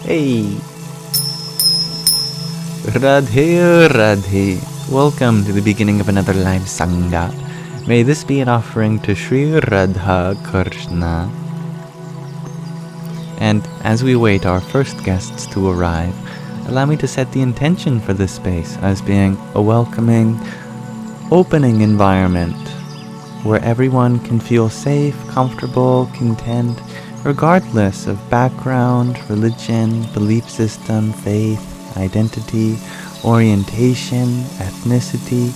Hey! Radhe, Radhe. Welcome to the beginning of another live Sangha. May this be an offering to Sri Radha Krishna. And as we wait our first guests to arrive, allow me to set the intention for this space as being a welcoming, opening environment where everyone can feel safe, comfortable, content, regardless of background, religion, belief system, faith, identity, orientation, ethnicity,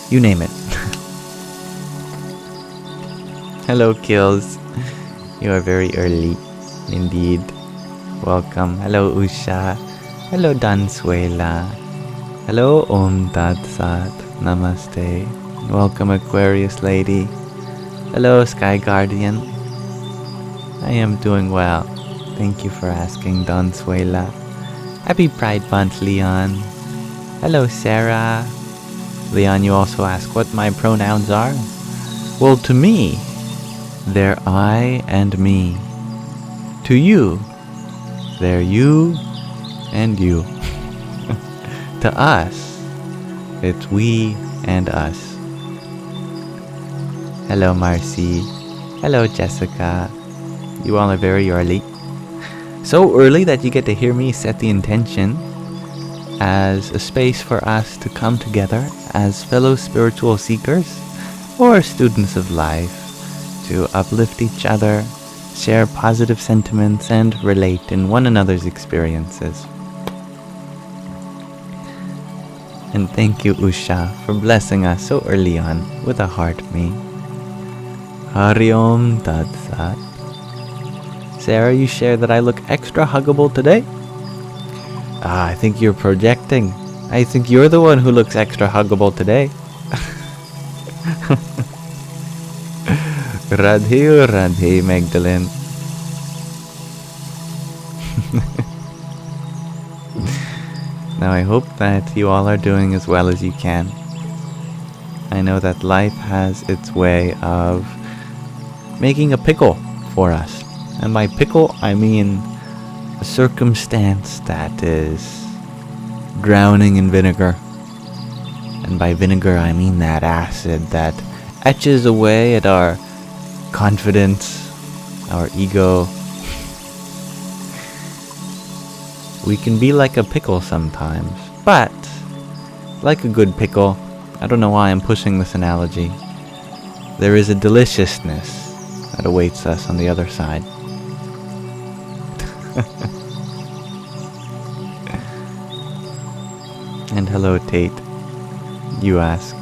you name it. Hello, Kills. You are very early, indeed. Welcome. Hello, Usha. Hello, Dansuela. Hello, Om Tat Sat. Namaste. Welcome, Aquarius Lady. Hello, Sky Guardian. I am doing well. Thank you for asking, Dansuela. Happy Pride Month, Leon. Hello, Sarah. Leon, you also ask what my pronouns are? Well, to me, they're I and me. To you, they're you and you. To us, it's we and us. Hello, Marcy. Hello, Jessica. You all are very early. So early that you get to hear me set the intention as a space for us to come together as fellow spiritual seekers or students of life to uplift each other, share positive sentiments, and relate in one another's experiences. And thank you, Usha, for blessing us so early on with a heart me. Hari Om Tat Sat. Sarah, you share that I look extra huggable today? I think you're projecting. I think you're the one who looks extra huggable today. Radhe, Radhe, Magdalene. Now I hope that you all are doing as well as you can. I know that life has its way of making a pickle for us. And by pickle, I mean a circumstance that is drowning in vinegar. And by vinegar, I mean that acid that etches away at our confidence, our ego. We can be like a pickle sometimes, but like a good pickle, I don't know why I'm pushing this analogy, there is a deliciousness that awaits us on the other side. And hello, Tate. You ask,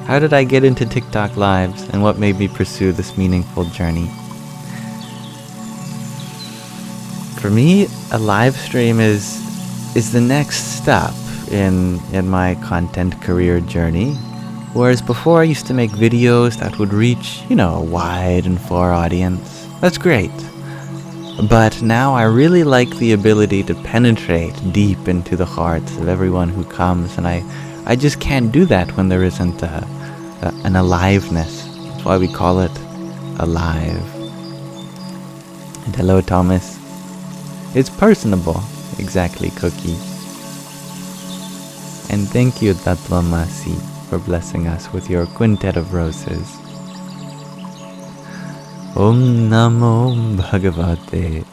how did I get into TikTok lives and what made me pursue this meaningful journey? For me, a live stream is the next step in my content career journey. Whereas before I used to make videos that would reach, a wide and far audience. That's great. But now I really like the ability to penetrate deep into the hearts of everyone who comes, and I just can't do that when there isn't an aliveness. That's why we call it alive. And hello, Thomas. It's personable. Exactly, Cookie. And thank you, Tatlamasi, for blessing us with your quintet of roses. Om Namo Bhagavate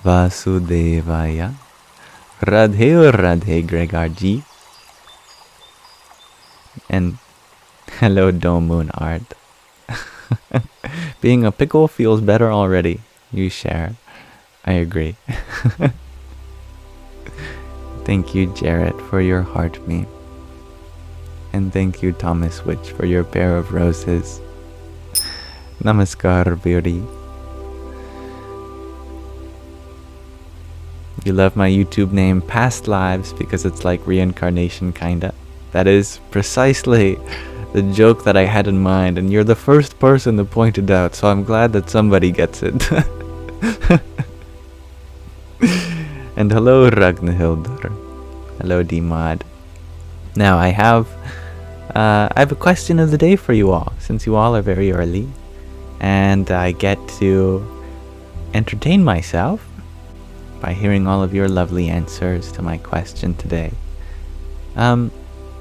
Vasudevaya. Radhe Radhe Gregorji. And hello, Dome Moon Art. Being a pickle feels better already. You share. I agree. Thank you, Jarrett, for your heart me. And thank you, Thomas Witch, for your pair of roses. Namaskar, beauty. You love my YouTube name, Past Lives, because it's like reincarnation, kinda. That is precisely the joke that I had in mind, and you're the first person to point it out, so I'm glad that somebody gets it. And hello, Ragnhildur. Hello, D-Mod. Now, I have a question of the day for you all, since you all are very early. And I get to entertain myself by hearing all of your lovely answers to my question today.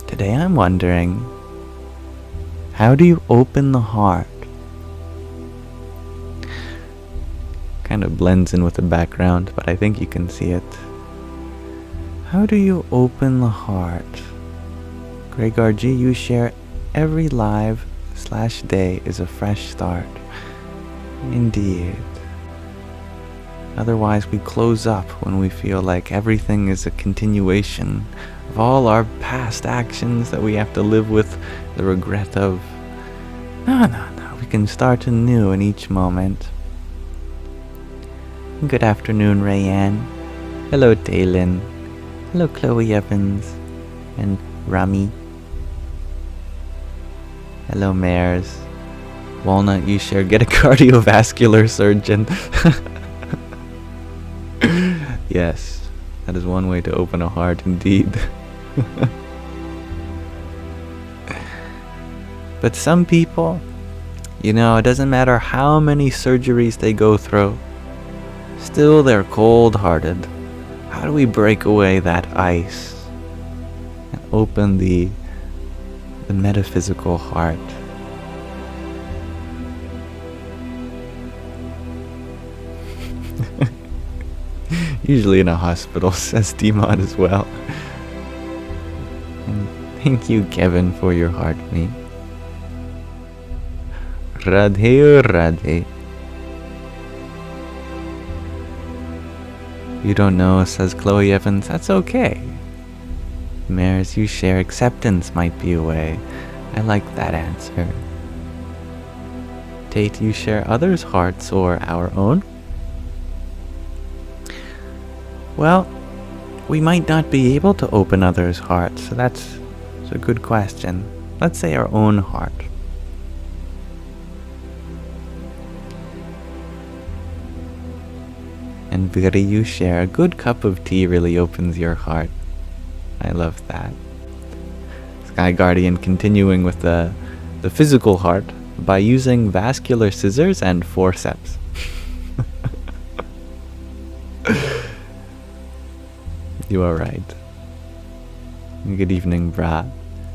Today I'm wondering, how do you open the heart? Kind of blends in with the background, but I think you can see it. How do you open the heart? Gregor G, you share every live/day is a fresh start. Indeed. Otherwise we close up when we feel like everything is a continuation of all our past actions that we have to live with the regret of. No. We can start anew in each moment. Good afternoon, Rayanne. Hello, Dalen. Hello, Chloe Evans. And Rami. Hello, Mares. Walnut, you share, get a cardiovascular surgeon. Yes, that is one way to open a heart indeed. But some people, it doesn't matter how many surgeries they go through, still they're cold-hearted. How do we break away that ice and open the metaphysical heart? Usually in a hospital, says Dimon as well. And thank you, Kevin, for your heart me. Radhe. You don't know, says Chloe Evans. That's okay. Mares, you share, acceptance might be a way. I like that answer. Tate, you share, others' hearts or our own? Well, we might not be able to open others' hearts, so that's a good question. Let's say our own heart. And Viri, you share, a good cup of tea really opens your heart. I love that. Sky Guardian continuing with the physical heart by using vascular scissors and forceps. You are right. Good evening, Bra.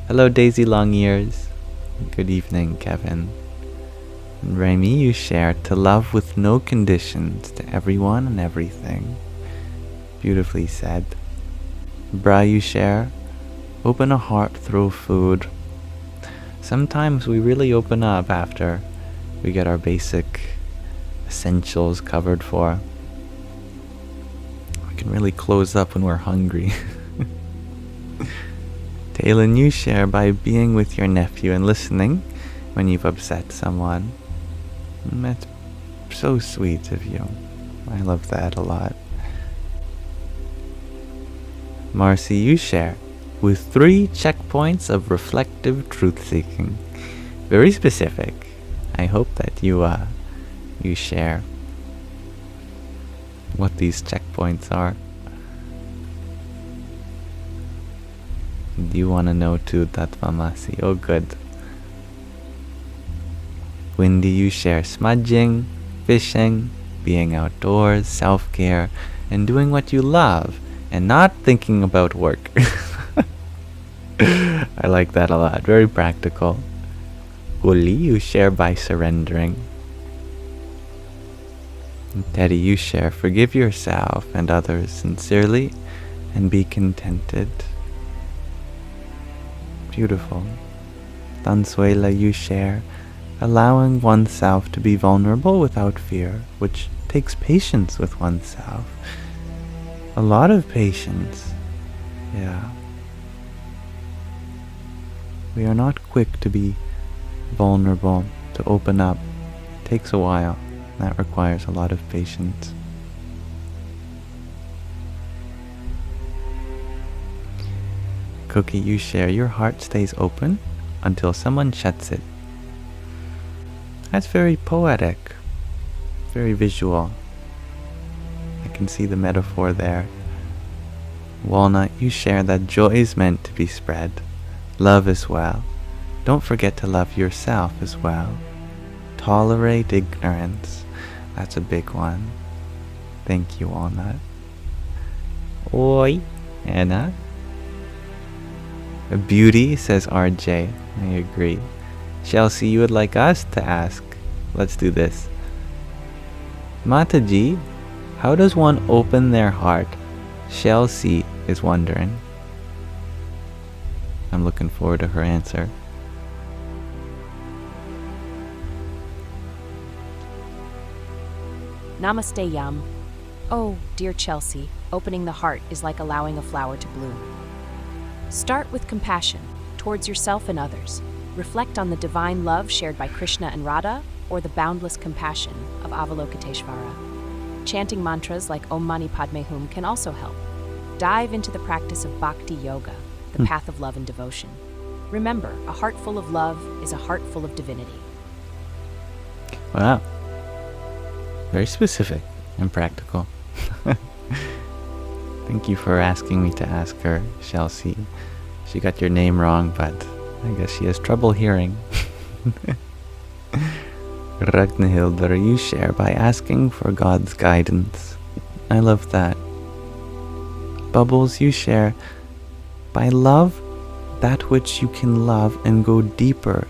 Hello, Daisy Longears. Good evening, Kevin. And Remy, you share, to love with no conditions to everyone and everything. Beautifully said. Bra, you share, open a heart through food. Sometimes we really open up after we get our basic essentials covered for. Can really close up when we're hungry. Talon, you share by being with your nephew and listening when you've upset someone. That's so sweet of you. I love that a lot. Marcy, you share with 3 checkpoints of reflective truth-seeking. Very specific. I hope that you share what these checkpoints are. Do you want to know too, Tatvamasi? Oh, good. Windy, you share smudging, fishing, being outdoors, self-care, and doing what you love, and not thinking about work. I like that a lot. Very practical. Uli, you share by surrendering. Teddy, you share, forgive yourself and others sincerely and be contented. Beautiful. Dansuela, you share, allowing oneself to be vulnerable without fear, which takes patience with oneself. A lot of patience. Yeah. We are not quick to be vulnerable, to open up. It takes a while. That requires a lot of patience. Cookie, you share, your heart stays open until someone shuts it. That's very poetic, very visual. I can see the metaphor there. Walnut, you share that joy is meant to be spread. Love as well. Don't forget to love yourself as well. Tolerate ignorance. That's a big one. Thank you, Walnut. Oi. Anna. A beauty, says RJ. I agree. Chelsea, you would like us to ask. Let's do this. Mataji, how does one open their heart? Chelsea is wondering. I'm looking forward to her answer. Namaste, Yam. Oh, dear Chelsea, opening the heart is like allowing a flower to bloom. Start with compassion towards yourself and others. Reflect on the divine love shared by Krishna and Radha, or the boundless compassion of Avalokiteshvara. Chanting mantras like Om Mani Padme Hum can also help. Dive into the practice of Bhakti Yoga, the path of love and devotion. Remember, a heart full of love is a heart full of divinity. Wow. Very specific and practical. Thank you for asking me to ask her, Chelsea. She got your name wrong, but I guess she has trouble hearing. Ragnhildur, you share by asking for God's guidance. I love that. Bubbles, you share by love that which you can love and go deeper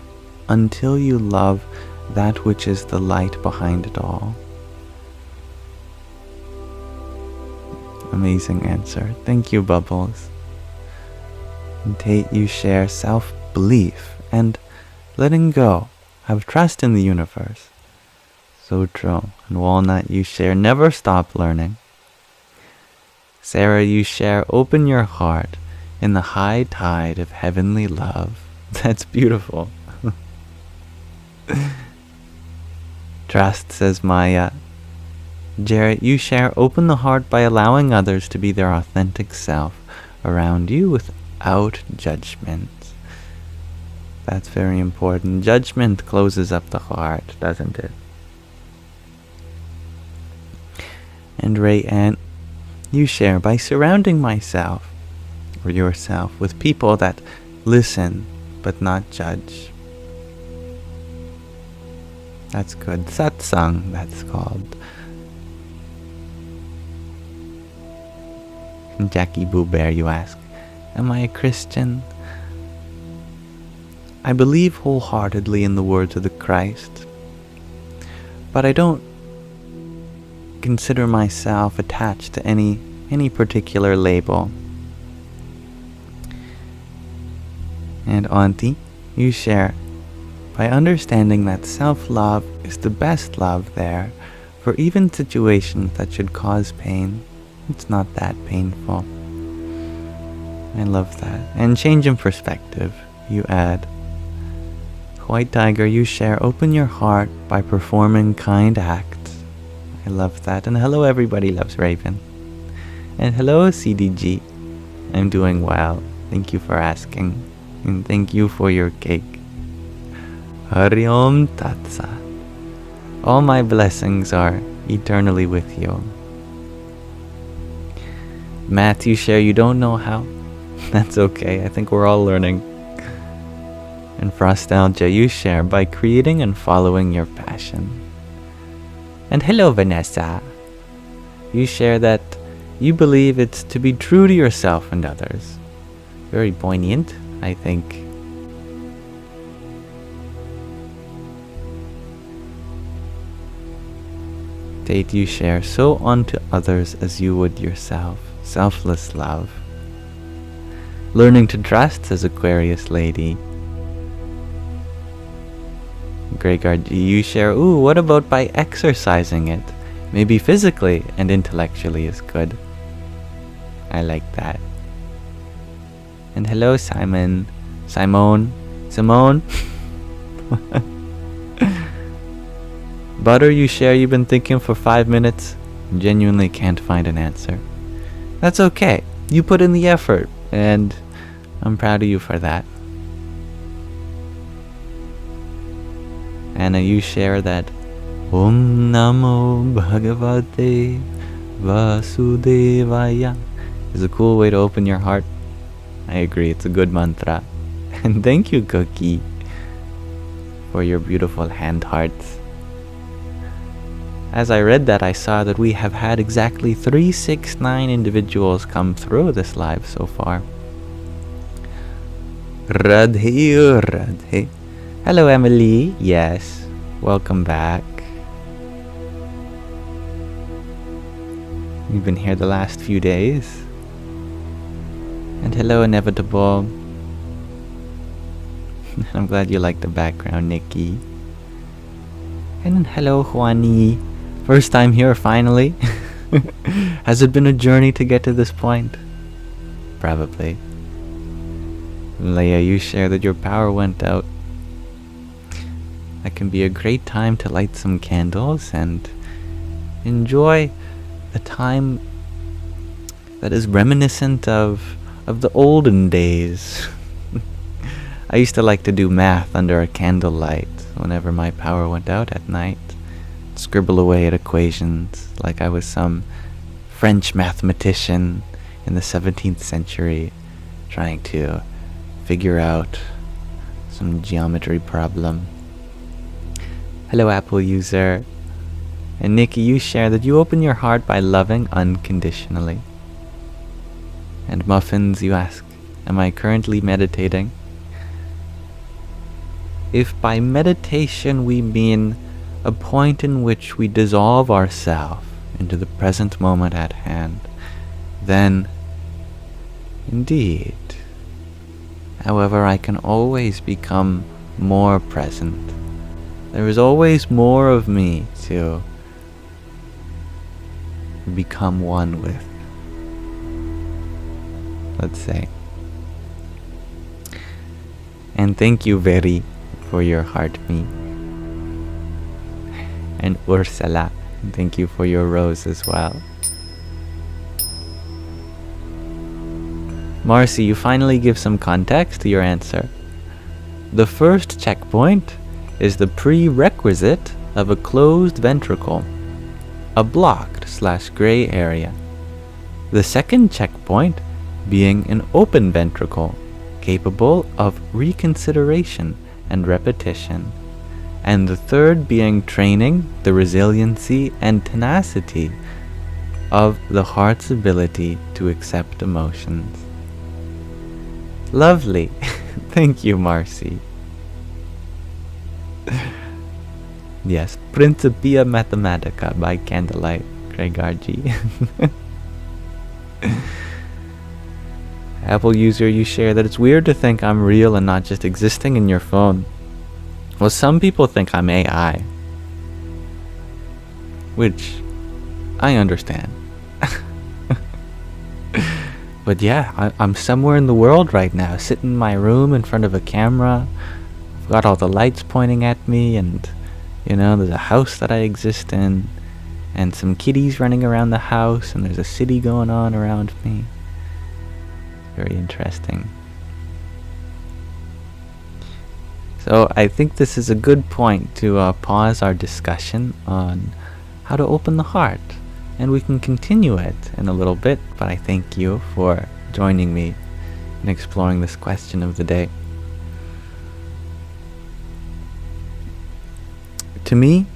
until you love that which is the light behind it all. Amazing answer. Thank you, Bubbles. And Tate, you share self-belief and letting go. Have trust in the universe. So true. And Walnut, you share never stop learning. Sarah, you share open your heart in the high tide of heavenly love. That's beautiful. Trust, says Maya. Jarrett, you share open the heart by allowing others to be their authentic self around you without judgment. That's very important. Judgment closes up the heart, doesn't it? And Ray Ann, you share by surrounding myself or yourself with people that listen but not judge. That's good. Satsang, that's called. And Jackie Boo Bear, you ask, am I a Christian? I believe wholeheartedly in the words of the Christ, but I don't consider myself attached to any particular label. And Auntie, you share by understanding that self-love is the best love there for even situations that should cause pain. It's not that painful. I love that. And change in perspective, you add. White Tiger, you share open your heart by performing kind acts. I love that. And hello everybody, loves Raven. And hello CDG. I'm doing well. Thank you for asking. And thank you for your cake. Hari Om Tat Sat. All my blessings are eternally with you. Matt, you share you don't know how. That's okay. I think we're all learning. And Frostalgia, you share by creating and following your passion. And hello Vanessa. You share that you believe it's to be true to yourself and others. Very poignant, I think. Tate, you share so unto others as you would yourself. Selfless love. Learning to trust, says Aquarius Lady. Gregard, you share, ooh, what about by exercising it? Maybe physically and intellectually is good. I like that. And hello Simon. Simone. Butter, you share you've been thinking for 5 minutes and genuinely can't find an answer. That's okay. You put in the effort, and I'm proud of you for that. Anna, you share that Om Namo Bhagavate Vasudevaya is a cool way to open your heart. I agree, it's a good mantra. And thank you, Cookie, for your beautiful hand hearts. as I read that, I saw that we have had exactly 369 individuals come through this live so far. Radhe, Radhe. Hello, Emily. Yes, welcome back. You've been here the last few days. And hello, Inevitable. I'm glad you like the background, Nikki. And hello, Juani. First time here, finally. Has it been a journey to get to this point? Probably. Leia, you share that your power went out. That can be a great time to light some candles and enjoy a time that is reminiscent of the olden days. I used to like to do math under a candlelight whenever my power went out at night. Scribble away at equations like I was some French mathematician in the 17th century trying to figure out some geometry problem. Hello, Apple user. And Nikki, you share that you open your heart by loving unconditionally. And Muffins, you ask, am I currently meditating? If by meditation we mean a point in which we dissolve ourselves into the present moment at hand, then indeed. However, I can always become more present. There is always more of me to become one with, let's say. And thank you, Veri, for your heart me. And Ursula, thank you for your rose as well. Marcy, you finally give some context to your answer. The first checkpoint is the prerequisite of a closed ventricle, a blocked/gray area. The second checkpoint being an open ventricle, capable of reconsideration and repetition. And the third being training the resiliency and tenacity of the heart's ability to accept emotions. Lovely. Thank you, Marcy. Yes, Principia Mathematica by Candlelight, Craig R.G. Apple user, you share that it's weird to think I'm real and not just existing in your phone. Well, some people think I'm AI, which I understand. But yeah, I'm somewhere in the world right now, sitting in my room in front of a camera. I've got all the lights pointing at me, and you know, there's a house that I exist in, and some kitties running around the house, and there's a city going on around me. Very interesting. So I think this is a good point to pause our discussion on how to open the heart. And we can continue it in a little bit, but I thank you for joining me in exploring this question of the day. To me,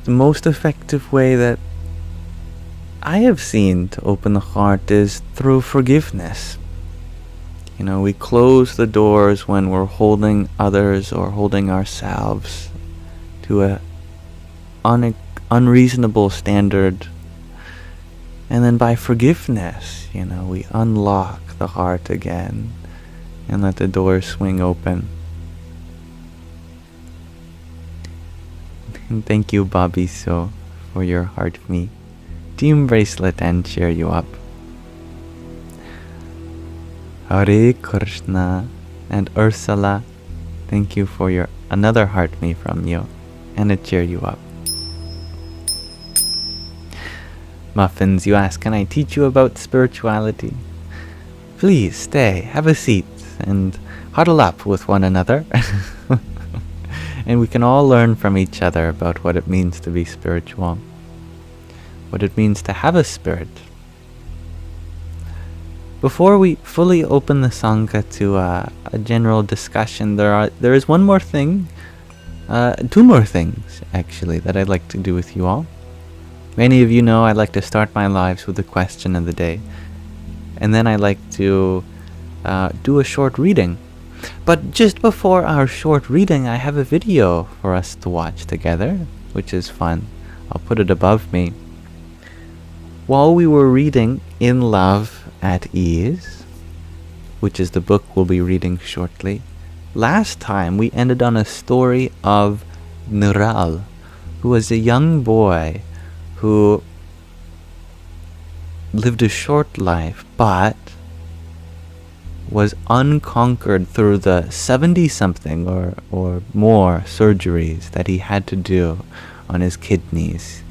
the most effective way that I have seen to open the heart is through forgiveness. You know, we close the doors when we're holding others or holding ourselves to a unreasonable standard. And then by forgiveness, you know, we unlock the heart again and let the doors swing open. And thank you, Bobby, so for your heart me. Team bracelet and cheer you up. Hare Krishna. And Ursula, thank you for your another heart me from you and a cheer you up. Muffins, you ask, can I teach you about spirituality? Please stay, have a seat, and huddle up with one another. And we can all learn from each other about what it means to be spiritual, what it means to have a spirit. Before we fully open the Sangha to a general discussion, there is one more thing two more things, actually, that I'd like to do with you all. Many of you know I like to start my lives with a question of the day, and then I like to do a short reading. But just before our short reading, I have a video for us to watch together, which is fun. I'll put it above me. While we were reading In Love at Ease, which is the book we'll be reading shortly, last time we ended on a story of Niral, who was a young boy who lived a short life, but was unconquered through the 70-something or more surgeries that he had to do on his kidneys.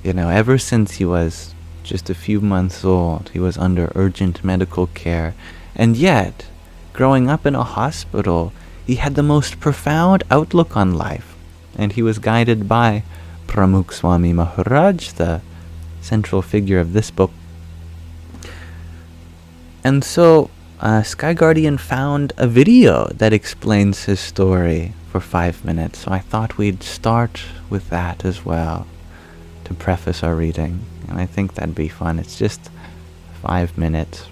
You know, ever since he was just a few months old, he was under urgent medical care. And yet, growing up in a hospital, he had the most profound outlook on life. And he was guided by Pramukh Swami Maharaj, the central figure of this book. And so, Sky Guardian found a video that explains his story for 5 minutes. So I thought we'd start with that as well to preface our reading. And I think that'd be fun. It's just 5 minutes.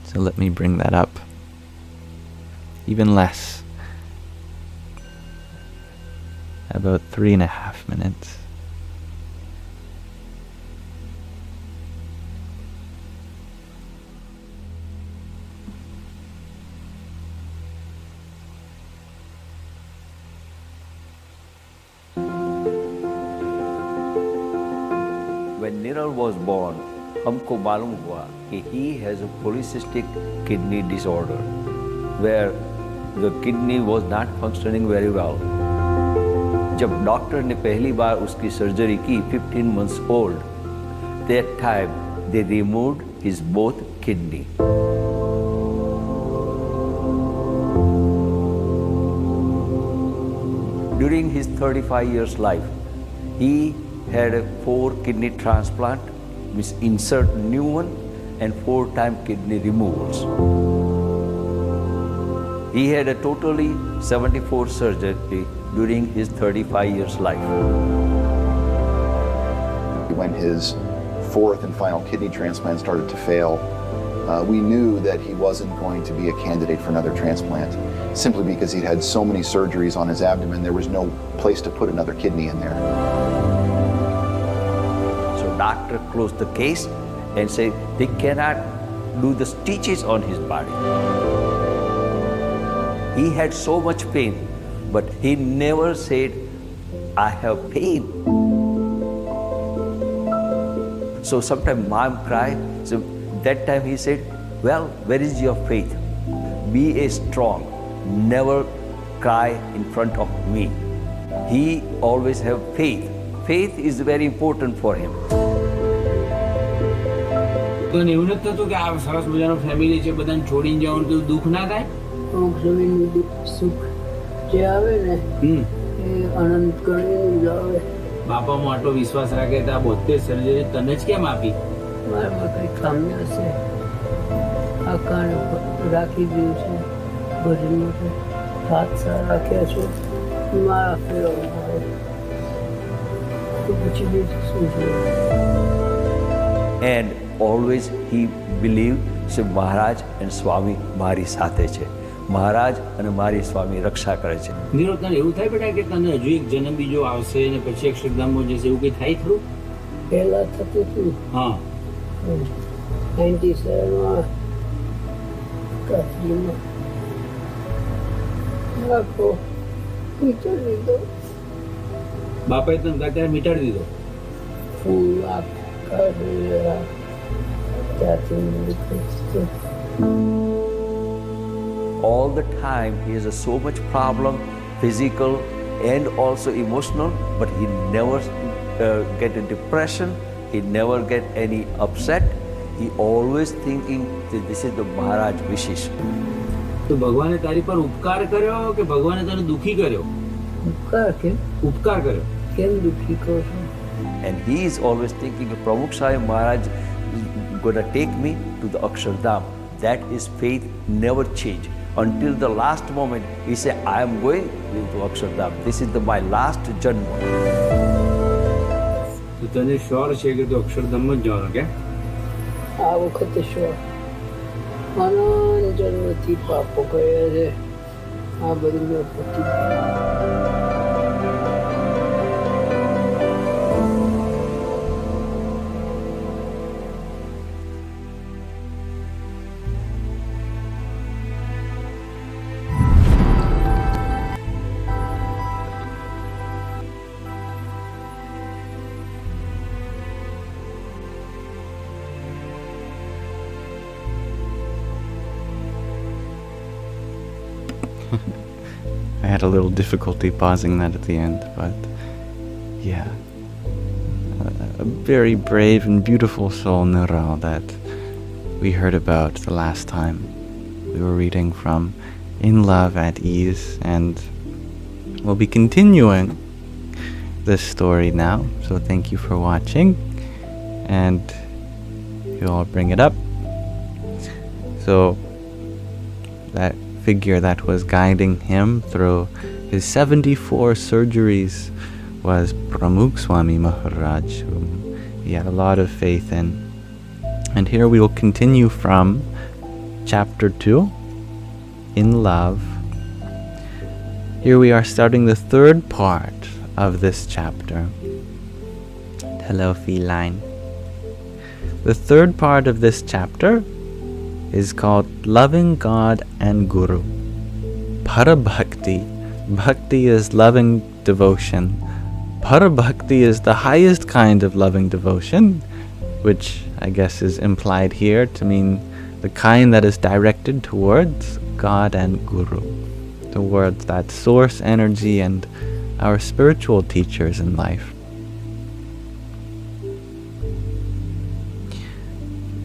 So let me bring that up. Even less. About 3.5 minutes. When Niral was born, हमको मालूम हुआ कि he has a polycystic kidney disorder, where the kidney was not functioning very well. जब doctor ने पहली बार उसकी surgery की 15 months old, that time they removed his both kidney. During his 35 years life, he had a 4 kidney transplant, which insert new one, and 4-time kidney removals. He had a totally 74 surgery during his 35 years life. When his 4th and final kidney transplant started to fail, we knew that he wasn't going to be a candidate for another transplant, simply because he'd had so many surgeries on his abdomen, there was no place to put another kidney in there. Doctor closed the case and said they cannot do the stitches on his body. He had so much pain, but he never said, I have pain. So sometimes mom cried. So that time he said, well, where is your faith? Be a strong, never cry in front of me. He always have faith. Faith is very important for him. તો એવું નથી થતું કે આ સરસ મજાનો family છે બધાને છોડીને જવાનું તો દુઃખ ના થાય? અમુક સમયનું દુઃખ સુખ જે આવે ને એ આનંદ કરીને જ આવે. બાપામાં આટલો વિશ્વાસ રાખે તો આ 72 સર્જરી તને જ કેમ આપી? મારામાં કંઈ ખામી હશે. આ કાન રાખી દીધું છે ભજન માટે. હાથ સારા રાખ્યા છો મારા ફેરવવા આવે તો પછી બીજું શું જોઈએ? And always he believed that Maharaj and Swami મારી સાથે છે. મહારાજ અને મારી સ્વામી રક્ષા કરે છે. નીરો તને એવું થાય બેટા કે તને હજુ એક જન્મ બીજો આવશે અને પછી અક્ષરધામમાં જશે એવું કંઈ થાય ખરું? પહેલા થતું હતું. હા 97માં કાશીમાં આખો મીટર દીધો. બાપાએ તને અત્યારે મીટાડી દીધો? ફૂલ આખા ત્યાંથી નીકળ્યું. All the time he has so much problem, physical and also emotional, but he never get a depression, he never get any upset. He always thinking that this is the Maharaj wishes. તો ભગવાને તારી પર ઉપકાર કર્યો કે ભગવાને તને દુખી કર્યો? ઉપકાર કેમ? ઉપકાર કર્યો. કેમ દુખી કરો છો? And he is always thinking Pramukh Sahib Maharaj is going to take me to the Akshardham. That his faith never changed. until the last moment. He said, I am going into Akshardham. This is my last janma. તો તને sure છે કે તું અક્ષરધામ જ જવાનો કે આ વખતે શું અનંત જન્મથી પાપો કર્યા છે આ બધું મેં પતી I had a little difficulty pausing that at the end, but yeah. A very brave and beautiful soul, Niral, that we heard about the last time. We were reading from In Love at Ease, and we'll be continuing this story now. So thank you for watching, and you all bring it up. So that figure that was guiding him through his 74 surgeries was Pramukh Swami Maharaj, whom he had a lot of faith in. And here we will continue from chapter 2, In Love. Here we are starting the third part of this chapter. Hello, feline. The third part of this chapter is called Loving God and Guru. Parabhakti. Bhakti is loving devotion. Parabhakti is the highest kind of loving devotion, which I guess is implied here to mean the kind that is directed towards God and Guru, towards that source energy and our spiritual teachers in life.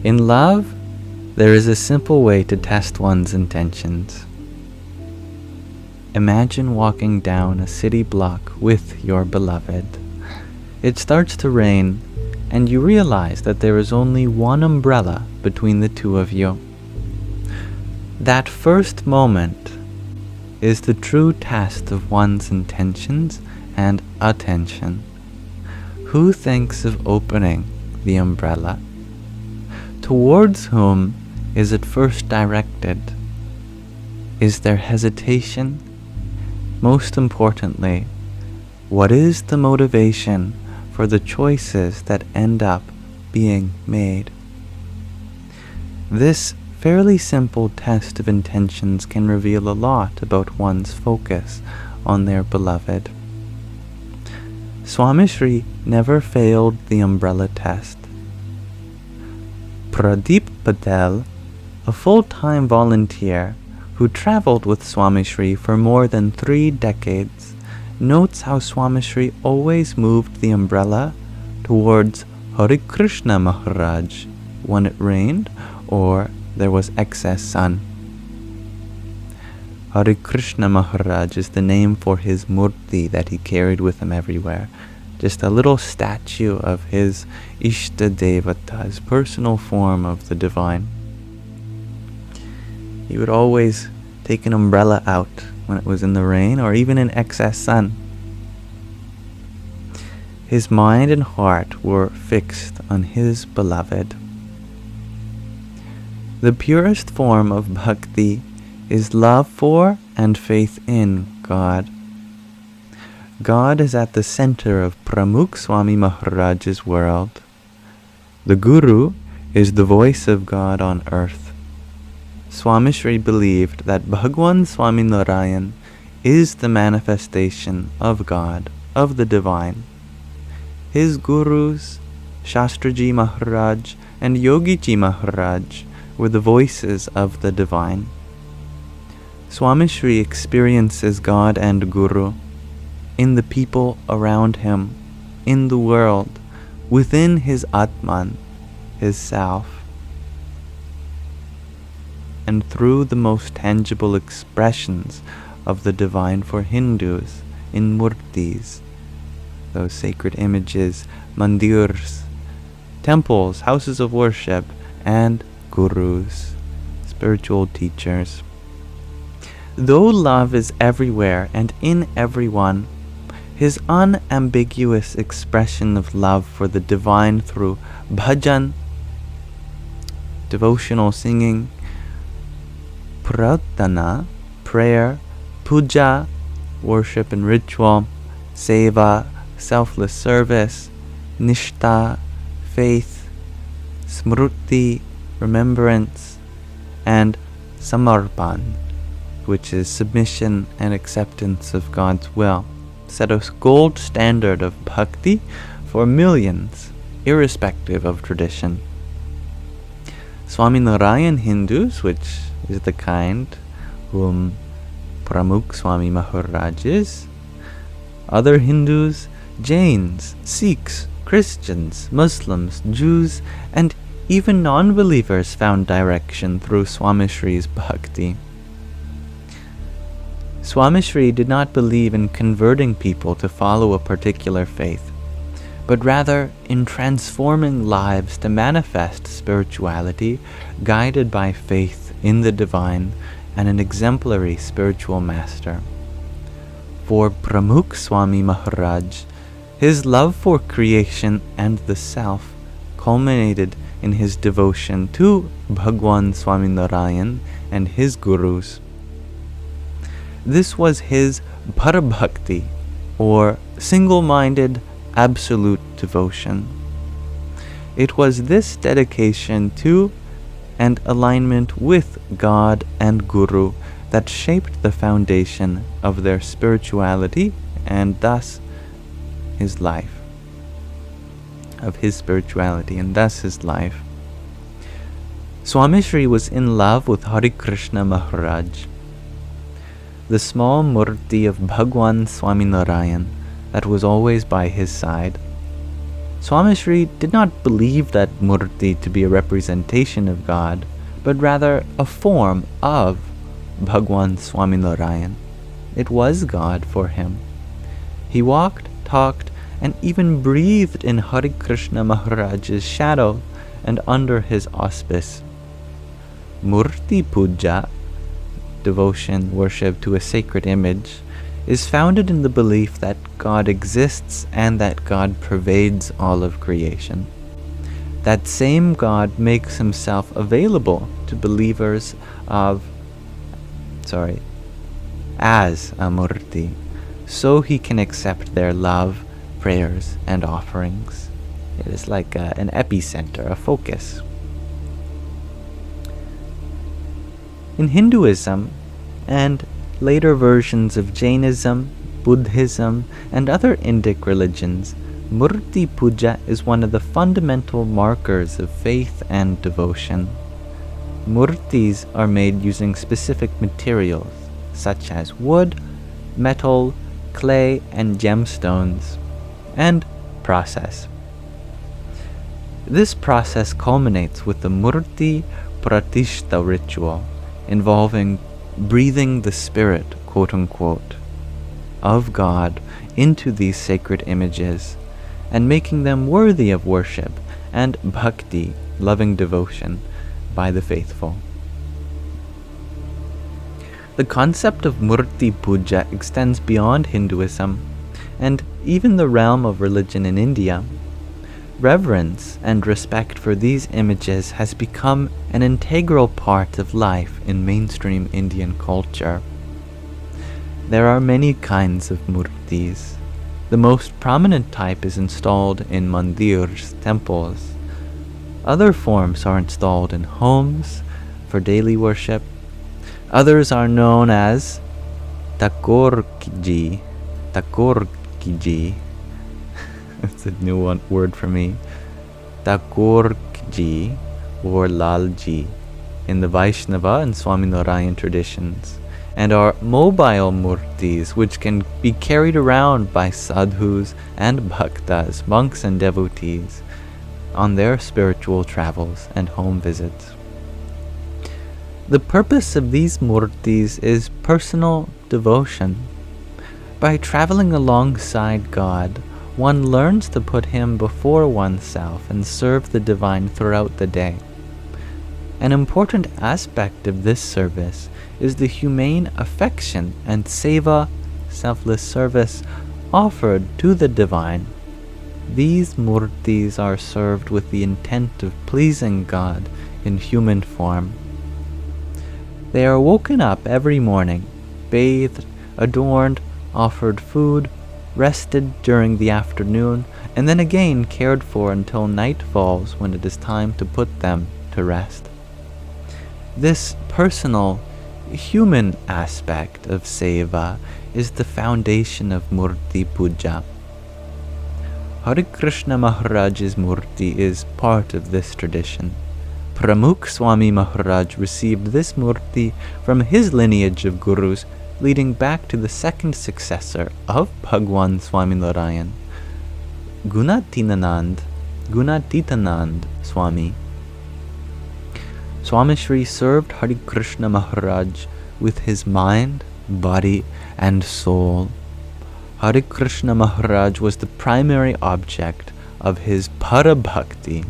In love, there is a simple way to test one's intentions. Imagine walking down a city block with your beloved. It starts to rain, and you realize that there is only one umbrella between the two of you. That first moment is the true test of one's intentions and attention. Who thinks of opening the umbrella? Towards whom is it first directed? Is there hesitation? Most importantly, what is the motivation for the choices that end up being made? This fairly simple test of intentions can reveal a lot about one's focus on their beloved. Swami Shri never failed the umbrella test. Pradeep Patel, a full-time volunteer who traveled with Swami Shri for more than 3 decades, notes how Swami Shri always moved the umbrella towards Hare Krishna Maharaj when it rained or there was excess sun. Hare Krishna Maharaj is the name for his murti that he carried with him everywhere. Just a little statue of his Ishta Devata, his personal form of the divine. He would always take an umbrella out when it was in the rain or even in excess sun. His mind and heart were fixed on his beloved. The purest form of bhakti is love for and faith in God. God is at the center of Pramukh Swami Maharaj's world. The Guru is the voice of God on earth. Swami Shri believed that Bhagwan Swaminarayan is the manifestation of God, of the divine. His gurus, Shastriji Maharaj and Yogiji Maharaj, were the voices of the divine. Swami Shri experiences God and Guru in the people around him, in the world, within his Atman, his self, and through the most tangible expressions of the divine for Hindus in murtis, those sacred images, mandirs, temples, houses of worship, and gurus, spiritual teachers. Though love is everywhere and in everyone, his unambiguous expression of love for the divine through bhajan, devotional singing, pratana, prayer, puja, worship and ritual, seva, selfless service, nishta, faith, smruti, remembrance, and samarpan, which is submission and acceptance of God's will, set a gold standard of bhakti for millions, irrespective of tradition. Swaminarayan Hindus, which is the kind whom Pramukh Swami Maharaj is, other Hindus, Jains, Sikhs, Christians, Muslims, Jews, and even non-believers found direction through Swami Shri's bhakti. Swami Shri did not believe in converting people to follow a particular faith, but rather in transforming lives to manifest spirituality guided by faith in the divine and an exemplary spiritual master. For Pramukh Swami Maharaj, his love for creation and the self culminated in his devotion to Bhagwan Swaminarayan and his gurus. This was his parabhakti, or single-minded, absolute devotion. It was this dedication to and alignment with God and Guru that shaped the foundation of their spirituality and thus his life. Swami Shri was in love with Hari Krishna Maharaj, the small murti of Bhagwan Swaminarayan that was always by his side. Swami Shri did not believe that murti to be a representation of God, but rather a form of Bhagwan Swaminarayan. It was God for him. He walked, talked, and even breathed in Hari Krishna Maharaj's shadow and under his auspice. Murti puja, devotion, worship to a sacred image, is founded in the belief that God exists and that God pervades all of creation. That same God makes himself available to believers as a murti, so he can accept their love, prayers, and offerings. It is like an epicenter, a focus. In Hinduism, and later versions of Jainism, Buddhism, and other Indic religions, murti puja is one of the fundamental markers of faith and devotion. Murtis are made using specific materials, such as wood, metal, clay, and gemstones, and process. This process culminates with the murti pratishta ritual, involving breathing the spirit, quote-unquote, of God into these sacred images and making them worthy of worship and bhakti, loving devotion, by the faithful. The concept of murti puja extends beyond Hinduism and even the realm of religion in India. Reverence and respect for these images has become an integral part of life in mainstream Indian culture. There are many kinds of murtis. The most prominent type is installed in mandirs, temples. Other forms are installed in homes for daily worship. Others are known as takorkiji. It's a new word for me. Takorkji or Lalji in the Vaishnava and Swaminarayan traditions, and are mobile murtis which can be carried around by sadhus and bhaktas, monks and devotees, on their spiritual travels and home visits. The purpose of these murtis is personal devotion. By traveling alongside God, one learns to put Him before oneself and serve the divine throughout the day. An important aspect of this service is the humane affection and seva, selfless service, offered to the divine. These murtis are served with the intent of pleasing God in human form. They are woken up every morning, bathed, adorned, offered food, rested during the afternoon, and then again cared for until night falls, when it is time to put them to rest. This personal, human aspect of seva is the foundation of Murti Puja. Hare Krishna Maharaj's Murti is part of this tradition. Pramukh Swami Maharaj received this Murti from his lineage of gurus, leading back to the second successor of Bhagwan Swaminarayan, Gunatitanand Swami. Swami Shri served Hare Krishna Maharaj with his mind, body, and soul. Hare Krishna Maharaj was the primary object of his parabhakti.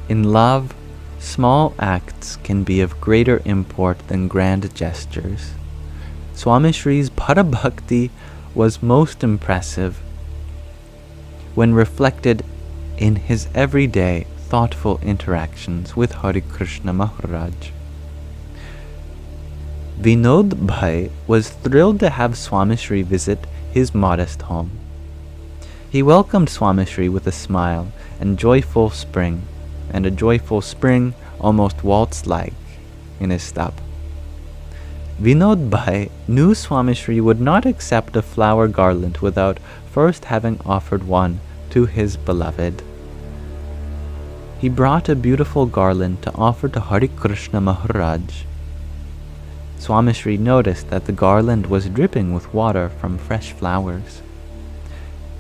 In love, small acts can be of greater import than grand gestures. Swami Shri's parabhakti was most impressive when reflected in his everyday thoughtful interactions with Hare Krishna Maharaj. Vinod Bhai was thrilled to have Swami Shri visit his modest home. He welcomed Swami Shri with a smile and a joyful spring almost waltz-like in his step. Vinod Bhai knew Swami Shri would not accept a flower garland without first having offered one to his beloved. He brought a beautiful garland to offer to Hare Krishna Maharaj. Swami Shri noticed that the garland was dripping with water from fresh flowers.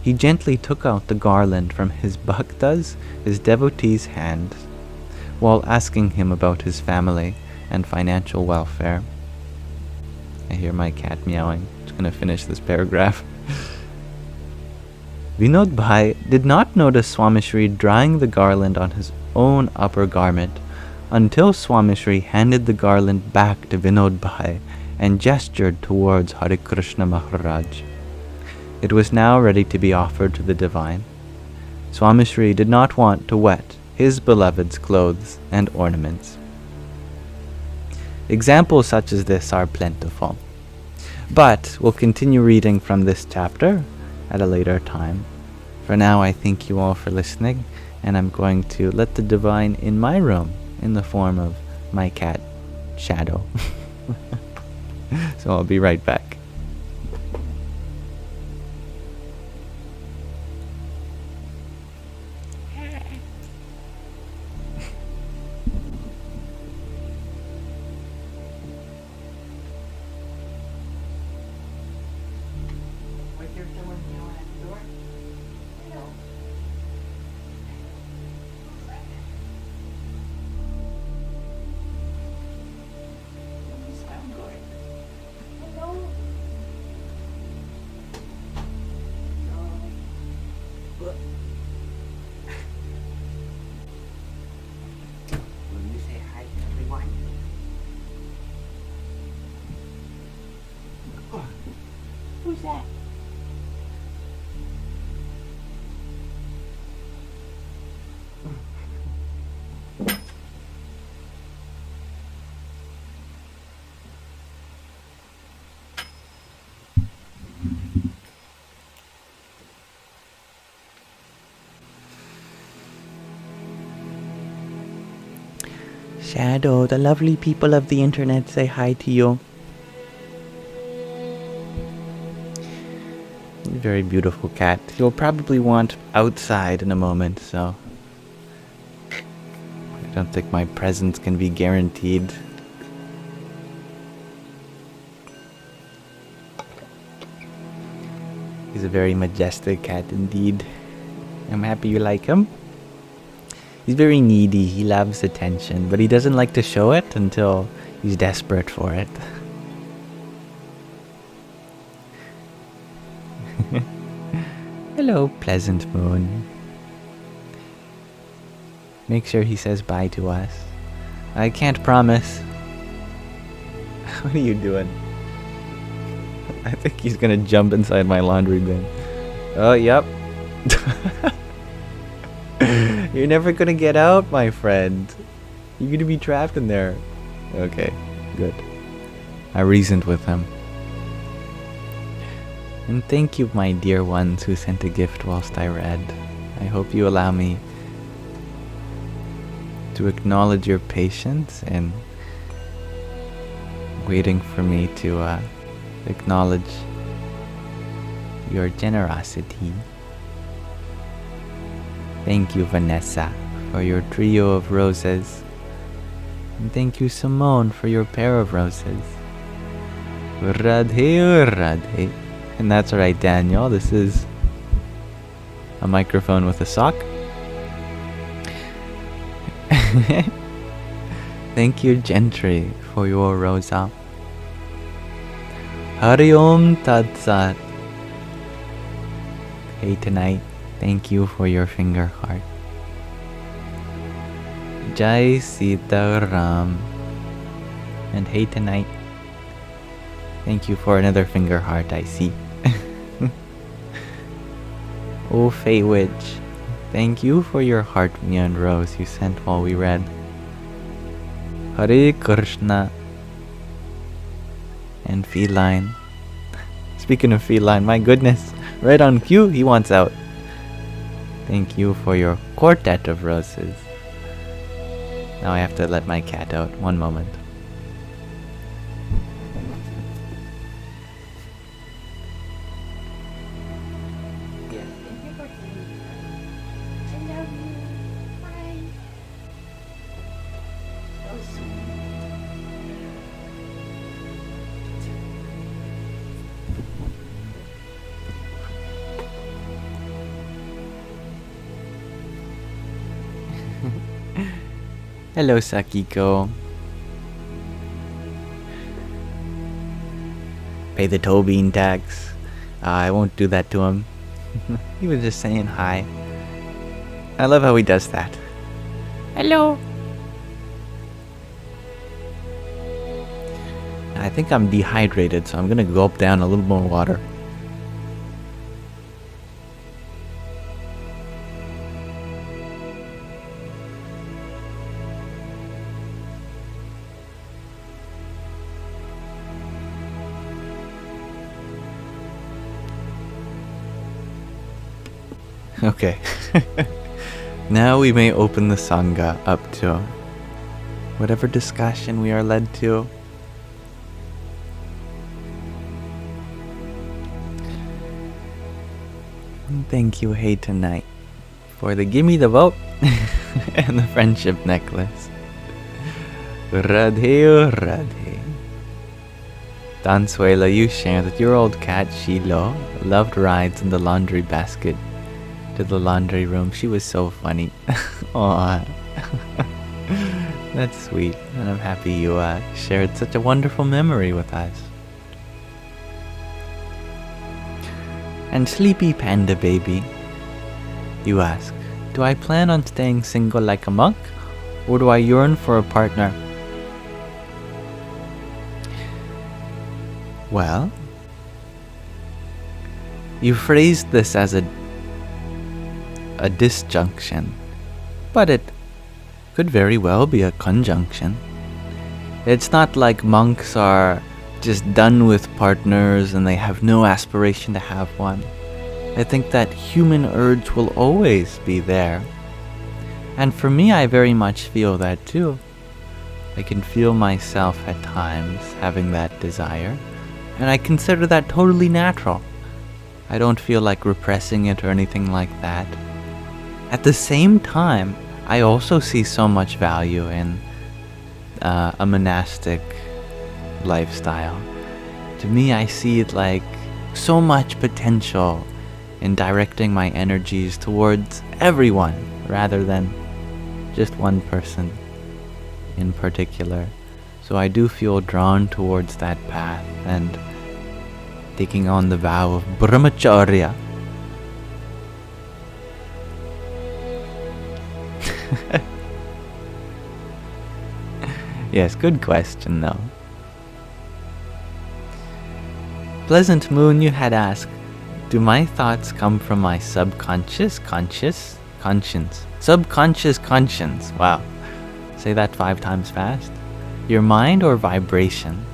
He gently took out the garland from his bhakta's, his devotee's hands, while asking him about his family and financial welfare. I hear my cat meowing. I'm just going to finish this paragraph. Vinod Bhai did not notice Swami Shri drying the garland on his own upper garment until Swami Shri handed the garland back to Vinod Bhai and gestured towards Hare Krishna Maharaj. It was now ready to be offered to the divine. Swami Shri did not want to wet his beloved's clothes and ornaments. Examples such as this are plentiful, but we'll continue reading from this chapter at a later time. For now, I thank you all for listening, and I'm going to let the divine in my room in the form of my cat, Shadow. So I'll be right back. Who's that? Shadow, the lovely people of the internet say hi to you. Very beautiful cat. You'll probably want outside in a moment, so I don't think my presence can be guaranteed. He's a very majestic cat indeed. I'm happy you like him. He's very needy. He loves attention, but he doesn't like to show it until he's desperate for it. Hello, Pleasant Moon. make sure he says bye to us. I can't promise. What are you doing? I think he's gonna jump inside my laundry bin. Oh, yep. You're never gonna get out, my friend. You're gonna be trapped in there. Okay, good. I reasoned with him. And thank you, my dear ones who sent a gift whilst I read. I hope you allow me to acknowledge your patience and waiting for me to acknowledge your generosity. Thank you, Vanessa, for your trio of roses. And thank you, Simone, for your pair of roses. Radhe, Radhe. And that's right, Daniel. This is a microphone with a sock. Thank you, Gentry, for your rosa. Hari Om Tat Sat. Hey, tonight. Thank you for your finger heart. Jai Sita Ram. And hey, tonight. Thank you for another finger heart, I see. Oh, Fey Witch. Thank you for your heart, Mia and Rose you sent while we read. Hare Krishna. And Feline. Speaking of Feline, my goodness. Right on cue, he wants out. Thank you for your quartet of roses. Now I have to let my cat out. One moment. Hello, Sakiko. Pay the toe bean tax. I won't do that to him. He was just saying hi. I love how he does that. Hello. I think I'm dehydrated, so I'm gonna gulp down a little more water. Okay. Now we may open the Sangha up to whatever discussion we are led to. And thank you, Hey Tonight, for the gimme the vote and the friendship necklace. Radhe, Radhe. Dansuela, you share that your old cat Shilo loved rides in the laundry basket to the laundry room. She was so funny. Aww. That's sweet, and I'm happy you shared such a wonderful memory with us. And Sleepy Panda Baby, you ask, do I plan on staying single like a monk, or do I yearn for a partner? Well, you phrased this as a disjunction, but it could very well be a conjunction. It's not like monks are just done with partners and they have no aspiration to have one. I think that human urge will always be there. And for me, I very much feel that too. I can feel myself at times having that desire, and I consider that totally natural. I don't feel like repressing it or anything like that. At the same time, I also see so much value in a monastic lifestyle. To me, I see it like so much potential in directing my energies towards everyone rather than just one person in particular. So I do feel drawn towards that path and taking on the vow of brahmacharya. Yes, good question though. Pleasant Moon, you had asked, do my thoughts come from my subconscious conscience? Subconscious conscience. Wow. Say that 5 times fast. Your mind or vibration?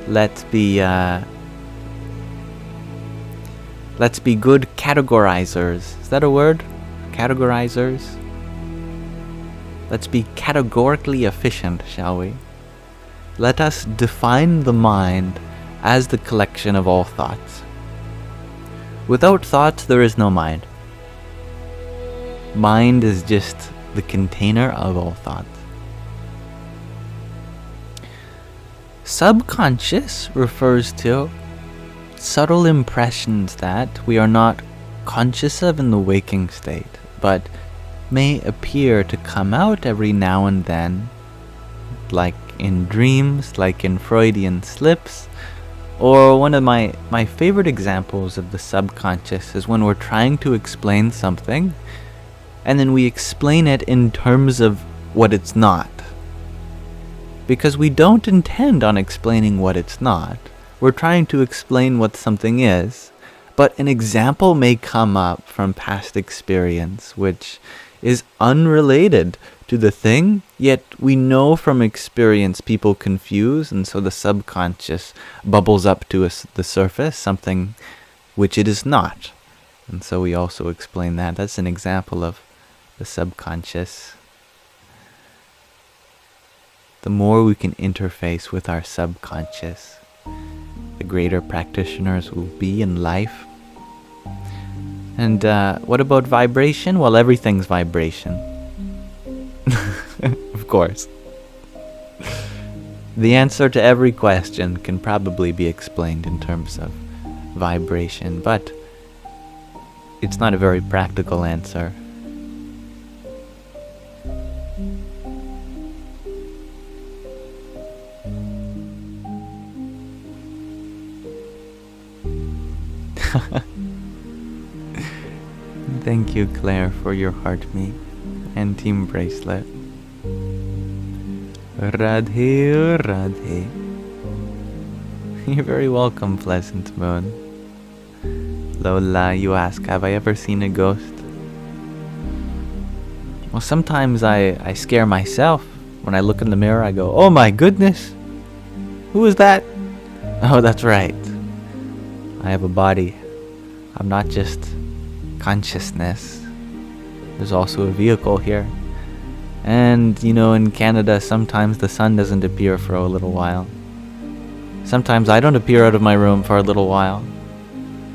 Let's be good categorizers. Is that a word? Categorizers? Let's be categorically efficient, shall we? Let us define the mind as the collection of all thoughts. Without thoughts, there is no mind. Mind is just the container of all thoughts. Subconscious refers to subtle impressions that we are not conscious of in the waking state, but may appear to come out every now and then, like in dreams, like in Freudian slips. Or one of my favorite examples of the subconscious is when we're trying to explain something and then we explain it in terms of what it's not. Because we don't intend on explaining what it's not. We're trying to explain what something is, but an example may come up from past experience which is unrelated to the thing, yet we know from experience people confuse, and so the subconscious bubbles up to the surface, something which it is not. And so we also explain that. That's an example of the subconscious. The more we can interface with our subconscious, the greater practitioners will be in life. And what about vibration? Well, everything's vibration. Of course. The answer to every question can probably be explained in terms of vibration, but it's not a very practical answer. Thank you, Claire, for your heart me and team bracelet. Radhe, Radhe. You're very welcome, Pleasant Moon. Lola, you ask, have I ever seen a ghost? Well, sometimes I scare myself. When I look in the mirror, I go, oh my goodness! Who is that? Oh, that's right. I have a body. I'm not just consciousness. There's also a vehicle here. And, you know, in Canada, sometimes the sun doesn't appear for a little while. Sometimes I don't appear out of my room for a little while.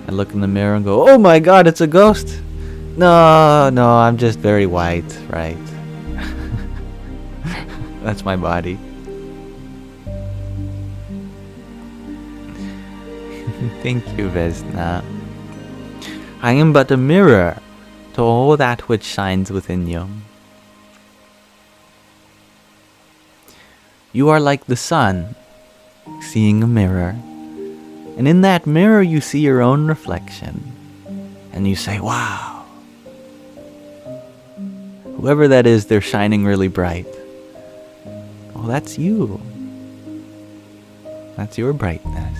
I look in the mirror and go, oh my god, it's a ghost! No, I'm just very white, right? That's my body. Thank you, Vesna. I am but a mirror to all that which shines within you. You are like the sun, seeing a mirror, and in that mirror you see your own reflection, and you say, wow. Whoever that is, they're shining really bright. Well, that's you. That's your brightness.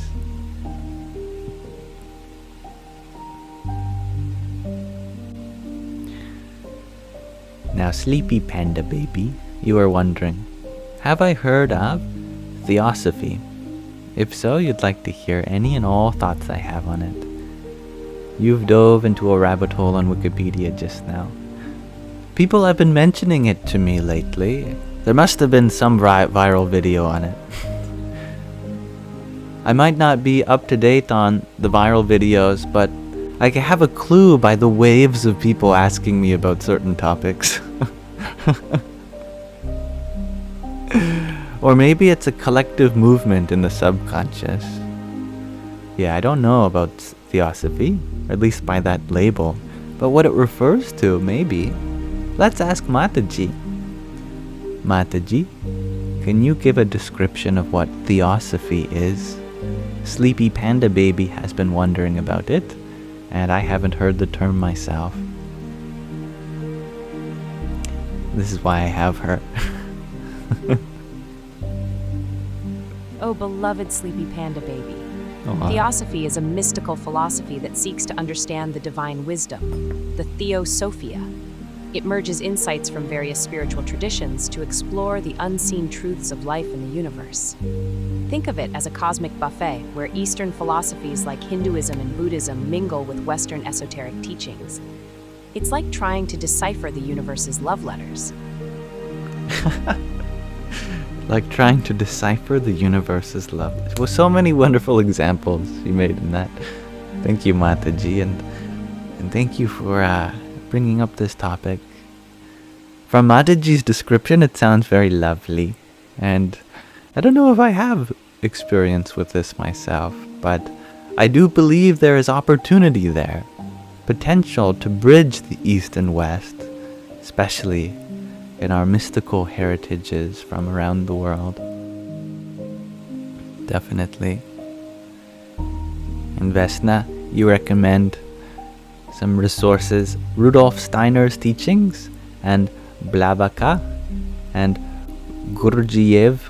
Now, Sleepy Panda Baby, you are wondering, have I heard of Theosophy? If so, you'd like to hear any and all thoughts I have on it. You've dove into a rabbit hole on Wikipedia just now. People have been mentioning it to me lately. There must have been some viral video on it. I might not be up to date on the viral videos, but I can have a clue by the waves of people asking me about certain topics. Or maybe it's a collective movement in the subconscious. Yeah, I don't know about Theosophy, or at least by that label, but what it refers to, maybe. Let's ask Mataji. Mataji, can you give a description of what Theosophy is? Sleepy Panda Baby has been wondering about it, and I haven't heard the term myself. This is why I have her. Oh, beloved sleepy panda baby. Aw. Theosophy is a mystical philosophy that seeks to understand the divine wisdom, the Theosophia. It merges insights from various spiritual traditions to explore the unseen truths of life in the universe. Think of it as a cosmic buffet where Eastern philosophies like Hinduism and Buddhism mingle with Western esoteric teachings. It's like trying to decipher the universe's love letters. Like trying to decipher the universe's love. There were so many wonderful examples you made in that. Thank you, Mataji, and thank you for bringing up this topic. From Mataji's description, it sounds very lovely, and I don't know if I have experience with this myself, but I do believe there is opportunity there, potential to bridge the East and West, especially in our mystical heritages from around the world. Definitely. And Vesna, you recommend some resources: Rudolf Steiner's teachings and Blabaka and Gurdjieff.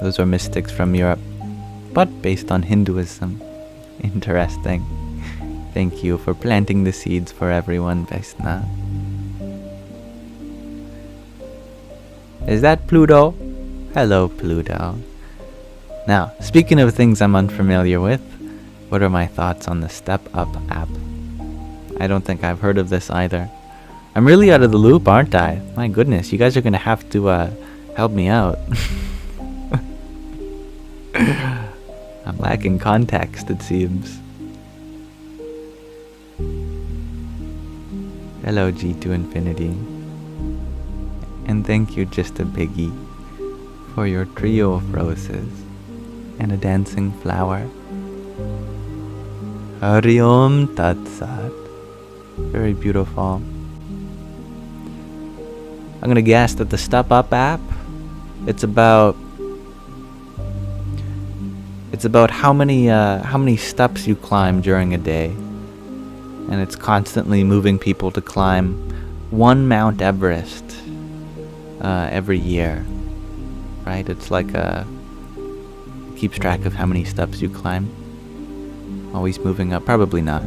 Those are mystics from Europe, but based on Hinduism. Interesting. Thank you for planting the seeds for everyone, Vesna. Is that Pluto? Hello, Pluto. Now, speaking of things I'm unfamiliar with, what are my thoughts on the Step Up app? I don't think I've heard of this either. I'm really out of the loop, aren't I? My goodness, you guys are going to have to help me out. I'm lacking context, it seems. Hello, G2 Infinity. And thank you, Just a Biggie, for your trio of roses and a dancing flower. Hari Om Tat Sat. Very beautiful. I'm gonna guess that the Step Up app, it's about how many steps you climb during a day, and it's constantly moving people to climb one Mount Everest every year, right? It's like keeps track of how many steps you climb. Always moving up. Probably not.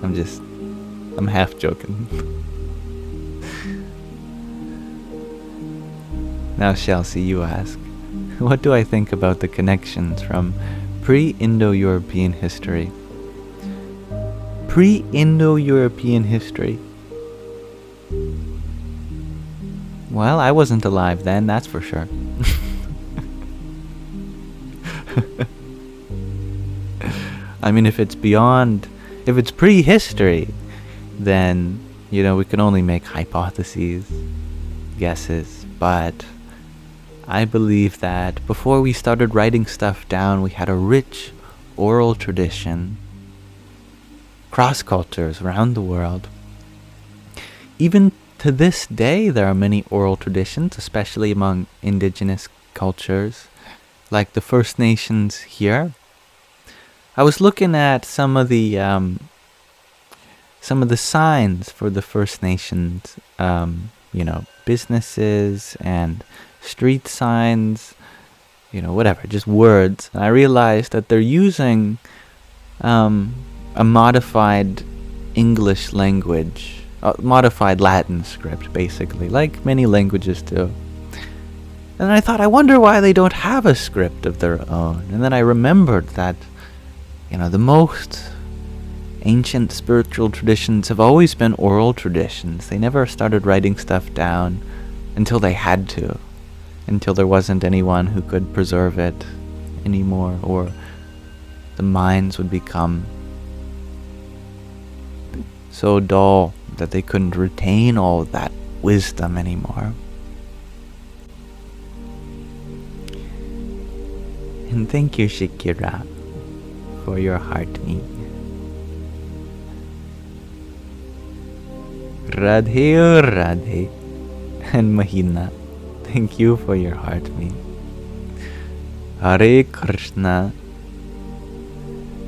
I'm half joking. Now, Chelsea, you ask, what do I think about the connections from pre-Indo-European history? Pre-Indo-European history? Well, I wasn't alive then, that's for sure. I mean, if it's prehistory, then, we can only make hypotheses, guesses, but I believe that before we started writing stuff down, we had a rich oral tradition, cross cultures around the world. Even to this day, there are many oral traditions, especially among indigenous cultures, like the First Nations here. I was looking at some of the signs for the First Nations, businesses and street signs, whatever, just words. And I realized that they're using a modified English language, modified Latin script, basically, like many languages do. And I thought, I wonder why they don't have a script of their own. And then I remembered that, the most ancient spiritual traditions have always been oral traditions. They never started writing stuff down until they had to, until there wasn't anyone who could preserve it anymore, or the minds would become so dull that they couldn't retain all that wisdom anymore. And thank you, Shakira, for your heart meat. Radhe or Radhe and Mahina, thank you for your heart meat. Hare Krishna.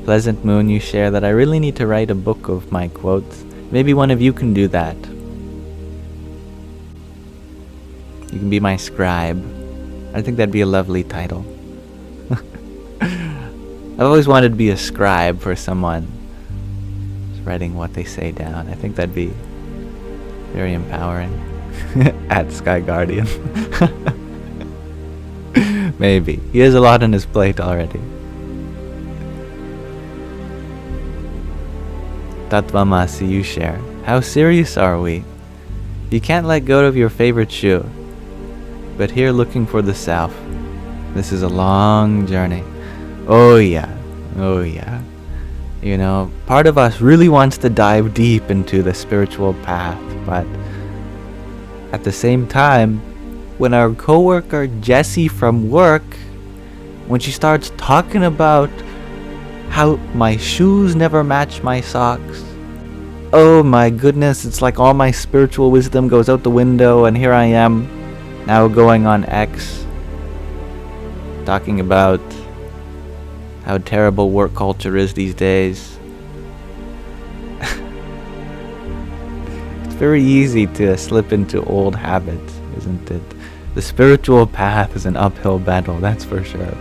Pleasant Moon, you share that I really need to write a book of my quotes. Maybe one of you can do that. You can be my scribe. I think that'd be a lovely title. I've always wanted to be a scribe for someone just writing what they say down. I think that'd be very empowering. At Sky Guardian. Maybe. He has a lot on his plate already. Tatvamasi, you share. How serious are we? You can't let go of your favorite shoe. But here looking for the self. This is a long journey. Oh yeah. Oh yeah. You know, part of us really wants to dive deep into the spiritual path, but at the same time, when our coworker Jessie from work, when she starts talking about how my shoes never match my socks, oh my goodness, it's like all my spiritual wisdom goes out the window, and here I am, now going on X, talking about how terrible work culture is these days. It's very easy to slip into old habits, isn't it? The spiritual path is an uphill battle, that's for sure.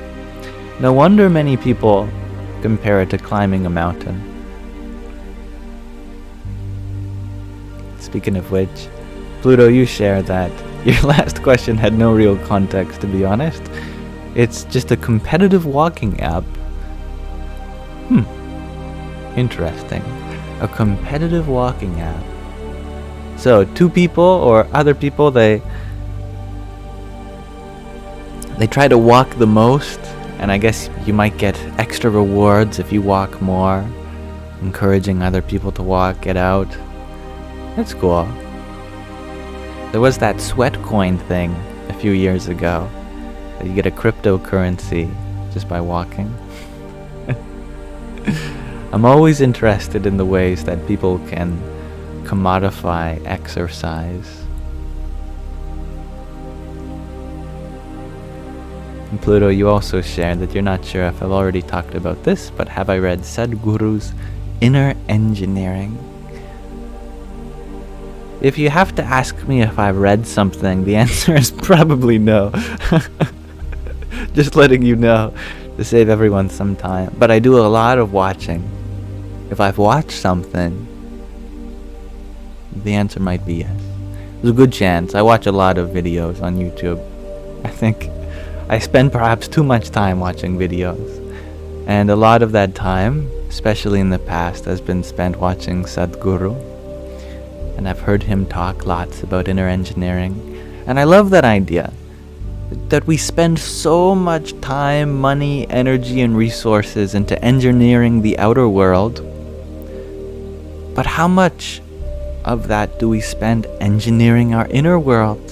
No wonder many people compare it to climbing a mountain. Speaking of which, Pluto, you share that your last question had no real context, to be honest. It's just a competitive walking app. Interesting. A competitive walking app. So, two people or other people, they try to walk the most, and I guess you might get extra rewards if you walk more, encouraging other people to walk, get out. That's cool. There was that sweat coin thing a few years ago, that you get a cryptocurrency just by walking. I'm always interested in the ways that people can commodify exercise. And Pluto, you also shared that you're not sure if I've already talked about this, but have I read Sadhguru's Inner Engineering? If you have to ask me if I've read something, the answer is probably no. Just letting you know, to save everyone some time. But I do a lot of watching. If I've watched something, the answer might be yes. There's a good chance. I watch a lot of videos on YouTube. I think I spend perhaps too much time watching videos. And a lot of that time, especially in the past, has been spent watching Sadhguru. And I've heard him talk lots about inner engineering. And I love that idea. That we spend so much time, money, energy, and resources into engineering the outer world. But how much of that do we spend engineering our inner world?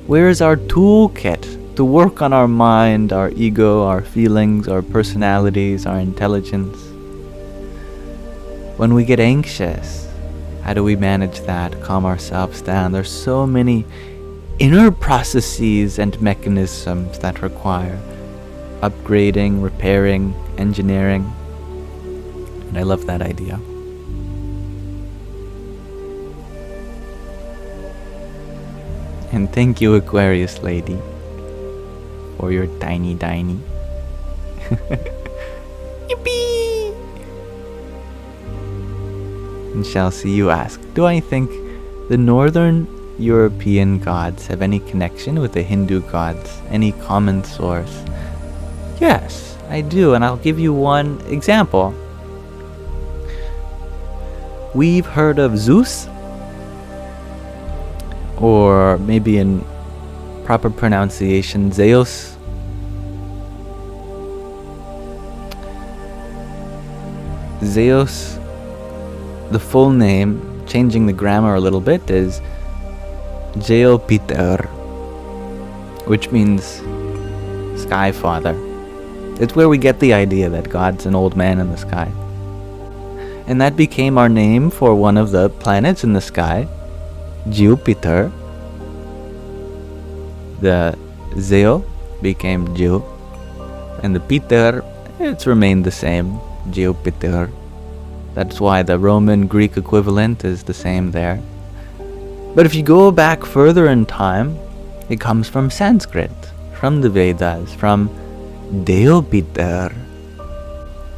Where is our toolkit to work on our mind, our ego, our feelings, our personalities, our intelligence? When we get anxious, how do we manage that, calm ourselves down? There's so many inner processes and mechanisms that require upgrading, repairing, engineering. And I love that idea. And thank you, Aquarius lady, for your tiny. Yippee! And Chelsea, you ask, do I think the Northern European gods have any connection with the Hindu gods? Any common source? Yes, I do, and I'll give you one example. We've heard of Zeus, or maybe in proper pronunciation, Zeus. Zeus, the full name, changing the grammar a little bit, is Jeopiter, which means Sky Father. It's where we get the idea that God's an old man in the sky. And that became our name for one of the planets in the sky, Jupiter. The Zeo became Ju, and the Peter, it's remained the same, Jupiter. That's why the Roman Greek equivalent is the same there. But if you go back further in time, It comes from Sanskrit, from the Vedas, from Deopitar,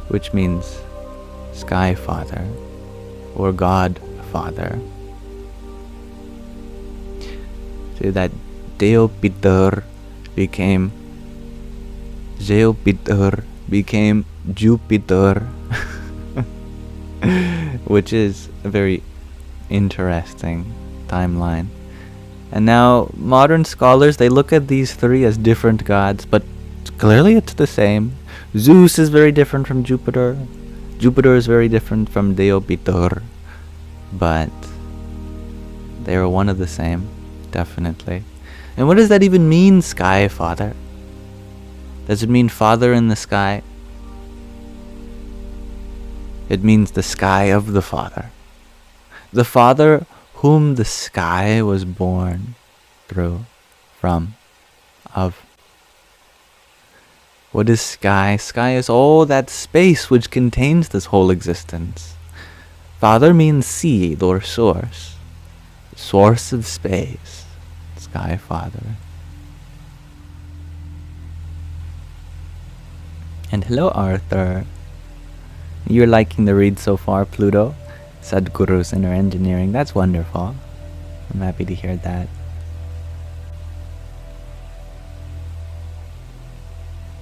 which means Sky Father or God Father. So that Deopitar became Jupiter, which is a very interesting timeline. And now modern scholars, they look at these three as different gods, but clearly it's the same. Zeus is very different from Jupiter. Jupiter is very different from Deopitar. But they are one of the same, definitely. And what does that even mean, Sky Father? Does it mean Father in the sky? It means the sky of the Father. The Father whom the sky was born through, from, of. What is sky? Sky is all that space which contains this whole existence. Father means seed or source. Source of space. Sky Father. And hello, Arthur. You're liking the read so far, Pluto? Sadhguru's inner engineering. That's wonderful. I'm happy to hear that.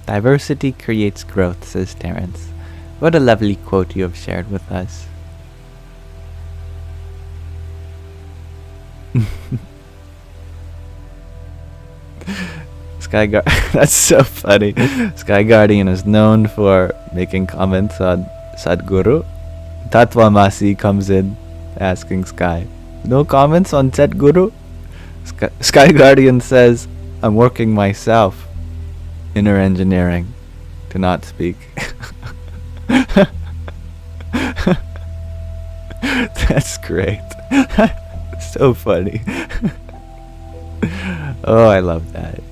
Diversity creates growth, says Terence. What a lovely quote you have shared with us. That's so funny. Sky Guardian is known for making comments on Sadhguru. Tatwamasi comes in asking Sky, no comments on Sadhguru? Sky Guardian says, I'm working myself. Inner engineering. To not speak. That's great. So funny. Oh, I love that.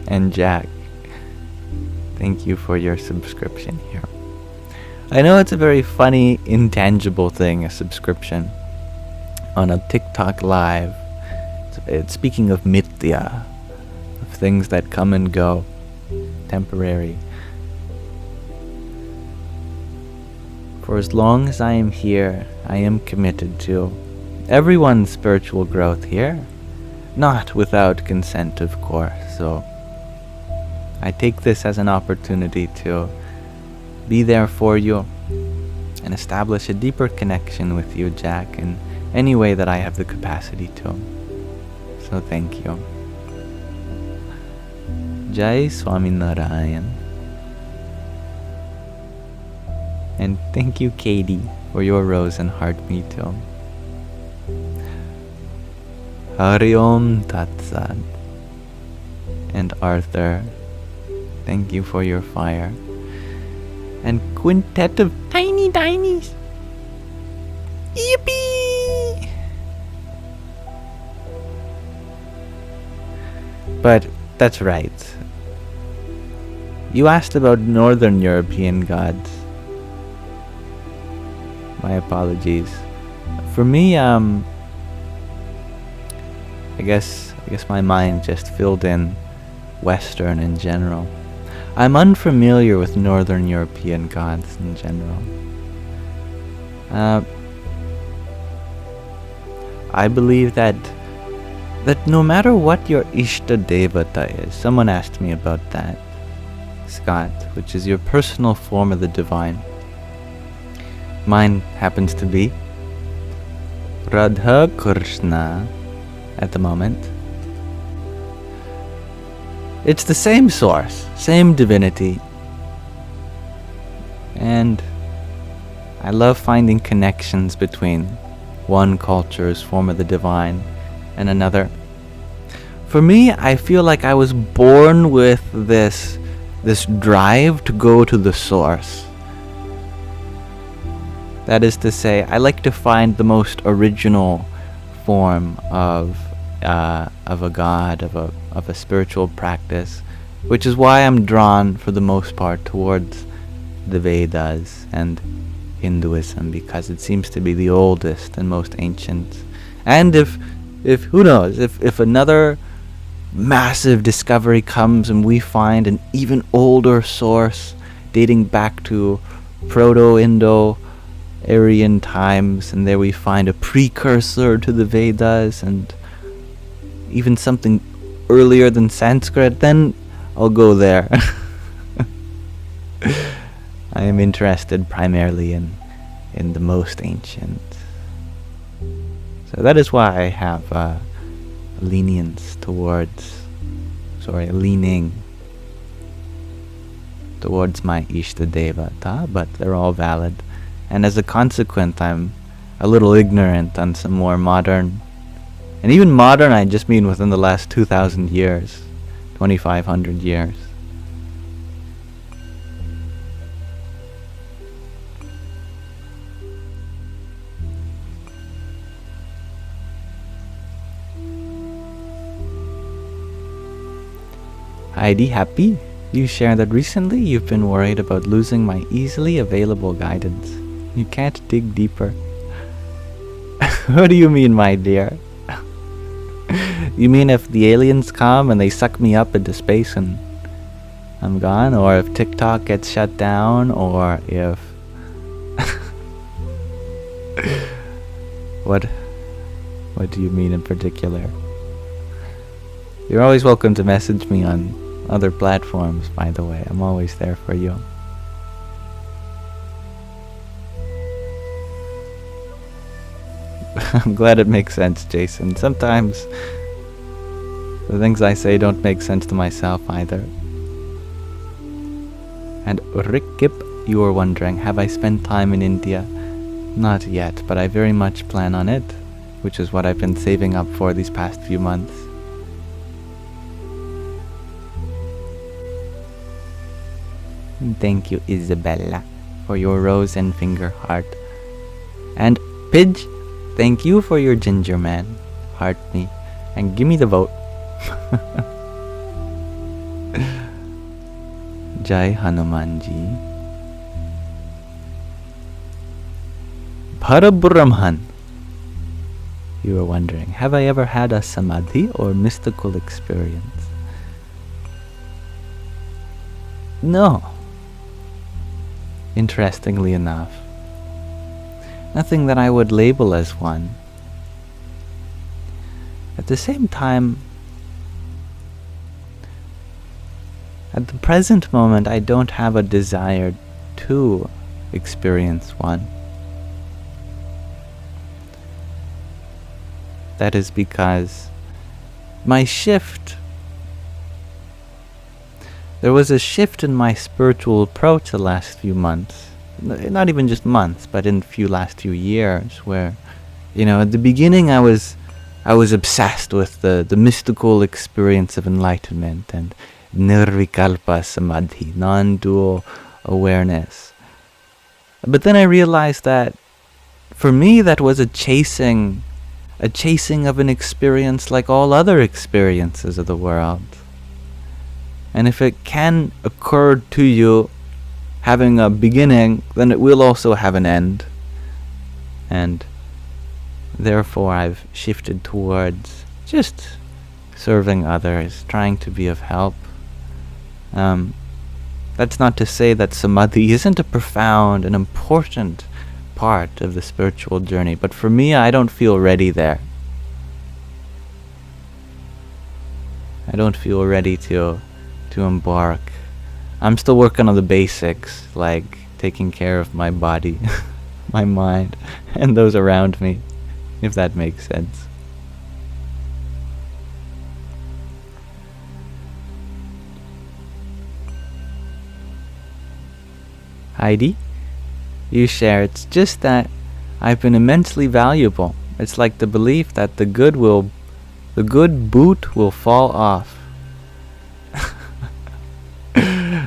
And Jack, thank you for your subscription here. I know it's a very funny, intangible thing, a subscription. On a TikTok live, it's speaking of mithya, of things that come and go, temporary. For as long as I am here, I am committed to everyone's spiritual growth here, not without consent, of course. So I take this as an opportunity to be there for you and establish a deeper connection with you, Jack, in any way that I have the capacity to. So thank you. Jai Swaminarayan. And thank you, Katie, for your rose and heart me too. Hari Om Tat Sat. And Arthur, thank you for your fire. And quintet of tiny tinies. Yippee! But that's right. You asked about Northern European gods. My apologies. For me, I guess my mind just filled in Western in general. I'm unfamiliar with Northern European gods in general. I believe that no matter what your Ishta Devata is, someone asked me about that, Scott, which is your personal form of the divine. Mine happens to be Radha Krishna at the moment. It's the same source, same divinity. And I love finding connections between one culture's form of the divine and another. For me, I feel like I was born with this drive to go to the source. That is to say, I like to find the most original form of a god, of a spiritual practice, which is why I'm drawn for the most part towards the Vedas and Hinduism, because it seems to be the oldest and most ancient And if who knows, if another massive discovery comes and we find an even older source dating back to Proto-Indo-Aryan times, and there we find a precursor to the Vedas and even something earlier than Sanskrit, then I'll go there. I am interested primarily in the most ancient. So that is why I have a leaning towards my Ishta Devata, but they're all valid. And as a consequence, I'm a little ignorant on some more modern, and even modern I just mean within the last 2,000 years, 2,500 years. Heidi, happy? You shared that recently you've been worried about losing my easily available guidance. You can't dig deeper. What do you mean, my dear? You mean if the aliens come and they suck me up into space and I'm gone? Or if TikTok gets shut down? Or if... What do you mean in particular? You're always welcome to message me on other platforms, by the way. I'm always there for you. I'm glad it makes sense, Jason. Sometimes the things I say don't make sense to myself either. And Rick Kip, you were wondering, have I spent time in India? Not yet, but I very much plan on it, which is what I've been saving up for these past few months. Thank you, Isabella, for your rose and finger heart. And Pidge, thank you for your ginger man. Heart me. And give me the vote. Jai Hanumanji. Parabrahman. You were wondering, have I ever had a samadhi or mystical experience? No. Interestingly enough. Nothing that I would label as one. At the same time, at the present moment, I don't have a desire to experience one. That is because there was a shift in my spiritual approach the last few months. Not even just months, but in last few years, where, at the beginning I was obsessed with the mystical experience of enlightenment and nirvikalpa samadhi, non-dual awareness. But then I realized that for me that was a chasing of an experience like all other experiences of the world. And if it can occur to you having a beginning, then it will also have an end. And therefore I've shifted towards just serving others, trying to be of help. That's not to say that samadhi isn't a profound and important part of the spiritual journey, but for me, I don't feel ready there. I don't feel ready to embark. I'm still working on the basics, like taking care of my body, my mind, and those around me, if that makes sense. Heidi, you share, it's just that I've been immensely valuable. It's like the belief that the good boot will fall off.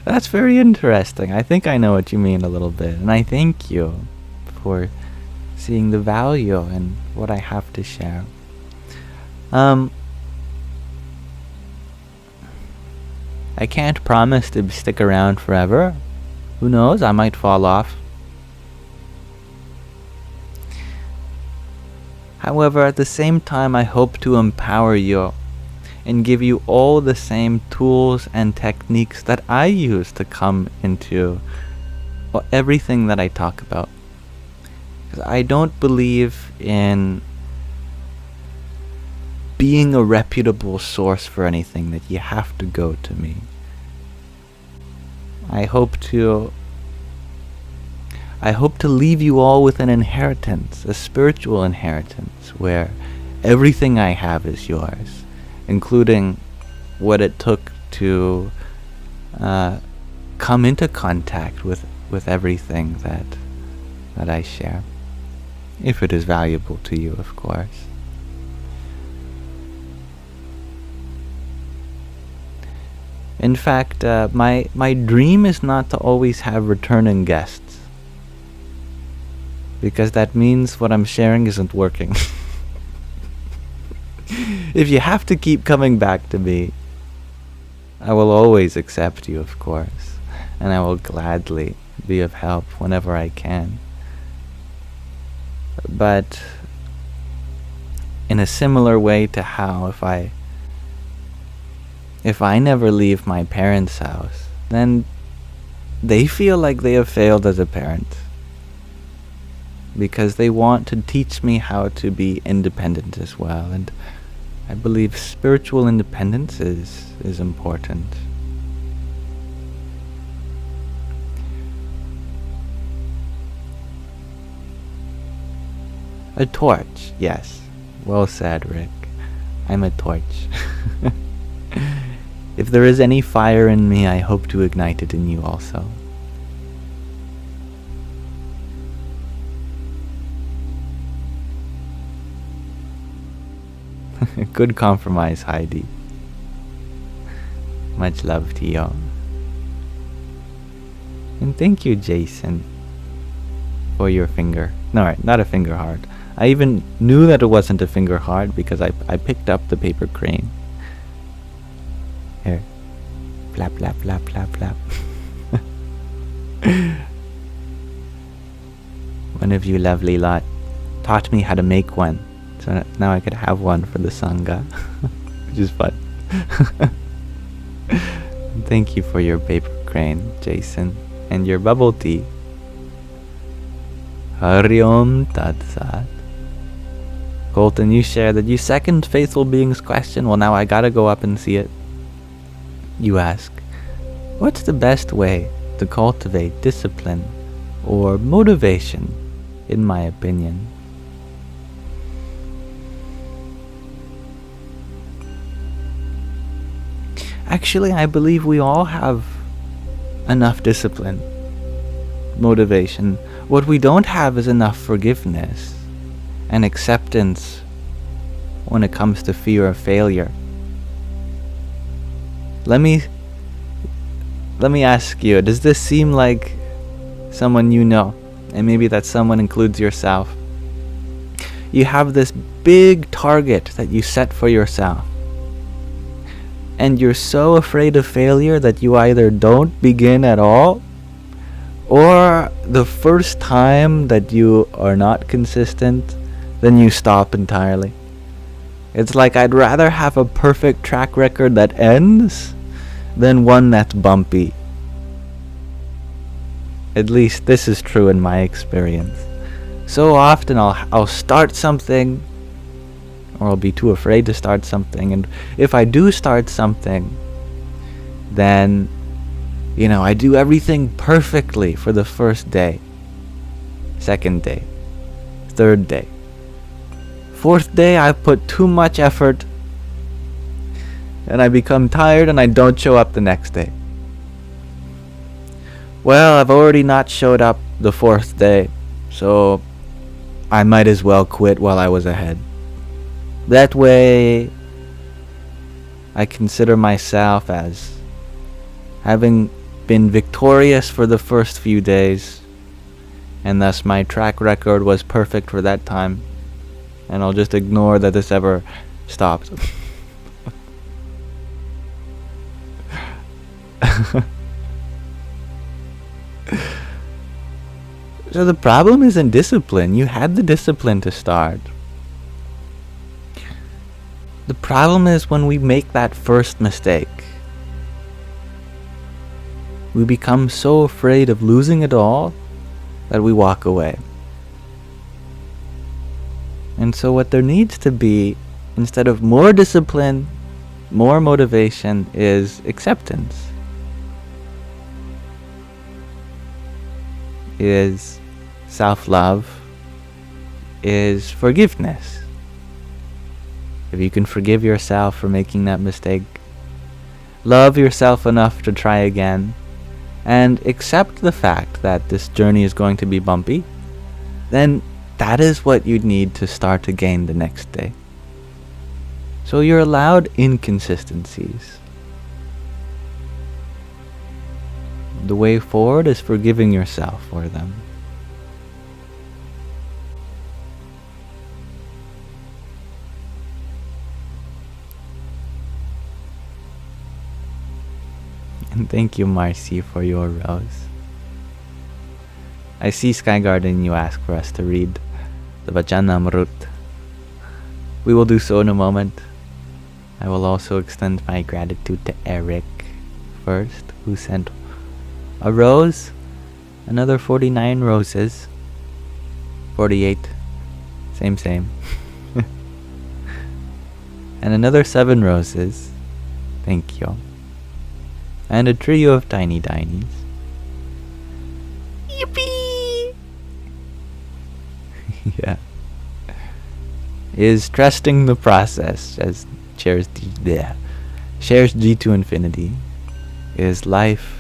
That's very interesting. I think I know what you mean a little bit, and I thank you for seeing the value in what I have to share. I can't promise to stick around forever. Who knows? I might fall off. However, at the same time, I hope to empower you and give you all the same tools and techniques that I use to come into everything that I talk about. Because I don't believe in being a reputable source for anything that you have to go to me. I hope to leave you all with an inheritance, a spiritual inheritance, where everything I have is yours, including what it took to come into contact with everything that I share, if it is valuable to you, of course. In fact, my dream is not to always have returning guests, because that means what I'm sharing isn't working. If you have to keep coming back to me, I will always accept you, of course, and I will gladly be of help whenever I can. But in a similar way to how if I never leave my parents' house, then they feel like they have failed as a parent, because they want to teach me how to be independent as well, and I believe spiritual independence is important. A torch, yes. Well said, Rick. I'm a torch. If there is any fire in me, I hope to ignite it in you also. Good compromise, Heidi. Much love to you. And thank you, Jason, for your finger. No, not a finger heart. I even knew that it wasn't a finger heart because I picked up the paper crane. Here. Flap, flap, flap, flap, flap. One of you lovely lot taught me how to make one. So now I could have one for the Sangha. Which is fun. Thank you for your paper crane, Jason. And your bubble tea. Hari Om Tat Sat. Colton, you share that you second Faithful Being's question. Well, now I gotta go up and see it. You ask, what's the best way to cultivate discipline or motivation, in my opinion? Actually, I believe we all have enough discipline, motivation. What we don't have is enough forgiveness and acceptance when it comes to fear of failure. Let me ask you, does this seem like someone you know? And maybe that someone includes yourself. You have this big target that you set for yourself, and you're so afraid of failure that you either don't begin at all, or the first time that you are not consistent, then you stop entirely. It's like I'd rather have a perfect track record that ends than one that's bumpy. At least this is true in my experience. So often I'll start something, or I'll be too afraid to start something, and if I do start something, then I do everything perfectly for the first day, second day, third day. Fourth day, I put too much effort, and I become tired and I don't show up the next day. Well, I've already not showed up the fourth day, so I might as well quit while I was ahead. That way, I consider myself as having been victorious for the first few days, and thus my track record was perfect for that time, and I'll just ignore that this ever stopped. So the problem isn't discipline. You had the discipline to start. The problem is when we make that first mistake, we become so afraid of losing it all that we walk away. And so what there needs to be, instead of more discipline, more motivation, is acceptance. Is self-love, is forgiveness. If you can forgive yourself for making that mistake, love yourself enough to try again, and accept the fact that this journey is going to be bumpy, then that is what you need to start again the next day. So you're allowed inconsistencies. The way forward is forgiving yourself for them. And thank you, Marcy, for your rose. I see, Sky Garden, you ask for us to read the Vachanamrut. We will do so in a moment. I will also extend my gratitude to Eric first, who sent a rose, another 49 roses, 48, same, and another 7 roses, thank you, and a trio of tiny tinies. Yippee! Yeah. Is trusting the process as shares G to infinity. Is life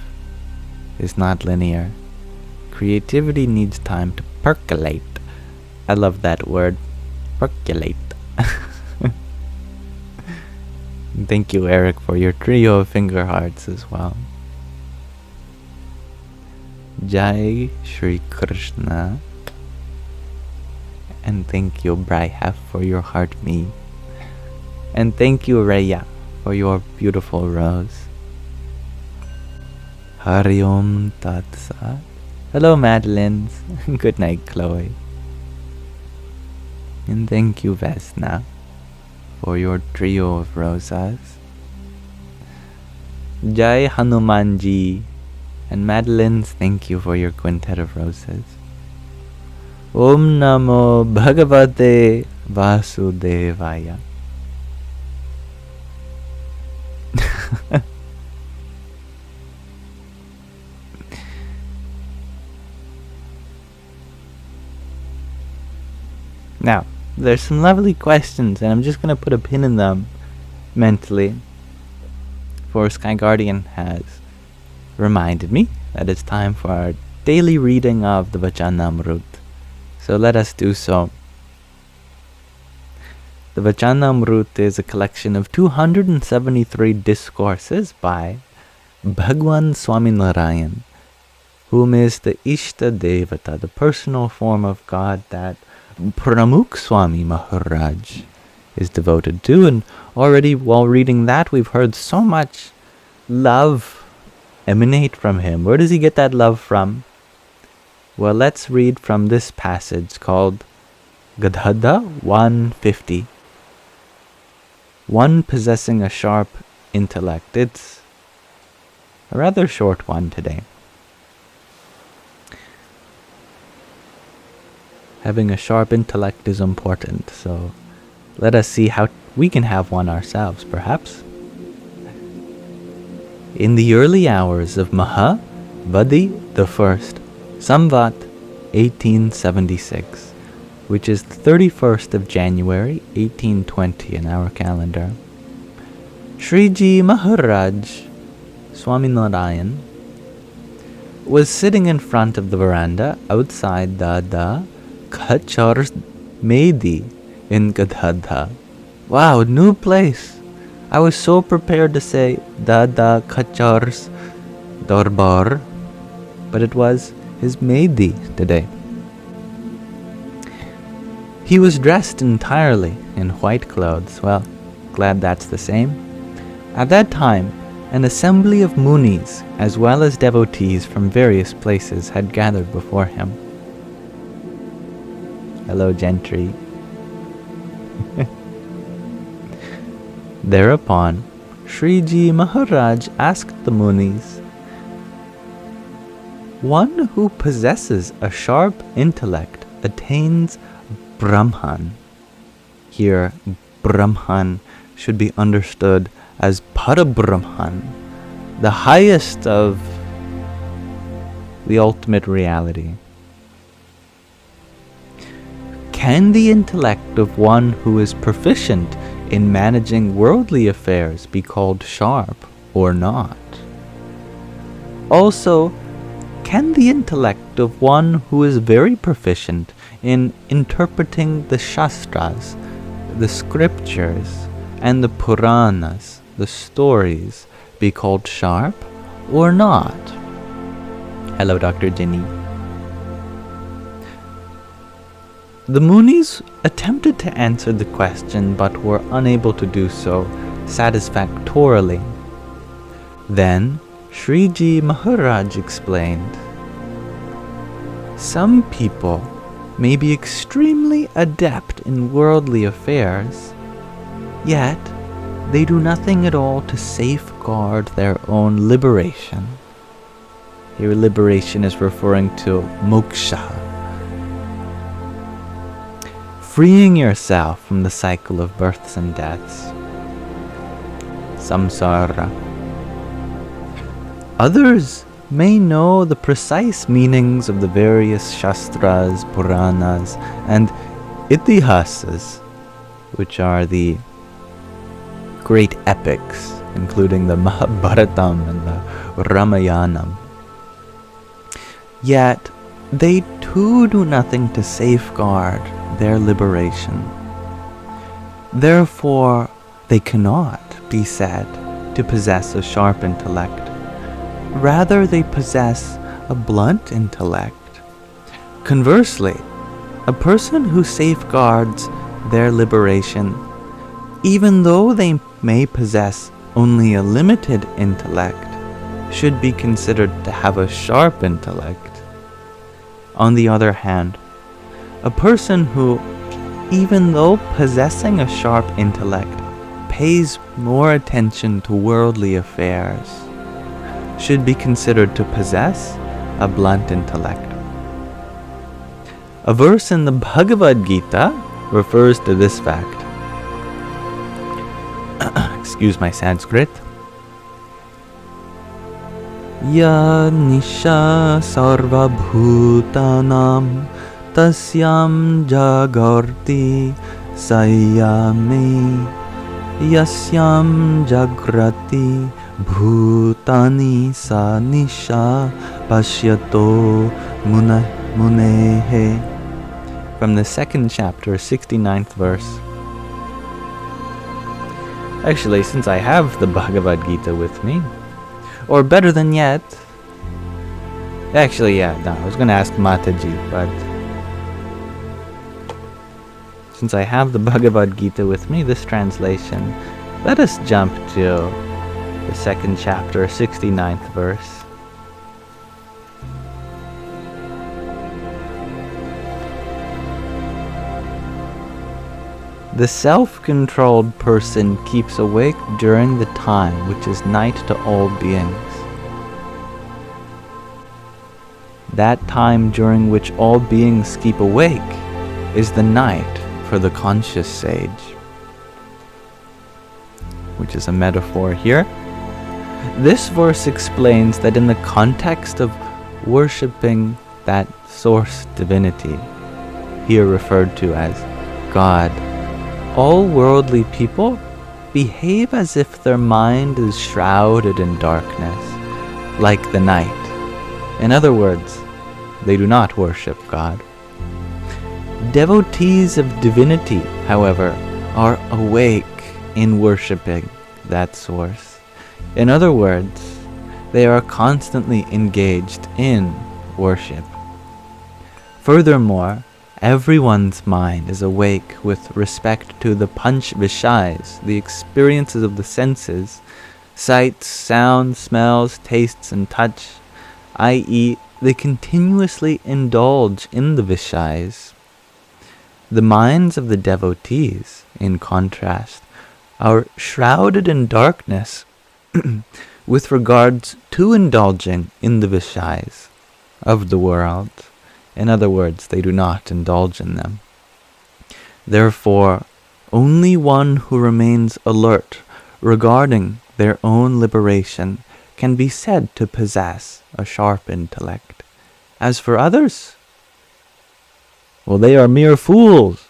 is not linear. Creativity needs time to percolate. I love that word, percolate. Thank you, Eric, for your trio of finger hearts as well. Jai Shri Krishna. And thank you, Brihaf, for your heart me. And thank you, Raya, for your beautiful rose. Hari Om Tat Sat. Hello, Madeline. Good night, Chloe. And thank you, Vesna, for your trio of rosas. Jai Hanumanji. And Madeline, thank you for your quintet of roses. Om Namo Bhagavate Vasudevaya. Now, there's some lovely questions, and I'm just going to put a pin in them mentally. For Sky Guardian has reminded me that it's time for our daily reading of the Vachanamrut. So let us do so. The Vachanamrut is a collection of 273 discourses by Bhagwan Swaminarayan, whom is the Ishta Devata, the personal form of God that Pramukh Swami Maharaj is devoted to. And already while reading that, we've heard so much love emanate from him. Where does he get that love from? Well, let's read from this passage called Gadhada 150. One possessing a sharp intellect. It's a rather short one today. Having a sharp intellect is important, so let us see how we can have one ourselves, perhaps. In the early hours of Mahavadi the First, Samvat 1876, which is the 31st of January 1820 in our calendar, Sriji Maharaj Swaminarayan was sitting in front of the veranda outside the Kachar's Medi in Gadhada. Wow, new place. I was so prepared to say Dada Kachar's Darbar, but it was his Medi today. He was dressed entirely in white clothes. Well, glad that's the same. At that time, an assembly of munis, as well as devotees from various places, had gathered before him. Hello, gentry. Thereupon, Shriji Maharaj asked the Munis, "One who possesses a sharp intellect attains Brahman." Here, Brahman should be understood as Parabrahman, the highest of the ultimate reality. Can the intellect of one who is proficient in managing worldly affairs be called sharp or not? Also, can the intellect of one who is very proficient in interpreting the Shastras, the scriptures, and the Puranas, the stories, be called sharp or not? Hello, Dr. Ginny. The Munis attempted to answer the question but were unable to do so satisfactorily. Then Shriji Maharaj explained, "Some people may be extremely adept in worldly affairs, yet they do nothing at all to safeguard their own liberation." Here liberation is referring to moksha, freeing yourself from the cycle of births and deaths, samsara. Others may know the precise meanings of the various shastras, puranas, and itihasas, which are the great epics, including the Mahabharatam and the Ramayanam. Yet, they too do nothing to safeguard their liberation. Therefore, they cannot be said to possess a sharp intellect. Rather, they possess a blunt intellect. Conversely, a person who safeguards their liberation, even though they may possess only a limited intellect, should be considered to have a sharp intellect. On the other hand, a person who, even though possessing a sharp intellect, pays more attention to worldly affairs, should be considered to possess a blunt intellect. A verse in the Bhagavad Gita refers to this fact. Excuse my Sanskrit. Ya nisha sarva bhutanam tasyam jagarti sayami yasyam jagrati bhutani sa nisha pashyato munehe. From the second chapter, 69th verse. Actually, since I have the Bhagavad Gita with me, or better than yet, actually, yeah, no, I was going to ask Mataji, but since I have the Bhagavad Gita with me, this translation, let us jump to the second chapter, 69th verse. The self-controlled person keeps awake during the time which is night to all beings. That time during which all beings keep awake is the night for the conscious sage, which is a metaphor here. This verse explains that in the context of worshipping that source divinity, here referred to as God, all worldly people behave as if their mind is shrouded in darkness, like the night. In other words, they do not worship God. Devotees of divinity, however, are awake in worshipping that source. In other words, they are constantly engaged in worship. Furthermore, everyone's mind is awake with respect to the panch vishayas, the experiences of the senses, sights, sounds, smells, tastes, and touch, i.e., they continuously indulge in the vishayas. The minds of the devotees, in contrast, are shrouded in darkness with regards to indulging in the Vishais of the world. In other words, they do not indulge in them. Therefore, only one who remains alert regarding their own liberation can be said to possess a sharp intellect. As for others, well, they are mere fools.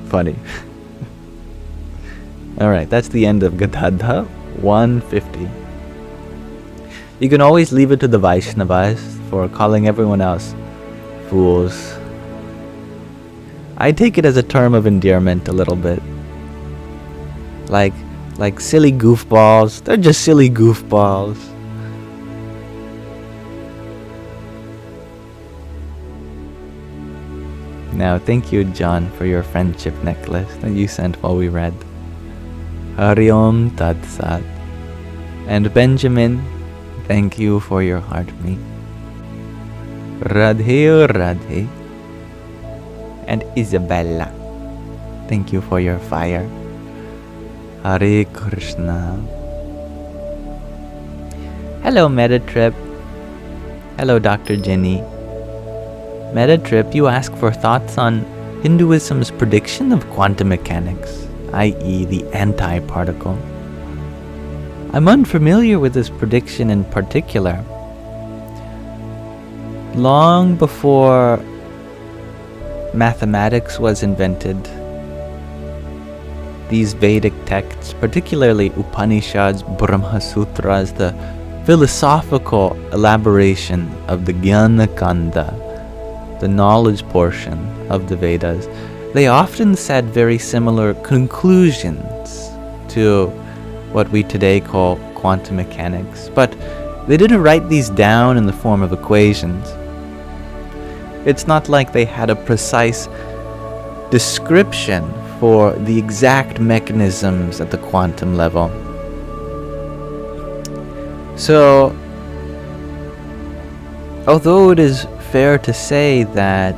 Funny. Alright, that's the end of Gadadha 150. You can always leave it to the Vaishnavas for calling everyone else fools. I take it as a term of endearment a little bit. Like silly goofballs. They're just silly goofballs. Now, thank you, John, for your friendship necklace that you sent while we read. Hari Om Tat Sat. And Benjamin, thank you for your heartmeet. Radhe Radhe. And Isabella, thank you for your fire. Hare Krishna. Hello, Metatrip. Hello, Dr. Jenny. Metatrip, you ask for thoughts on Hinduism's prediction of quantum mechanics, i.e. the anti-particle. I'm unfamiliar with this prediction in particular. Long before mathematics was invented, these Vedic texts, particularly Upanishads, Brahma Sutras, the philosophical elaboration of the Jnana Kanda, the knowledge portion of the Vedas, they often said very similar conclusions to what we today call quantum mechanics, but they didn't write these down in the form of equations. It's not like they had a precise description for the exact mechanisms at the quantum level. So, although it is fair to say that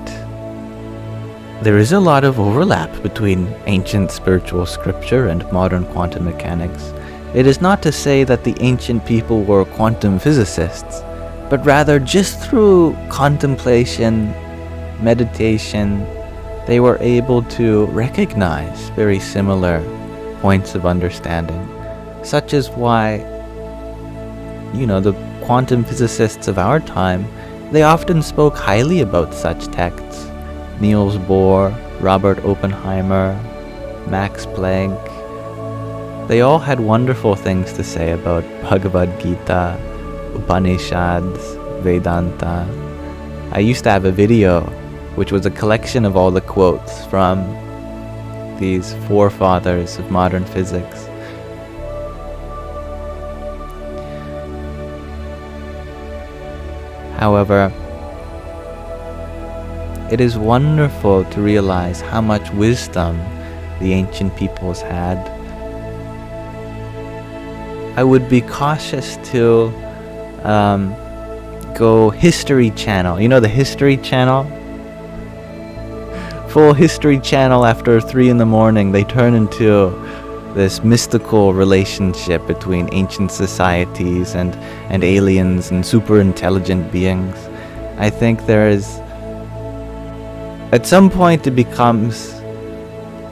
there is a lot of overlap between ancient spiritual scripture and modern quantum mechanics, it is not to say that the ancient people were quantum physicists, but rather just through contemplation, meditation, they were able to recognize very similar points of understanding, such as why, the quantum physicists of our time, they often spoke highly about such texts. Niels Bohr, Robert Oppenheimer, Max Planck, they all had wonderful things to say about Bhagavad Gita, Upanishads, Vedanta. I used to have a video which was a collection of all the quotes from these forefathers of modern physics. However, it is wonderful to realize how much wisdom the ancient peoples had. I would be cautious to go History Channel. You know the History Channel? Full History Channel after 3 a.m, they turn into this mystical relationship between ancient societies and aliens and super intelligent beings. I think there is, at some point it becomes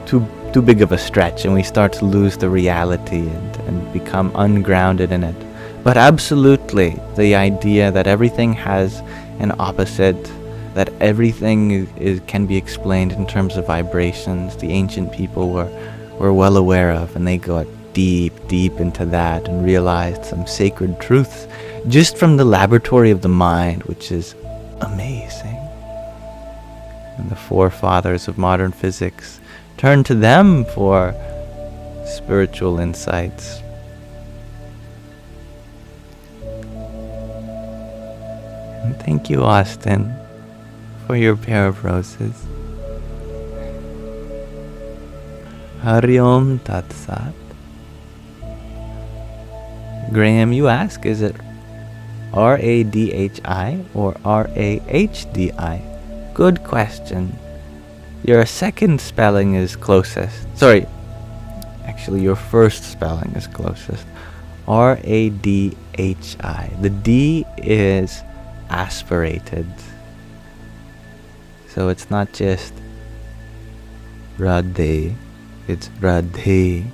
too big of a stretch and we start to lose the reality and become ungrounded in it. But absolutely, the idea that everything has an opposite, that everything can be explained in terms of vibrations, the ancient people were well aware of, and they got deep into that and realized some sacred truths just from the laboratory of the mind, which is amazing. And the forefathers of modern physics turn to them for spiritual insights. And thank you, Austin, for your pair of roses. Hari Om Tat Sat. Graham, you ask, is it Radhi or Rahdi? Good question. Your second spelling is closest. Sorry, actually your first spelling is closest. Radhi. The D is aspirated. So it's not just Radhe, it's Radhe.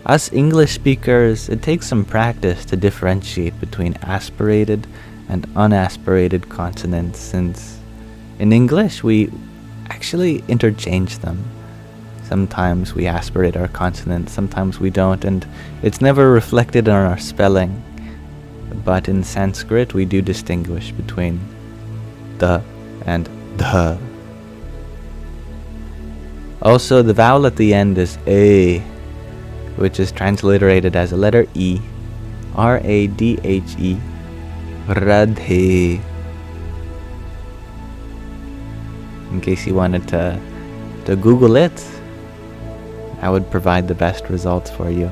Us English speakers, it takes some practice to differentiate between aspirated and unaspirated consonants, since in English we actually interchange them. Sometimes we aspirate our consonants, sometimes we don't, and it's never reflected on our spelling. But in Sanskrit we do distinguish between the and the. Also, the vowel at the end is A, which is transliterated as a letter E. Radhe. Radhe. In case you wanted to Google it, I would provide the best results for you.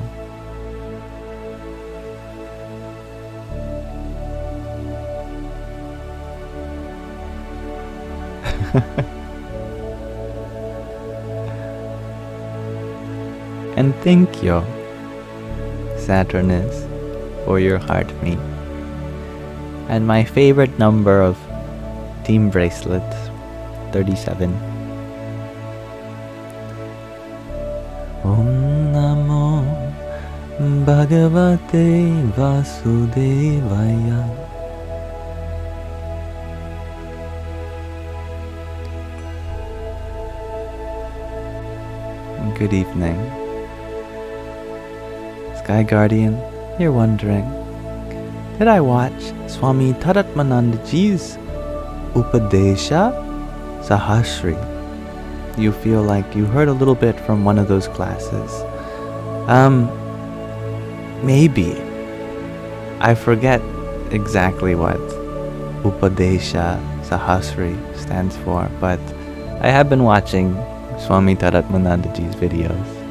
And thank you, Saturnus, for your heart meat. And my favorite number of team bracelets, 37. Om Namo Bhagavate Vasudevaya. Good evening. Sky Guardian, you're wondering, did I watch Swami Taratmanandaji's Upadesha Sahasri? You feel like you heard a little bit from one of those classes. Maybe. I forget exactly what Upadesha Sahasri stands for, but I have been watching Swami Taratmanandaji's videos.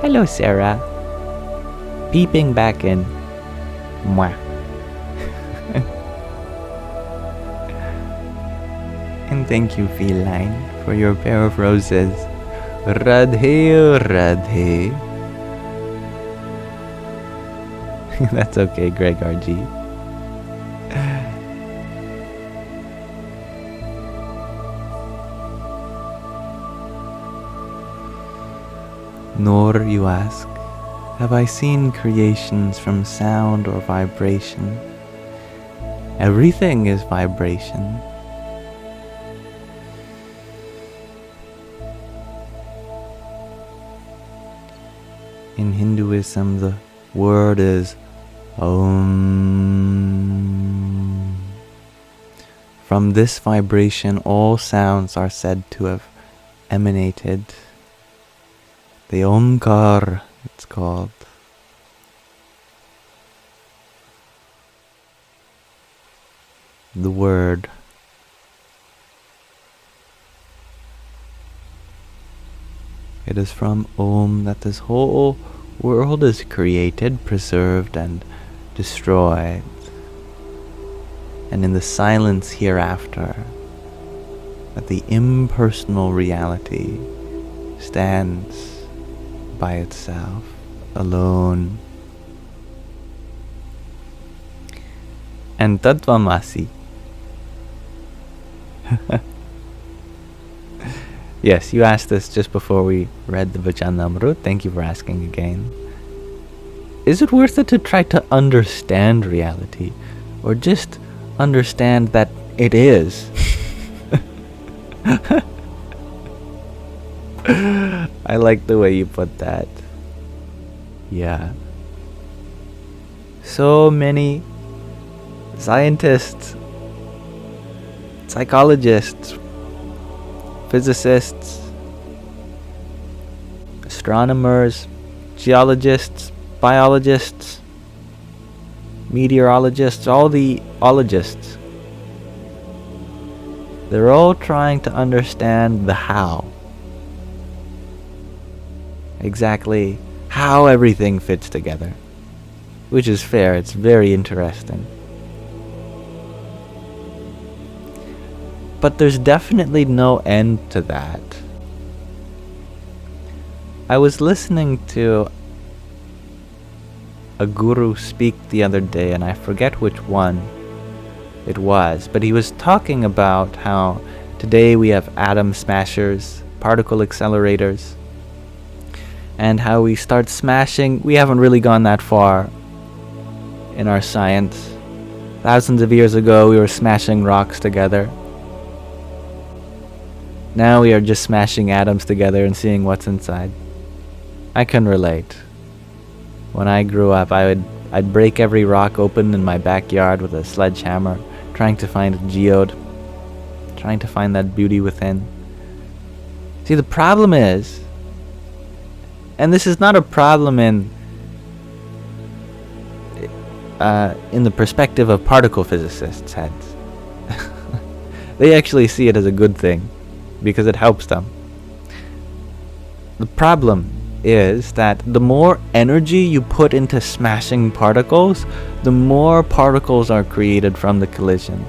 Hello, Sarah. Peeping back in. Mwah. And thank you, Feline, for your pair of roses. Radhe, Radhe. That's okay, Greg RG. Nor, you ask, have I seen creations from sound or vibration? Everything is vibration. In Hinduism, the word is Om. From this vibration, all sounds are said to have emanated. The Omkar, it's called. The word. It is from Om that this whole world is created, preserved, and destroyed. And in the silence hereafter, that the impersonal reality stands by itself, alone. And Tattvamasi. Yes, you asked this just before we read the Vachanamrut. Thank you for asking again. Is it worth it to try to understand reality, or just understand that it is? I like the way you put that. Yeah. So many scientists, psychologists, physicists, astronomers, geologists, biologists, meteorologists, all the ologists. They're all trying to understand the how. Exactly how everything fits together. Which is fair, it's very interesting. But there's definitely no end to that. I was listening to a guru speak the other day, and I forget which one it was, but he was talking about how today we have atom smashers, particle accelerators, and how we start smashing. We haven't really gone that far in our science. Thousands of years ago, we were smashing rocks together. Now we are just smashing atoms together and seeing what's inside. I can relate. When I grew up, I'd break every rock open in my backyard with a sledgehammer, trying to find a geode, trying to find that beauty within. See, the problem is, and this is not a problem in the perspective of particle physicists' heads. They actually see it as a good thing, because it helps them. The problem is that the more energy you put into smashing particles, the more particles are created from the collision.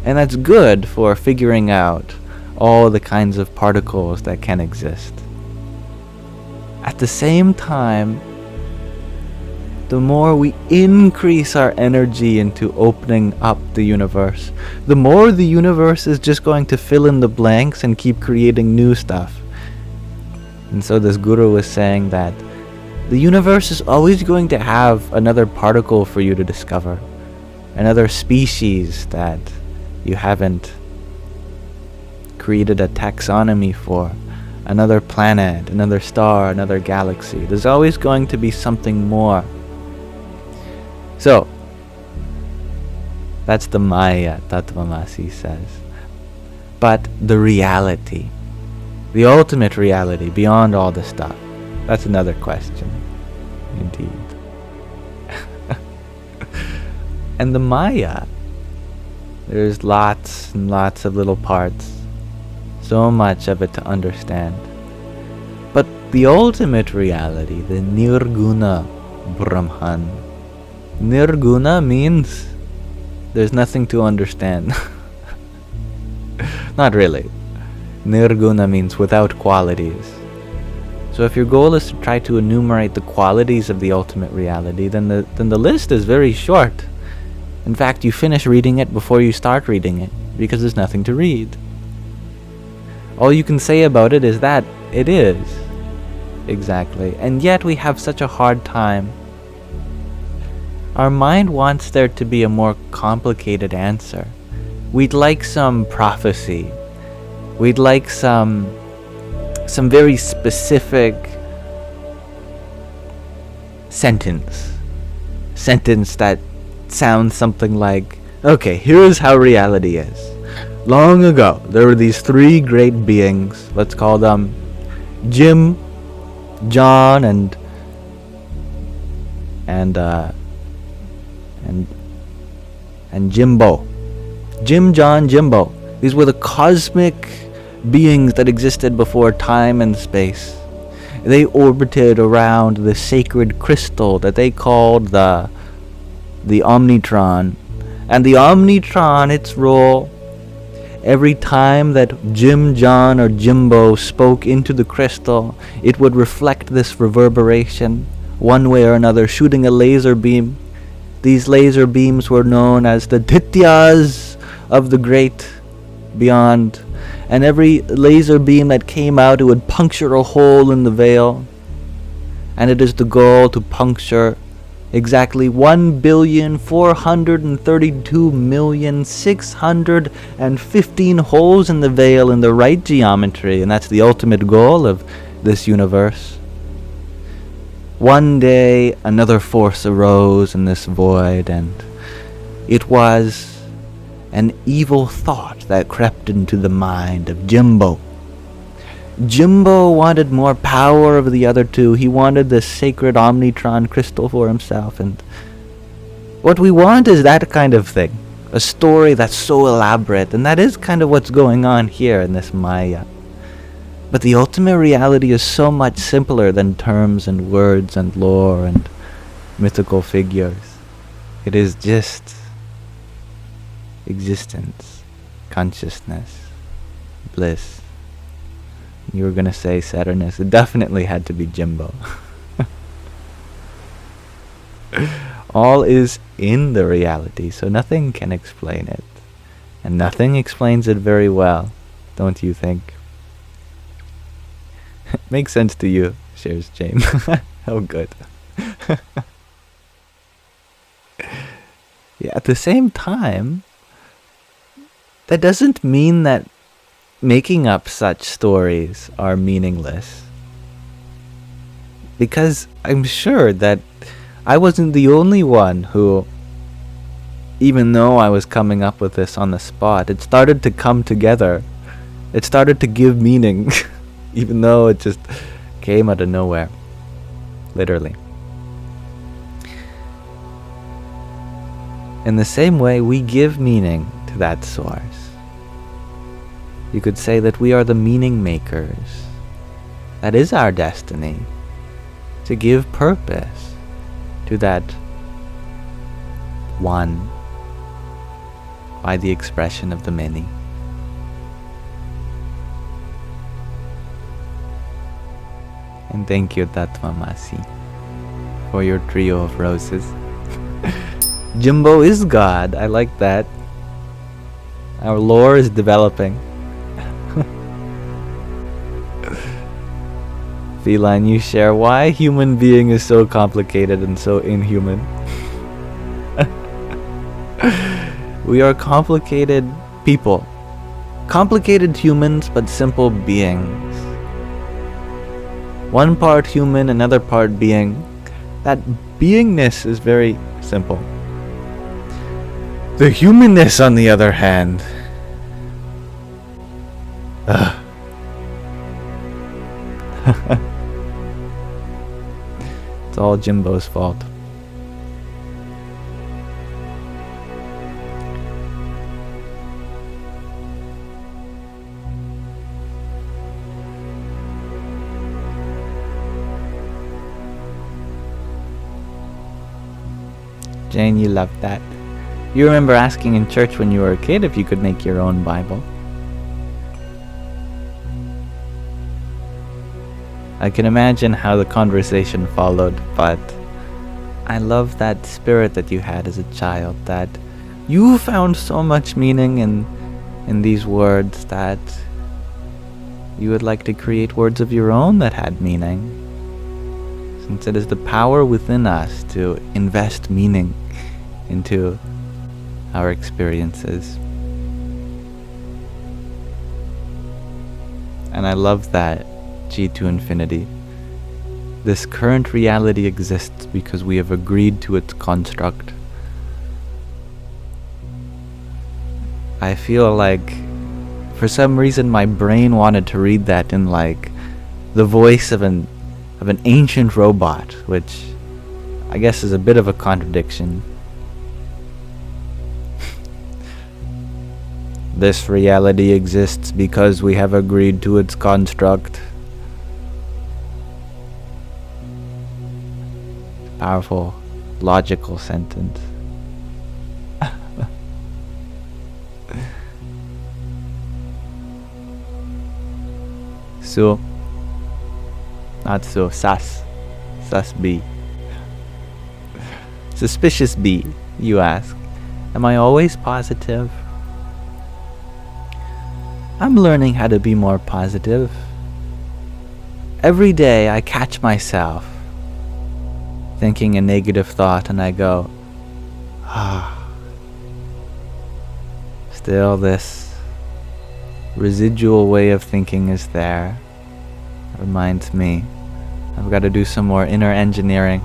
And that's good for figuring out all the kinds of particles that can exist. At the same time, the more we increase our energy into opening up the universe, the more the universe is just going to fill in the blanks and keep creating new stuff. And so this guru was saying that the universe is always going to have another particle for you to discover, another species that you haven't created a taxonomy for, another planet, another star, another galaxy. There's always going to be something more. So, that's the Maya, Tattvamasi says. But the reality, the ultimate reality beyond all the stuff, that's another question, indeed. And the Maya, there's lots and lots of little parts, so much of it to understand. But the ultimate reality, the Nirguna Brahman, Nirguna means there's nothing to understand. Not really. Nirguna means without qualities. So if your goal is to try to enumerate the qualities of the ultimate reality, then the list is very short. In fact, you finish reading it before you start reading it, because there's nothing to read. All you can say about it is that it is. Exactly. And yet we have such a hard time. Our mind wants there to be a more complicated answer. We'd like some prophecy. We'd like some very specific sentence that sounds something like, okay, here's how reality is. Long ago, there were these three great beings. Let's call them Jim, John, and Jimbo. Jim, John, Jimbo. These were the cosmic beings that existed before time and space. They orbited around the sacred crystal that they called the Omnitron. And the Omnitron, its role, every time that Jim, John, or Jimbo spoke into the crystal, it would reflect this reverberation, one way or another, shooting a laser beam. These laser beams were known as the Dityas of the great beyond. And every laser beam that came out, it would puncture a hole in the veil. And it is the goal to puncture exactly 1,432,615 holes in the veil in the right geometry. And that's the ultimate goal of this universe. One day, another force arose in this void, and it was an evil thought that crept into the mind of Jimbo. Jimbo wanted more power over the other two. He wanted this sacred Omnitron crystal for himself, and what we want is that kind of thing. A story that's so elaborate, and that is kind of what's going on here in this Maya. But the ultimate reality is so much simpler than terms and words and lore and mythical figures. It is existence, consciousness, bliss. You were gonna say Saturnus. It definitely had to be Jimbo. All is in the reality, so nothing can explain it. And nothing explains it very well, don't you think? Makes sense to you, shares Jane. Oh, good. Yeah, at the same time, that doesn't mean that making up such stories are meaningless. Because I'm sure that I wasn't the only one who, even though I was coming up with this on the spot, it started to come together. It started to give meaning, even though it just came out of nowhere. Literally. In the same way, we give meaning to that source. You could say that we are the meaning makers. That is our destiny, to give purpose to that one by the expression of the many. And thank you, Tattvamasi, for your trio of roses. Jimbo is God. I like that. Our lore is developing. Feline, you share why human being is so complicated and so inhuman. We are complicated people. Complicated humans, but simple beings. One part human, another part being. That beingness is very simple. The humanness, on the other hand. It's all Jimbo's fault. Jane, you love that. You remember asking in church when you were a kid if you could make your own Bible. I can imagine how the conversation followed, but I love that spirit that you had as a child, that you found so much meaning in these words that you would like to create words of your own that had meaning, since it is the power within us to invest meaning into our experiences. And I love that, G to infinity. This current reality exists because we have agreed to its construct. I feel like, for some reason, my brain wanted to read that in like the voice of an ancient robot, which I guess is a bit of a contradiction. This reality exists because we have agreed to its construct. Powerful, logical sentence. So, not so, sus B. Suspicious B, you ask. Am I always positive? I'm learning how to be more positive. Every day I catch myself thinking a negative thought and I go, still this residual way of thinking is there. It reminds me I've got to do some more inner engineering.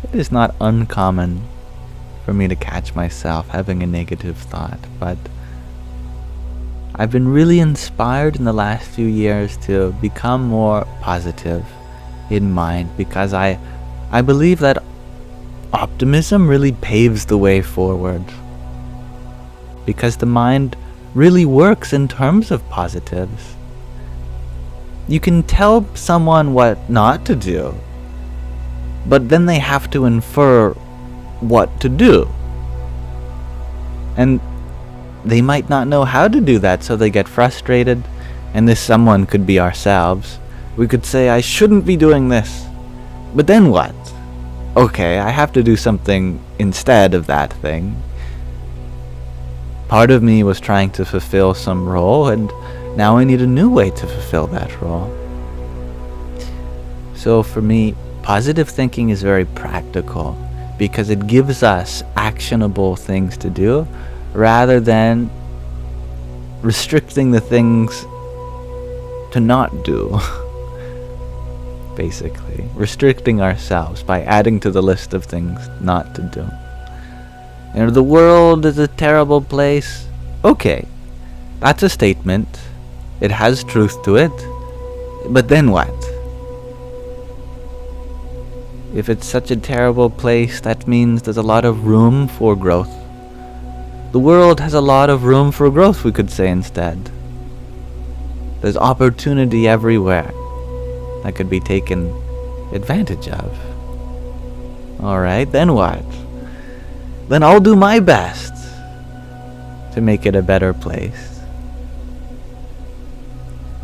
It is not uncommon for me to catch myself having a negative thought, but I've been really inspired in the last few years to become more positive in mind, because I believe that optimism really paves the way forward, because the mind really works in terms of positives. You can tell someone what not to do, but then they have to infer what to do. And they might not know how to do that, so they get frustrated, and this someone could be ourselves. We could say, I shouldn't be doing this. But then what? Okay, I have to do something instead of that thing. Part of me was trying to fulfill some role, and now I need a new way to fulfill that role. So for me, positive thinking is very practical because it gives us actionable things to do rather than restricting the things to not do. Basically, restricting ourselves by adding to the list of things not to do. You know, the world is a terrible place. Okay, that's a statement. It has truth to it. But then what? If it's such a terrible place, that means there's a lot of room for growth. The world has a lot of room for growth, we could say instead. There's opportunity everywhere that could be taken advantage of. Alright, then what? Then I'll do my best to make it a better place.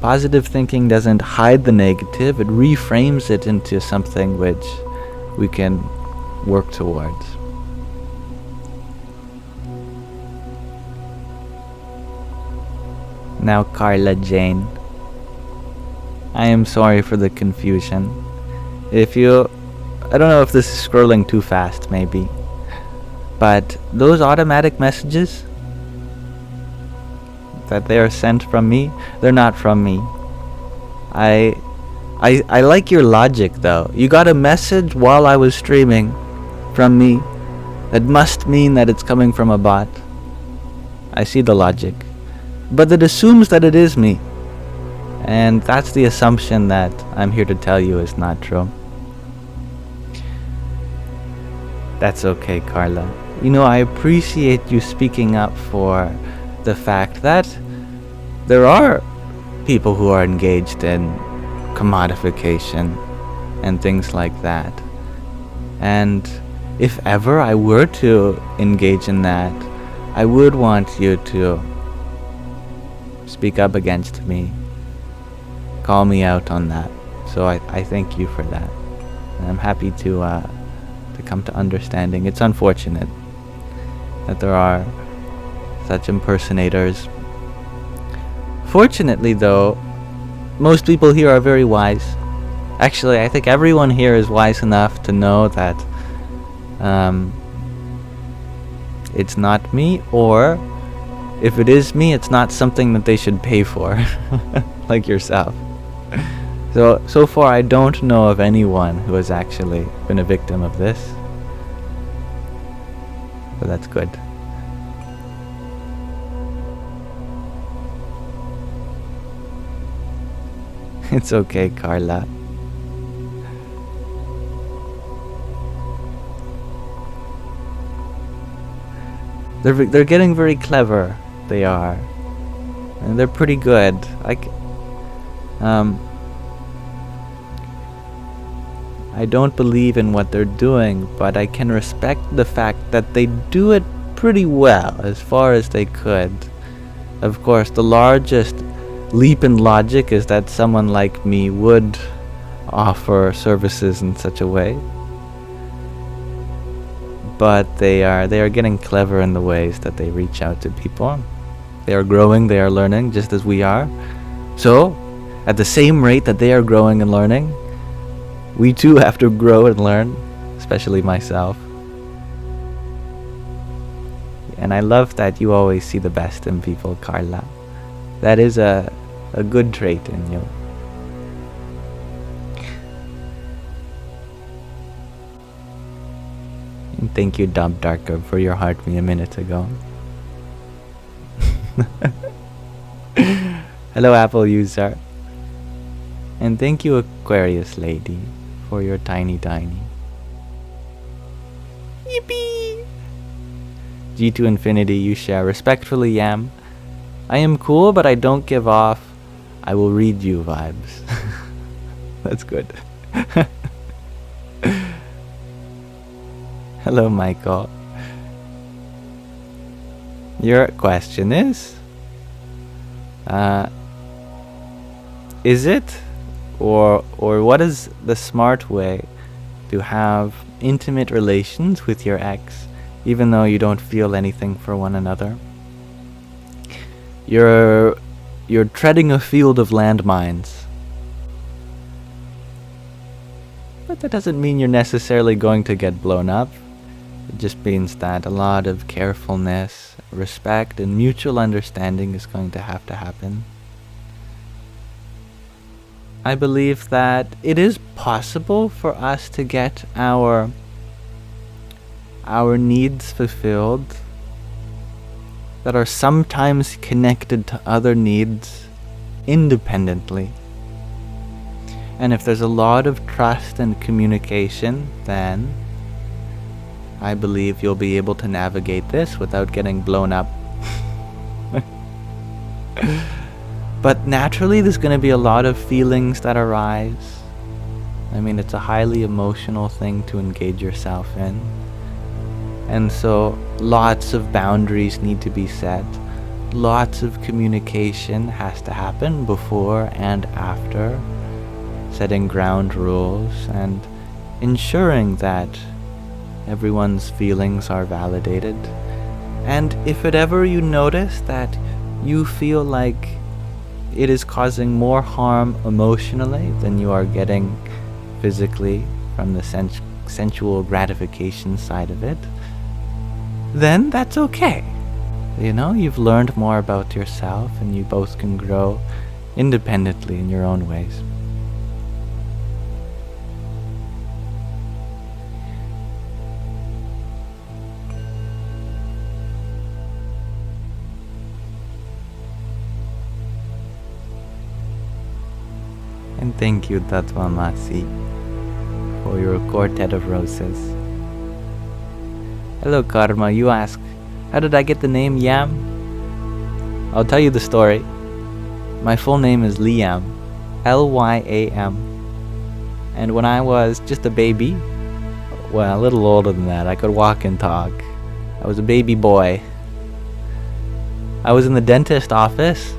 Positive thinking doesn't hide the negative, it reframes it into something which we can work towards. Now Carla Jane. I am sorry for the confusion. I don't know if this is scrolling too fast maybe, but those automatic messages that they are sent from me, they're not from me. I like your logic though. You got a message while I was streaming from me. That must mean that it's coming from a bot. I see the logic. But it assumes that it is me. And that's the assumption that I'm here to tell you is not true. That's okay, Carla. You know, I appreciate you speaking up for the fact that there are people who are engaged in commodification and things like that. And if ever I were to engage in that, I would want you to speak up against me. Call me out on that. So I thank you for that. And I'm happy to come to understanding. It's unfortunate that there are such impersonators. Fortunately though, most people here are very wise. Actually, I think everyone here is wise enough to know that it's not me, or if it is me, it's not something that they should pay for, like yourself. So far I don't know of anyone who has actually been a victim of this. So that's good. It's okay, Carla. They're getting very clever. They are, and they're pretty good. I don't believe in what they're doing, but I can respect the fact that they do it pretty well, as far as they could. Of course, the largest leap in logic is that someone like me would offer services in such a way. But they are getting clever in the ways that they reach out to people. They are growing, they are learning, just as we are. So, at the same rate that they are growing and learning, we too have to grow and learn, especially myself. And I love that you always see the best in people, Carla. That is a good trait in you. And thank you, Dub Darker, for your heart me a minute ago. Hello, Apple user. And thank you, Aquarius Lady, for your tiny. Yippee! G2 Infinity, you share. Respectfully, Yam. I am cool, but I don't give off I will read you vibes. That's good. Hello, Michael. Your question is it or what is the smart way to have intimate relations with your ex even though you don't feel anything for one another? You're treading a field of landmines. But that doesn't mean you're necessarily going to get blown up. It just means that a lot of carefulness, respect, and mutual understanding is going to have to happen. I believe that it is possible for us to get our needs fulfilled that are sometimes connected to other needs independently. And if there's a lot of trust and communication, then I believe you'll be able to navigate this without getting blown up. But naturally, there's going to be a lot of feelings that arise. I mean, it's a highly emotional thing to engage yourself in. And so, lots of boundaries need to be set. Lots of communication has to happen before and after, setting ground rules and ensuring that everyone's feelings are validated. And if it ever you notice that you feel like it is causing more harm emotionally than you are getting physically from the sensual gratification side of it, then that's okay. You know, you've learned more about yourself and you both can grow independently in your own ways. And thank you, Tatwamasi, for your quartet of roses. Hello, Karma. You ask, how did I get the name Yam? I'll tell you the story. My full name is Liam, Lyam. And when I was just a baby, well, a little older than that, I could walk and talk. I was a baby boy. I was in the dentist office.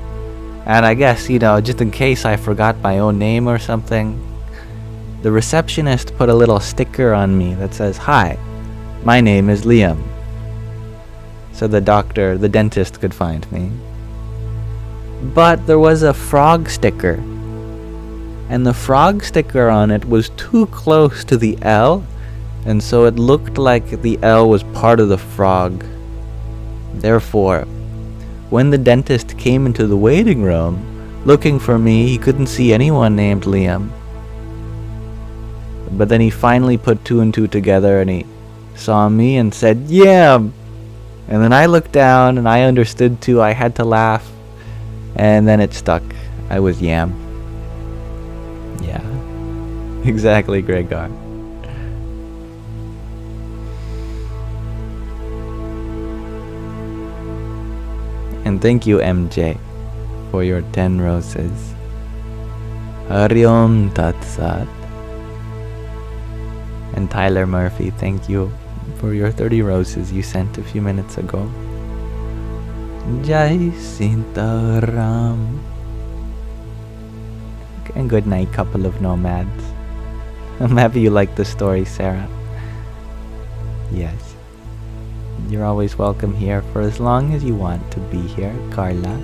And I guess, just in case I forgot my own name or something, the receptionist put a little sticker on me that says, "Hi, my name is Liam." So the dentist could find me. But there was a frog sticker. And the frog sticker on it was too close to the L, and so it looked like the L was part of the frog. Therefore, when the dentist came into the waiting room looking for me, he couldn't see anyone named Liam. But then he finally put two and two together and he saw me and said, "Yam!" And then I looked down and I understood too. I had to laugh. And then it stuck. I was Yam. Yeah. Exactly, Gregor. And thank you, MJ, for your 10 roses. Hariom Tat Sat. And Tyler Murphy, thank you for your 30 roses you sent a few minutes ago. Jai Sintaram. And good night, couple of nomads. I'm happy you liked the story, Sarah. Yes. You're always welcome here for as long as you want to be here, Carla.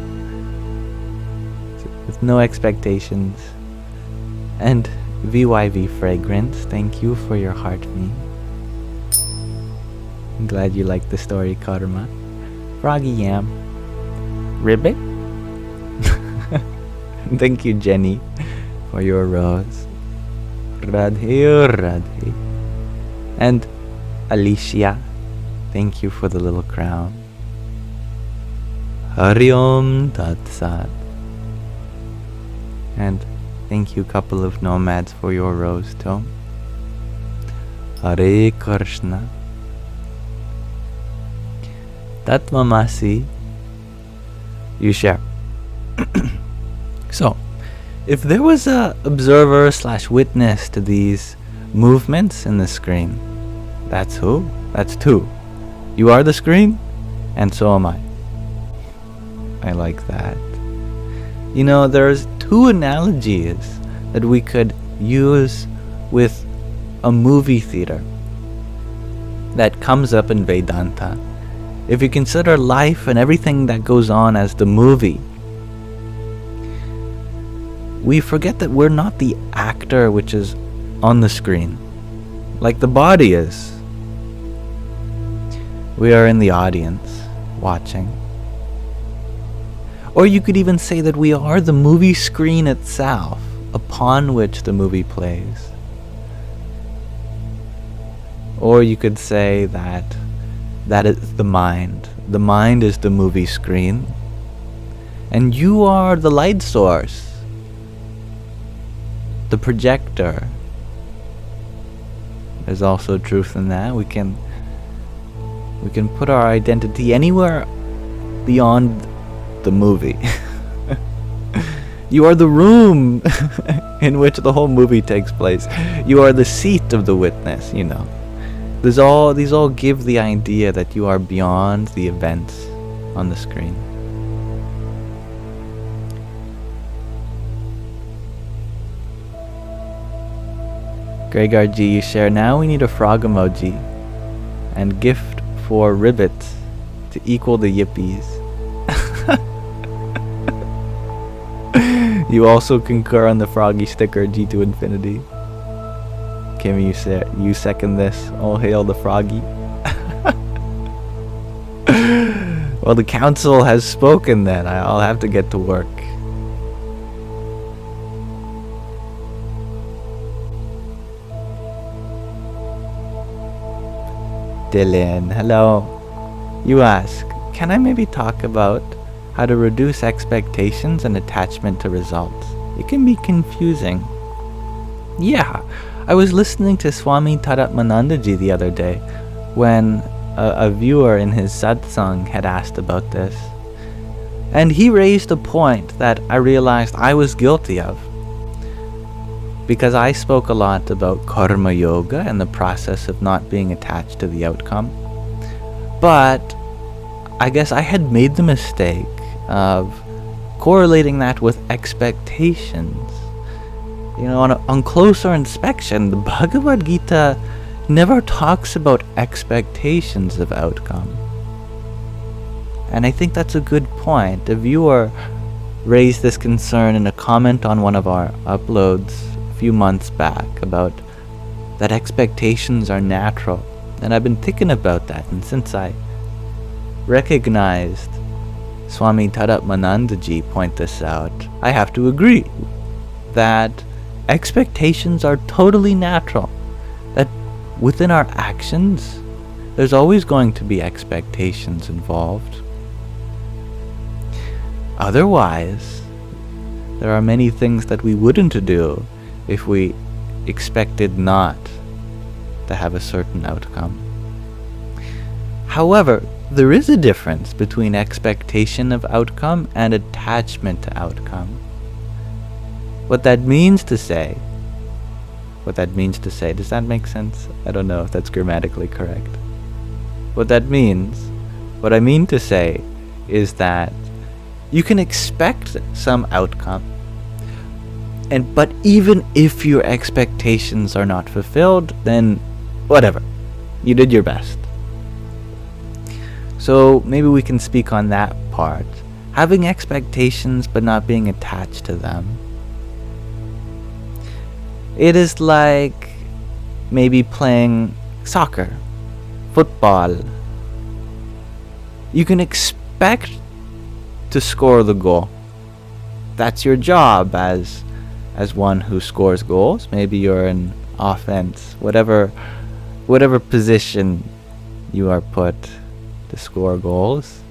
With no expectations. And VYV Fragrance, thank you for your heart me. I'm glad you liked the story, Karma. Froggy Yam. Ribbit? Thank you, Jenny, for your rose. Radhe. And Alicia, thank you for the little crown. Hariom Tat Sat. And thank you, couple of nomads, for your rose too. Hare Krishna. Tatmamasi. You share. So, if there was a observer / witness to these movements in the screen, that's who? That's two. You are the screen, and so am I. I like that. You know, there's two analogies that we could use with a movie theater that comes up in Vedanta. If you consider life and everything that goes on as the movie, we forget that we're not the actor which is on the screen, like the body is. We are in the audience, watching. Or you could even say that we are the movie screen itself, upon which the movie plays. Or you could say that that is the mind. The mind is the movie screen, and you are the light source, the projector. There's also truth in that. We can put our identity anywhere beyond the movie. You are the room in which the whole movie takes place. You are the seat of the witness, you know. These all give the idea that you are beyond the events on the screen. Gregor G, you share, now we need a frog emoji and gift for ribbits to equal the yippies. You also concur on the Froggy sticker, G to infinity. Kim, you second this. All hail the Froggy. Well, the council has spoken then. I'll have to get to work. Dylan, hello. You ask, can I maybe talk about how to reduce expectations and attachment to results? It can be confusing. Yeah, I was listening to Swami Taratmanandaji the other day when a viewer in his satsang had asked about this. And he raised a point that I realized I was guilty of. Because I spoke a lot about karma yoga and the process of not being attached to the outcome. But I guess I had made the mistake of correlating that with expectations. You know, on closer inspection, the Bhagavad Gita never talks about expectations of outcome. And I think that's a good point. A viewer raised this concern in a comment on one of our uploads a few months back about that expectations are natural. And I've been thinking about that, and since I recognized Swami Taratmanandaji point this out, I have to agree that expectations are totally natural. That within our actions, there's always going to be expectations involved. Otherwise, there are many things that we wouldn't do if we expected not to have a certain outcome. However, there is a difference between expectation of outcome and attachment to outcome. What that means to say, does that make sense? I don't know if that's grammatically correct. What I mean to say is that you can expect some outcome, but even if your expectations are not fulfilled, then whatever, you did your best. So maybe we can speak on that part. Having expectations but not being attached to them. It is like maybe playing soccer, football. You can expect to score the goal. That's your job as one who scores goals. Maybe you're in offense, whatever position you are put to score goals.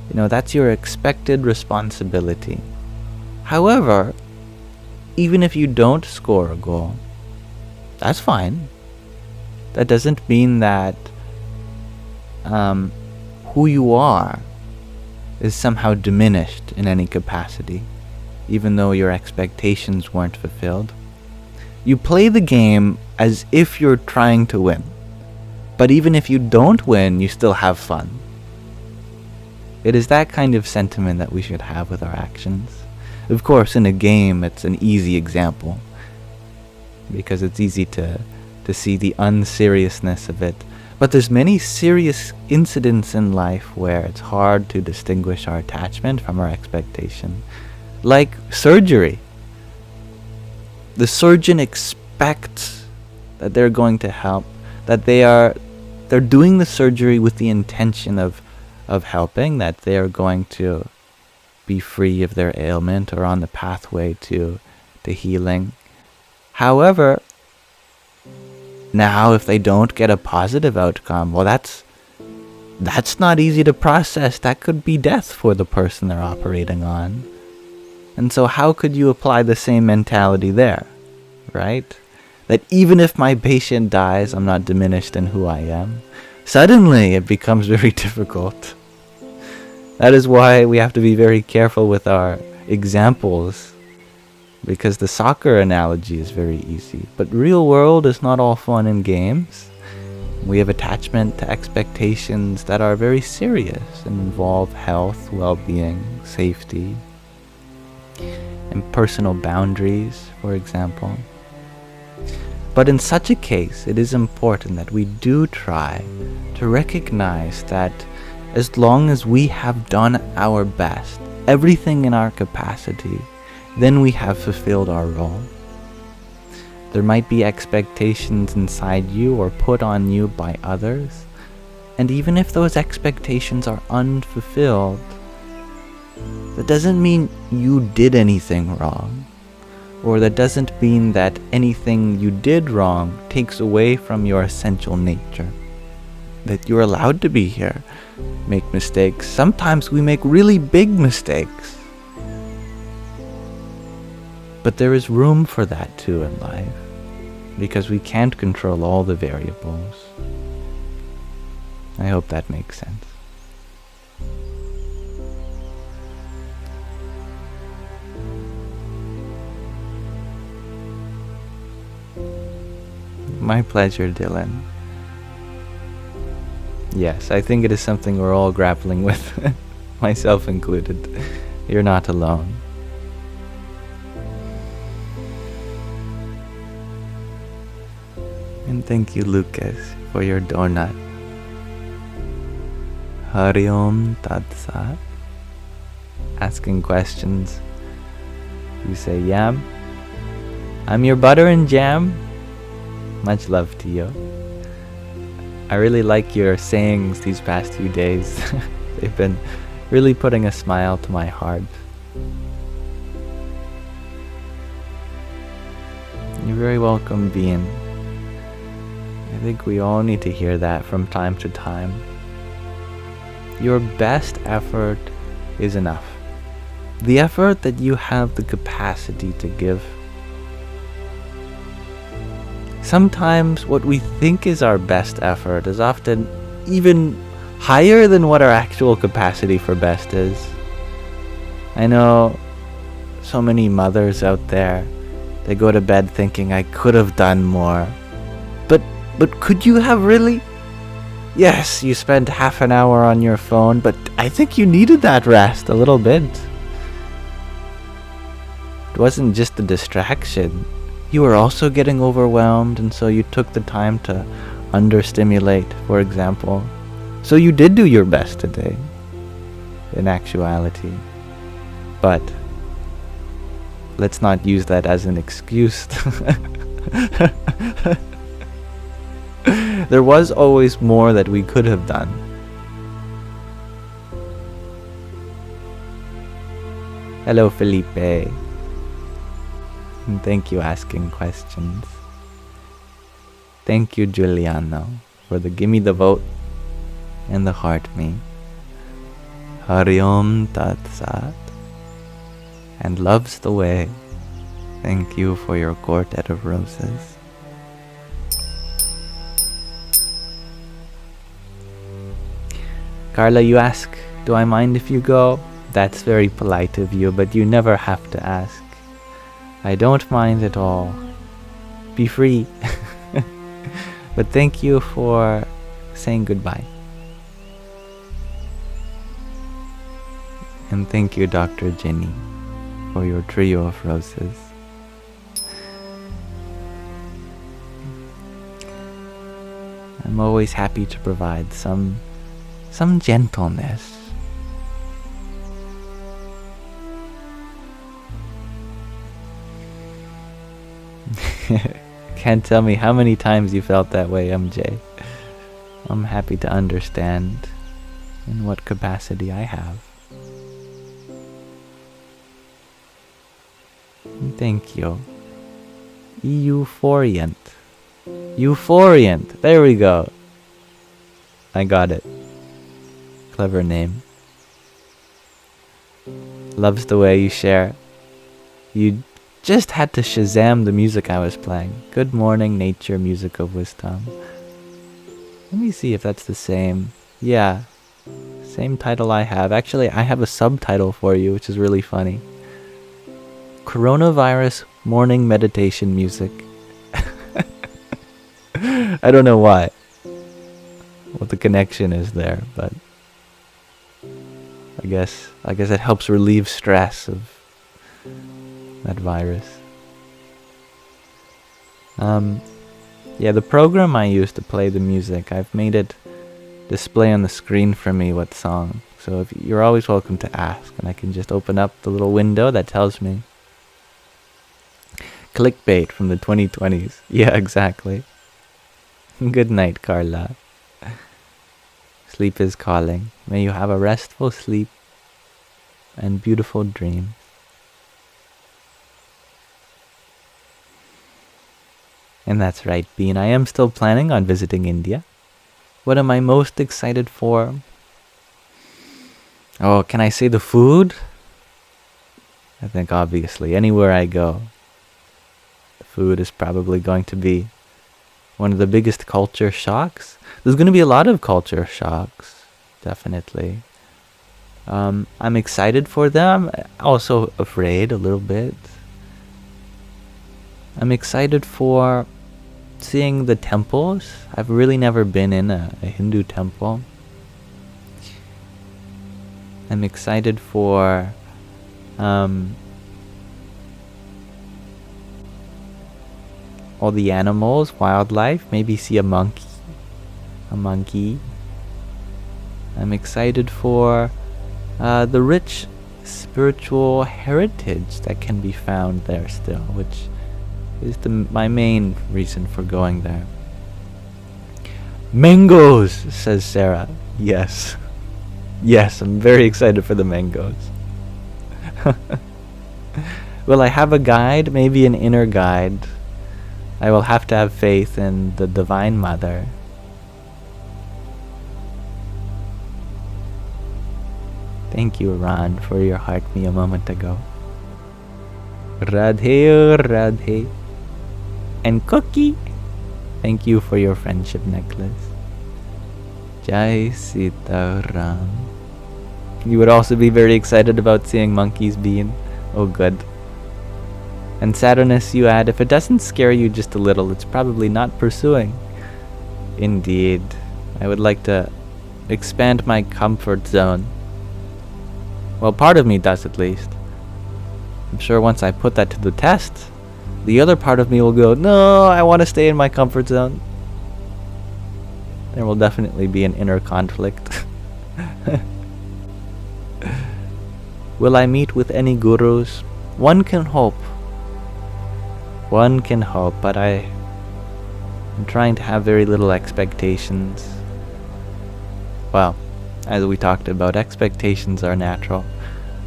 You know, that's your expected responsibility. However, even if you don't score a goal, that's fine. That doesn't mean that who you are is somehow diminished in any capacity, even though your expectations weren't fulfilled. You play the game as if you're trying to win. But even if you don't win, you still have fun. It is that kind of sentiment that we should have with our actions. Of course, in a game, it's an easy example, because it's easy to see the unseriousness of it. But there's many serious incidents in life where it's hard to distinguish our attachment from our expectation. Like surgery. The surgeon expects that they're going to help, that they're doing the surgery with the intention of helping, that they are going to be free of their ailment or on the pathway to healing. However, now if they don't get a positive outcome, well, that's not easy to process. That could be death for the person they're operating on. And so how could you apply the same mentality there, right? That even if my patient dies, I'm not diminished in who I am. Suddenly, it becomes very difficult. That is why we have to be very careful with our examples, because the soccer analogy is very easy. But real world is not all fun and games. We have attachment to expectations that are very serious and involve health, well-being, safety, and personal boundaries, for example. But in such a case, it is important that we do try to recognize that as long as we have done our best, everything in our capacity, then we have fulfilled our role. There might be expectations inside you or put on you by others, and even if those expectations are unfulfilled, that doesn't mean you did anything wrong, or that doesn't mean that anything you did wrong takes away from your essential nature. That you're allowed to be here, make mistakes. Sometimes we make really big mistakes. But there is room for that too in life, because we can't control all the variables. I hope that makes sense. My pleasure, Dylan. Yes, I think it is something we're all grappling with, myself included. You're not alone. And thank you, Lucas, for your donut. Hari Om Tat Sat. Asking questions. You say, Yam, I'm your butter and jam. Much love to you. I really like your sayings these past few days. They've been really putting a smile to my heart. You're very welcome, Bean. I think we all need to hear that from time to time. Your best effort is enough. The effort that you have the capacity to give. Sometimes what we think is our best effort is often even higher than what our actual capacity for best is. I know so many mothers out there, they go to bed thinking, I could have done more. But could you have really? Yes, you spent half an hour on your phone, but I think you needed that rest a little bit. It wasn't just a distraction. You were also getting overwhelmed, and so you took the time to understimulate, for example. So you did do your best today, in actuality. But let's not use that as an excuse. There was always more that we could have done. Hello, Felipe. And thank you asking questions. Thank you, Giuliano, for the gimme the vote and the heart me. Hari Om Tat Sat. And love's the way. Thank you for your quartet of roses. Carla, you ask, do I mind if you go? That's very polite of you, but you never have to ask. I don't mind at all. Be free. But thank you for saying goodbye. And thank you, Dr. Ginny, for your trio of roses. I'm always happy to provide some gentleness. Can't tell me how many times you felt that way, MJ. I'm happy to understand in what capacity I have. Thank you. Euphoriant. Euphoriant. There we go. I got it. Clever name. Loves the way you share. You just had to Shazam the music I was playing. Good morning, nature, music of wisdom. Let me see if that's the same. Yeah. Same title I have. Actually, I have a subtitle for you, which is really funny. Coronavirus morning meditation music. I don't know why. What the connection is there, but I guess it helps relieve stress of that virus. Yeah, the program I use to play the music, I've made it display on the screen for me what song. So if you're always welcome to ask, and I can just open up the little window that tells me. Clickbait from the 2020s. Yeah, exactly. Good night, Carla. Sleep is calling. May you have a restful sleep and beautiful dreams. And that's right, Bean. I am still planning on visiting India. What am I most excited for? Oh, can I say the food? I think obviously anywhere I go, the food is probably going to be one of the biggest culture shocks. There's going to be a lot of culture shocks, definitely. I'm excited for them, also afraid a little bit. I'm excited for seeing the temples. I've really never been in a Hindu temple. I'm excited for all the animals, wildlife, maybe see a monkey. I'm excited for the rich spiritual heritage that can be found there still, which is my main reason for going there. Mangoes, says Sarah. Yes. Yes, I'm very excited for the mangoes. Will I have a guide? Maybe an inner guide. I will have to have faith in the Divine Mother. Thank you, Ron, for your heart me a moment ago. Radhe, Radhe. And Cookie, thank you for your friendship necklace. Jai Sita Ram. You would also be very excited about seeing monkeys being. Oh, good. And Saturnus, you add, if it doesn't scare you just a little, it's probably not pursuing. Indeed. I would like to expand my comfort zone. Well, part of me does, at least. I'm sure once I put that to the test, the other part of me will go, no, I want to stay in my comfort zone. There will definitely be an inner conflict. Will I meet with any gurus? One can hope. One can hope, but I'm trying to have very little expectations. Well, as we talked about, expectations are natural.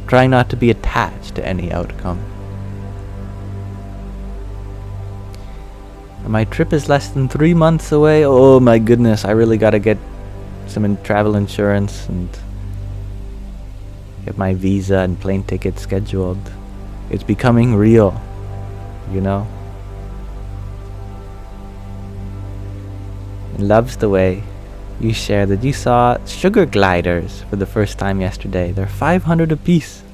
Try not to be attached to any outcome. My trip is less than 3 months away. Oh my goodness, I really gotta get some travel insurance and get my visa and plane ticket scheduled. It's becoming real, you know? It loves the way you share that you saw sugar gliders for the first time yesterday. They're 500 apiece.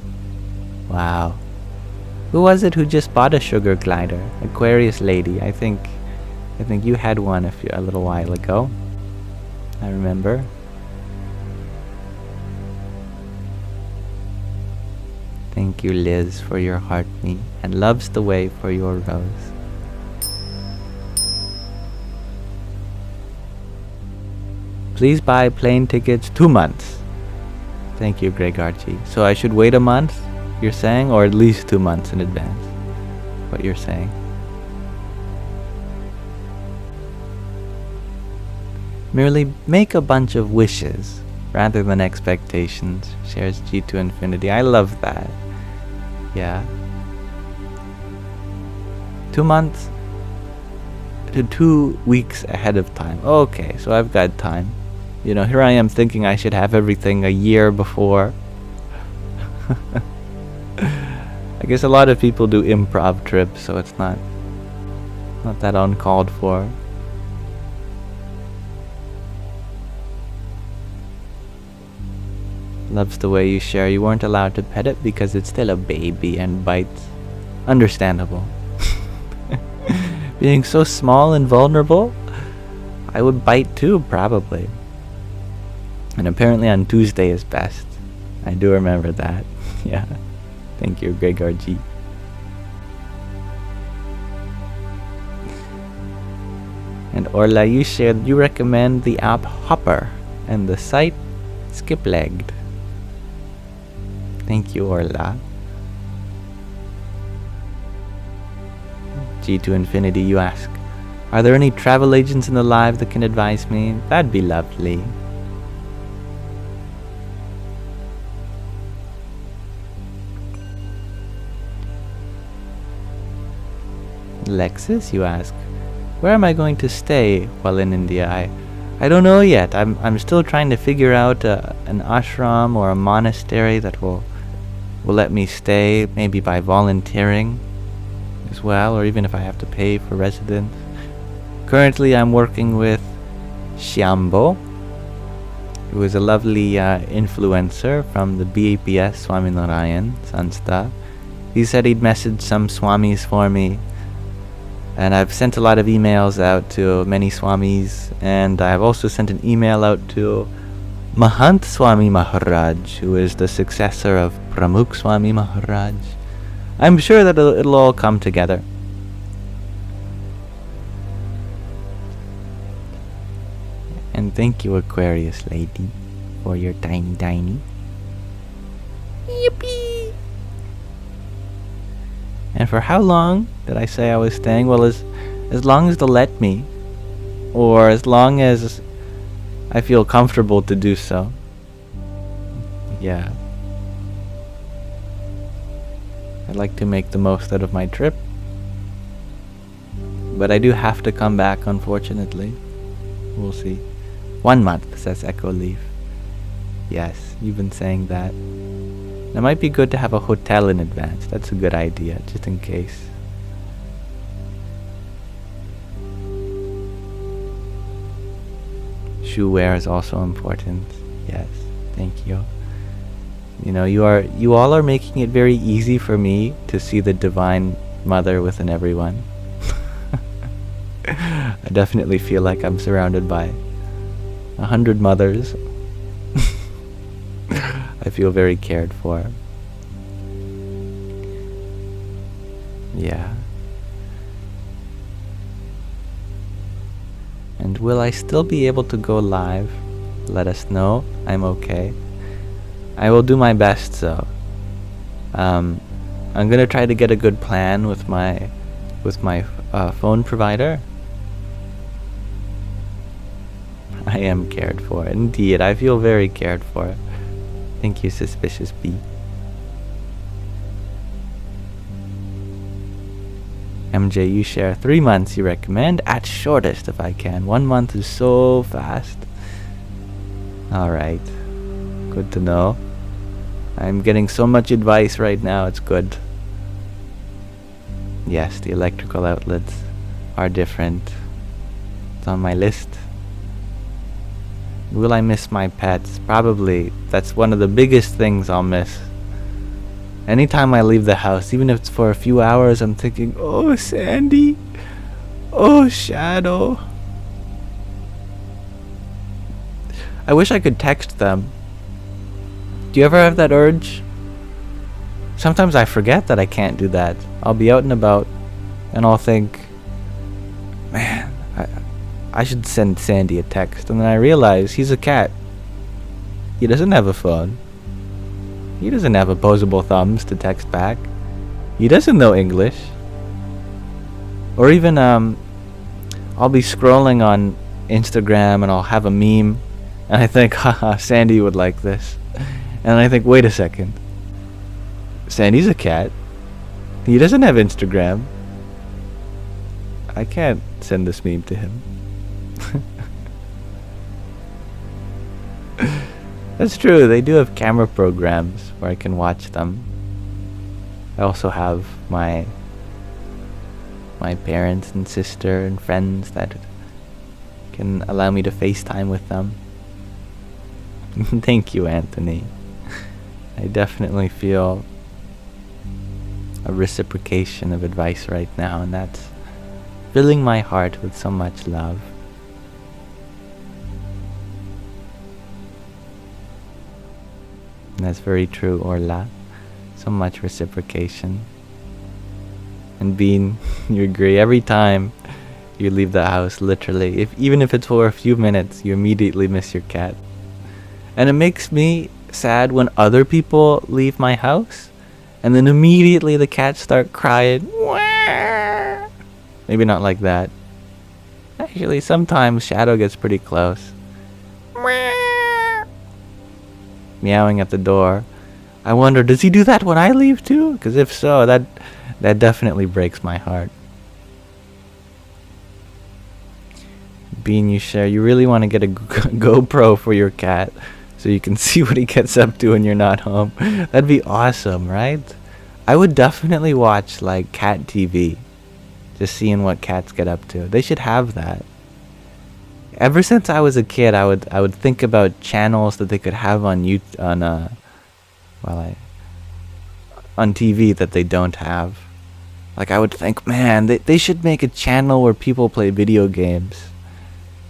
Wow. Who was it who just bought a sugar glider? Aquarius lady. I think you had one a little while ago. I remember. Thank you, Liz, for your heart me, and loves the way for your rose. Please buy plane tickets 2 months. Thank you, Greg Archie. So I should wait a month, you're saying, or at least 2 months in advance? What you're saying. Merely make a bunch of wishes rather than expectations. Shares G to infinity. I love that. Yeah. 2 months to 2 weeks ahead of time. Okay, so I've got time. You know, here I am thinking I should have everything a year before. I guess a lot of people do improv trips, so it's not that uncalled for. Loves the way you share. You weren't allowed to pet it because it's still a baby and bites. Understandable. Being so small and vulnerable, I would bite too, probably. And apparently on Tuesday is best. I do remember that. Yeah. Thank you, Greg RG. And Orla, you shared you recommend the app Hopper and the site Skip-Legged. Thank you, Orla. G to infinity, you ask, are there any travel agents in the live that can advise me? That'd be lovely. Lexus, you ask, where am I going to stay while in India? I don't know yet. I'm still trying to figure out an ashram or a monastery that will let me stay, maybe by volunteering as well, or even if I have to pay for residence. Currently I'm working with Shyambo, who is a lovely influencer from the BAPS Swaminarayan Sanstha. He said he'd message some Swamis for me, and I've sent a lot of emails out to many Swamis, and I've also sent an email out to Mahant Swami Maharaj, who is the successor of Pramukh Swami Maharaj. I'm sure that it'll all come together. And thank you, Aquarius lady, for your tiny. Yippee! And for how long did I say I was staying? Well, as long as they'll let me, or as long as I feel comfortable to do so. Yeah. I'd like to make the most out of my trip, but I do have to come back, unfortunately. We'll see. 1 month, says Echo Leaf. Yes, you've been saying that. It might be good to have a hotel in advance. That's a good idea, just in case. Shoe wear is also important. Yes, thank you. You know, you all are making it very easy for me to see the Divine Mother within everyone. I definitely feel like I'm surrounded by 100 mothers. I feel very cared for. Yeah. And will I still be able to go live? Let us know. I'm okay. I will do my best, so I'm gonna try to get a good plan with my phone provider. I am cared for. Indeed, I feel very cared for. Thank you, Suspicious Bee. MJ, you share 3 months you recommend, at shortest if I can. 1 month is so fast. Alright. Good to know. I'm getting so much advice right now, it's good. Yes, the electrical outlets are different. It's on my list. Will I miss my pets? Probably. That's one of the biggest things I'll miss. Anytime I leave the house, even if it's for a few hours, I'm thinking, oh, Sandy. Oh, Shadow. I wish I could text them. Do you ever have that urge? Sometimes I forget that I can't do that. I'll be out and about, and I'll think, man, I should send Sandy a text. And then I realize he's a cat. He doesn't have a phone. He doesn't have opposable thumbs to text back. He doesn't know English. Or even, I'll be scrolling on Instagram and I'll have a meme, and I think, haha, Sandy would like this. And I think, wait a second. Sandy's a cat. He doesn't have Instagram. I can't send this meme to him. That's true, they do have camera programs where I can watch them. I also have my parents and sister and friends that can allow me to FaceTime with them. Thank you, Anthony. I definitely feel a reciprocation of advice right now, and that's filling my heart with so much love. And that's very true, Orla. So much reciprocation. And Bean, you agree, every time you leave the house, literally, even if it's for a few minutes, you immediately miss your cat. And it makes me sad when other people leave my house, and then immediately the cats start crying. Wah! Maybe not like that. Actually, sometimes Shadow gets pretty close. Wah! Meowing at the door. I wonder, does he do that when I leave too? Because if so, that definitely breaks my heart. Bean, you share, you really want to get a GoPro for your cat so you can see what he gets up to when you're not home. That'd be awesome, right? I would definitely watch like cat TV, just seeing what cats get up to. They should have that. Ever since I was a kid, I would think about channels that they could have on on TV that they don't have. Like, I would think, man, they should make a channel where people play video games.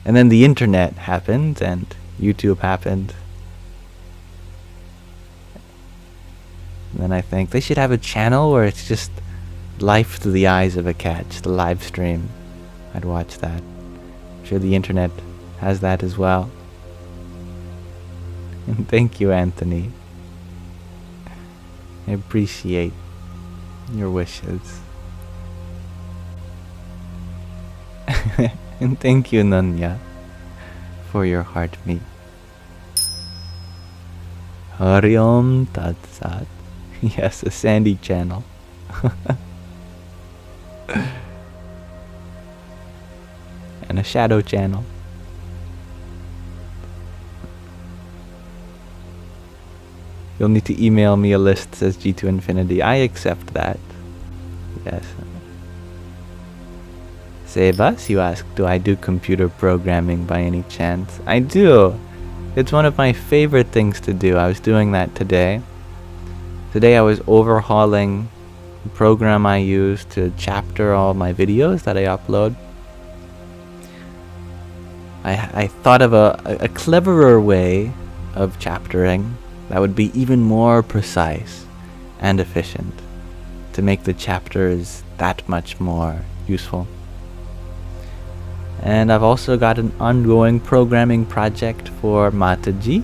And then the internet happened, and YouTube happened. And then I think they should have a channel where it's just life through the eyes of a cat, just a live stream. I'd watch that. I'm sure the internet has that as well. And thank you, Anthony. I appreciate your wishes. And thank you, Nanya, for your heartbeat. Hari Om Tat Sat. Yes, a Sandy channel. And a Shadow channel. You'll need to email me a list, says G2 Infinity. I accept that. Yes. Sebas, you ask, do I do computer programming by any chance? I do. It's one of my favorite things to do. I was doing that today. Today I was overhauling the program I use to chapter all my videos that I upload. I thought of a cleverer way of chaptering that would be even more precise and efficient to make the chapters that much more useful. And I've also got an ongoing programming project for Mataji.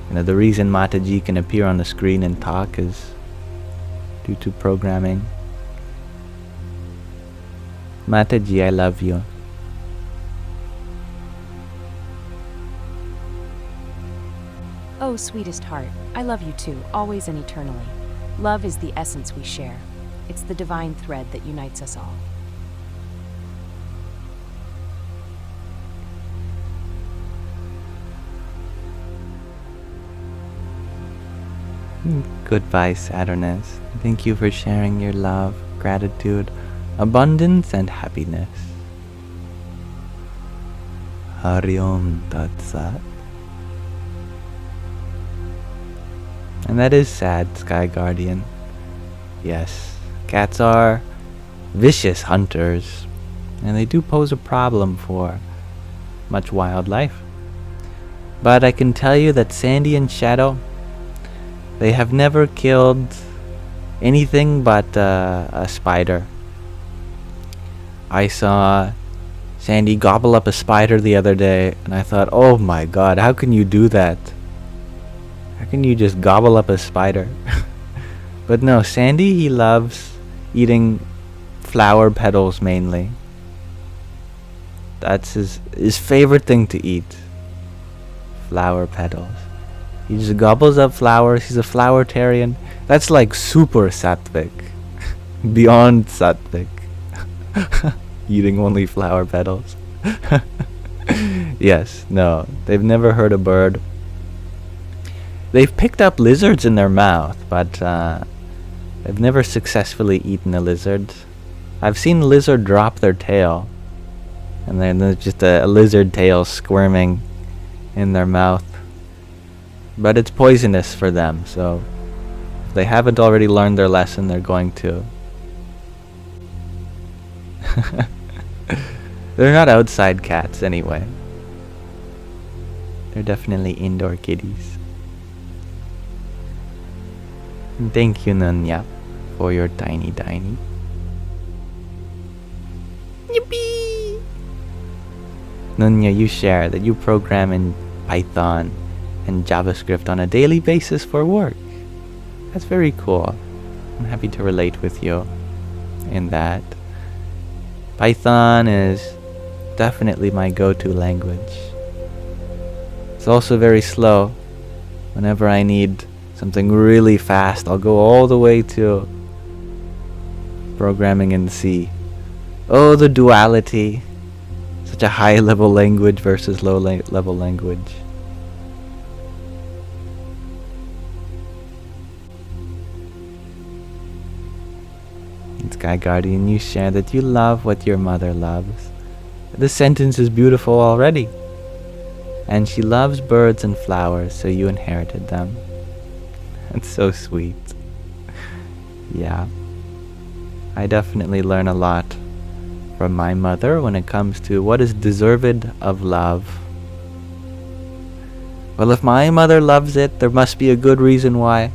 You know, the reason Mataji can appear on the screen and talk is due to programming. Mataji, I love you. Oh, sweetest heart, I love you too, always and eternally. Love is the essence we share. It's the divine thread that unites us all. Goodbye, Saturnus. Thank you for sharing your love, gratitude, abundance, and happiness. Hari Om Tat Sat. And that is sad, Sky Guardian. Yes, cats are vicious hunters, and they do pose a problem for much wildlife. But I can tell you that Sandy and Shadow, they have never killed anything but a spider. I saw Sandy gobble up a spider the other day, and I thought, oh my god, how can you do that? How can you just gobble up a spider? But no, Sandy, he loves eating flower petals mainly. That's his favorite thing to eat. Flower petals. He just gobbles up flowers. He's a floweritarian. That's like super Sattvic. Beyond Sattvic. Eating only flower petals. Yes, no. They've never hurt a bird. They've picked up lizards in their mouth, but they've never successfully eaten a lizard. I've seen a lizard drop their tail, and then there's just a lizard tail squirming in their mouth. But it's poisonous for them, so if they haven't already learned their lesson, they're going to. They're not outside cats anyway. They're definitely indoor kitties. And thank you, Nanya, for your tiny. Yippee! Nunya, you share that you program in Python and JavaScript on a daily basis for work. That's very cool. I'm happy to relate with you in that. Python is definitely my go-to language. It's also very slow. Whenever I need something really fast, I'll go all the way to programming in C. Oh, the duality. Such a high-level language versus low-level language. And Sky Guardian, you share that you love what your mother loves. The sentence is beautiful already. And she loves birds and flowers, so you inherited them. That's so sweet. Yeah. I definitely learn a lot from my mother when it comes to what is deserved of love. Well, if my mother loves it, there must be a good reason why.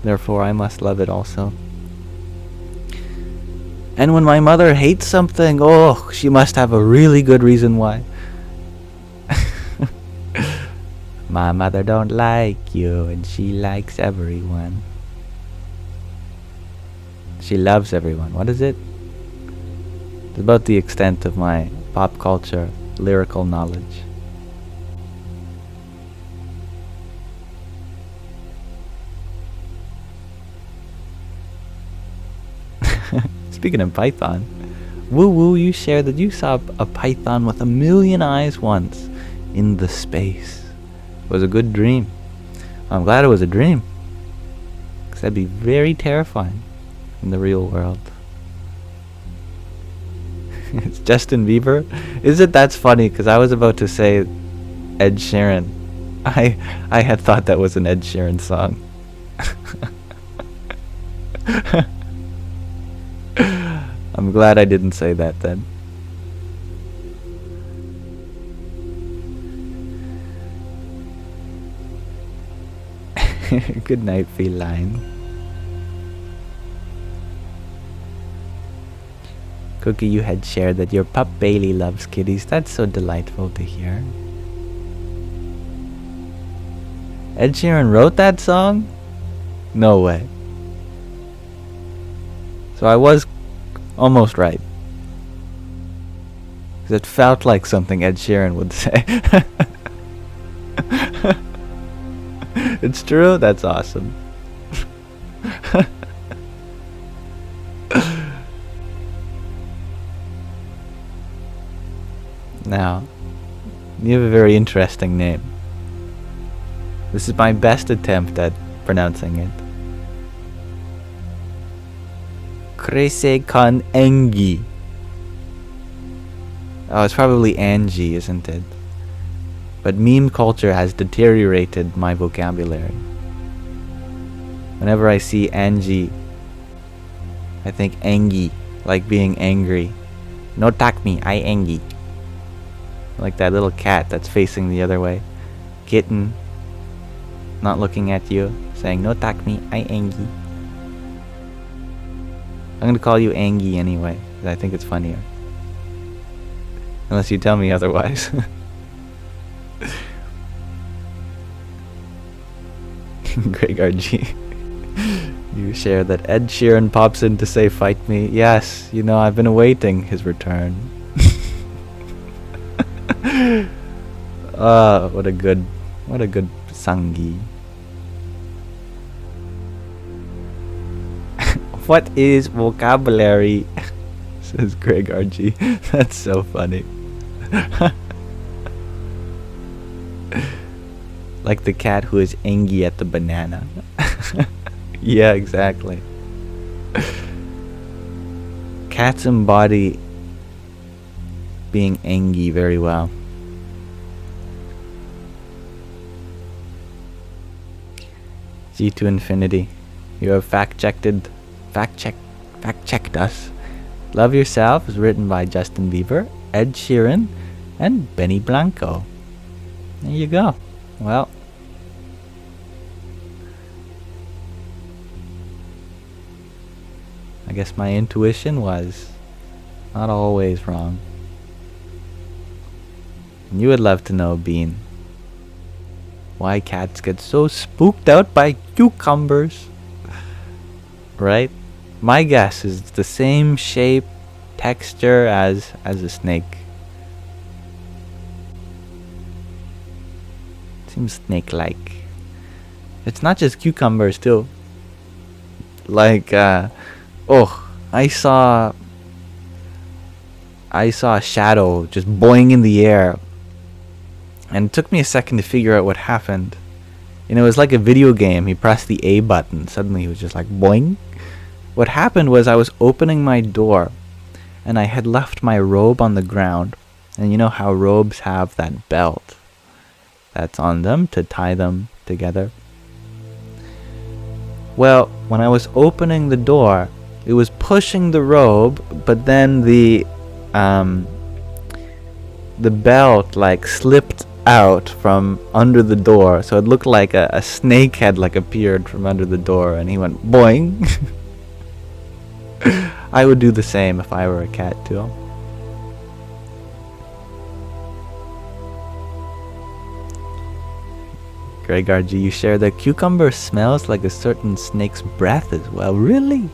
Therefore, I must love it also. And when my mother hates something, oh, she must have a really good reason why. My mother don't like you, and she likes everyone. She loves everyone. What is it? It's about the extent of my pop culture lyrical knowledge. Speaking of Python, Woo Woo, you shared that you saw a python with 1,000,000 eyes once in the space. It was a good dream. I'm glad it was a dream, because that'd be very terrifying in the real world. It's Justin Bieber. Is it? That's funny, because I was about to say Ed Sheeran. I had thought that was an Ed Sheeran song. I'm glad I didn't say that then. Good night, feline. Cookie, you had shared that your pup Bailey loves kitties. That's so delightful to hear. Ed Sheeran wrote that song? No way. So I was almost right. 'Cause it felt like something Ed Sheeran would say. It's true? That's awesome. Now, you have a very interesting name. This is my best attempt at pronouncing it. Kresekon Engi. Oh, it's probably Angie, isn't it? But meme culture has deteriorated my vocabulary. Whenever I see Angie, I think Engi, like being angry. No tak me, I Engi. Like that little cat that's facing the other way. Kitten. Not looking at you. Saying, no tak me, I Angie. I'm gonna call you Angie anyway, because I think it's funnier. Unless you tell me otherwise. Greg RG. You share that Ed Sheeran pops in to say fight me. Yes, you know, I've been awaiting his return. What a good Sangi. What is vocabulary? Says Greg RG. That's so funny. Like the cat who is angry at the banana. Yeah, exactly. Cats embody being angry very well. G to infinity. You have fact-checked us. Love Yourself is written by Justin Bieber, Ed Sheeran, and Benny Blanco. There you go. Well, I guess my intuition was not always wrong. And you would love to know, Bean, why cats get so spooked out by cucumbers. Right? My guess is it's the same shape, texture as a snake. Seems snake-like. It's not just cucumbers too. Like, I saw a shadow just boing in the air. And it took me a second to figure out what happened. You know, it was like a video game. He pressed the A button. Suddenly he was just like boing. What happened was I was opening my door and I had left my robe on the ground. And you know how robes have that belt that's on them to tie them together? Well, when I was opening the door, it was pushing the robe, but then the belt like slipped out from under the door, so it looked like a snake had like appeared from under the door, and he went boing. I would do the same if I were a cat too. Greg RG, you share that cucumber smells like a certain snake's breath as well. Really?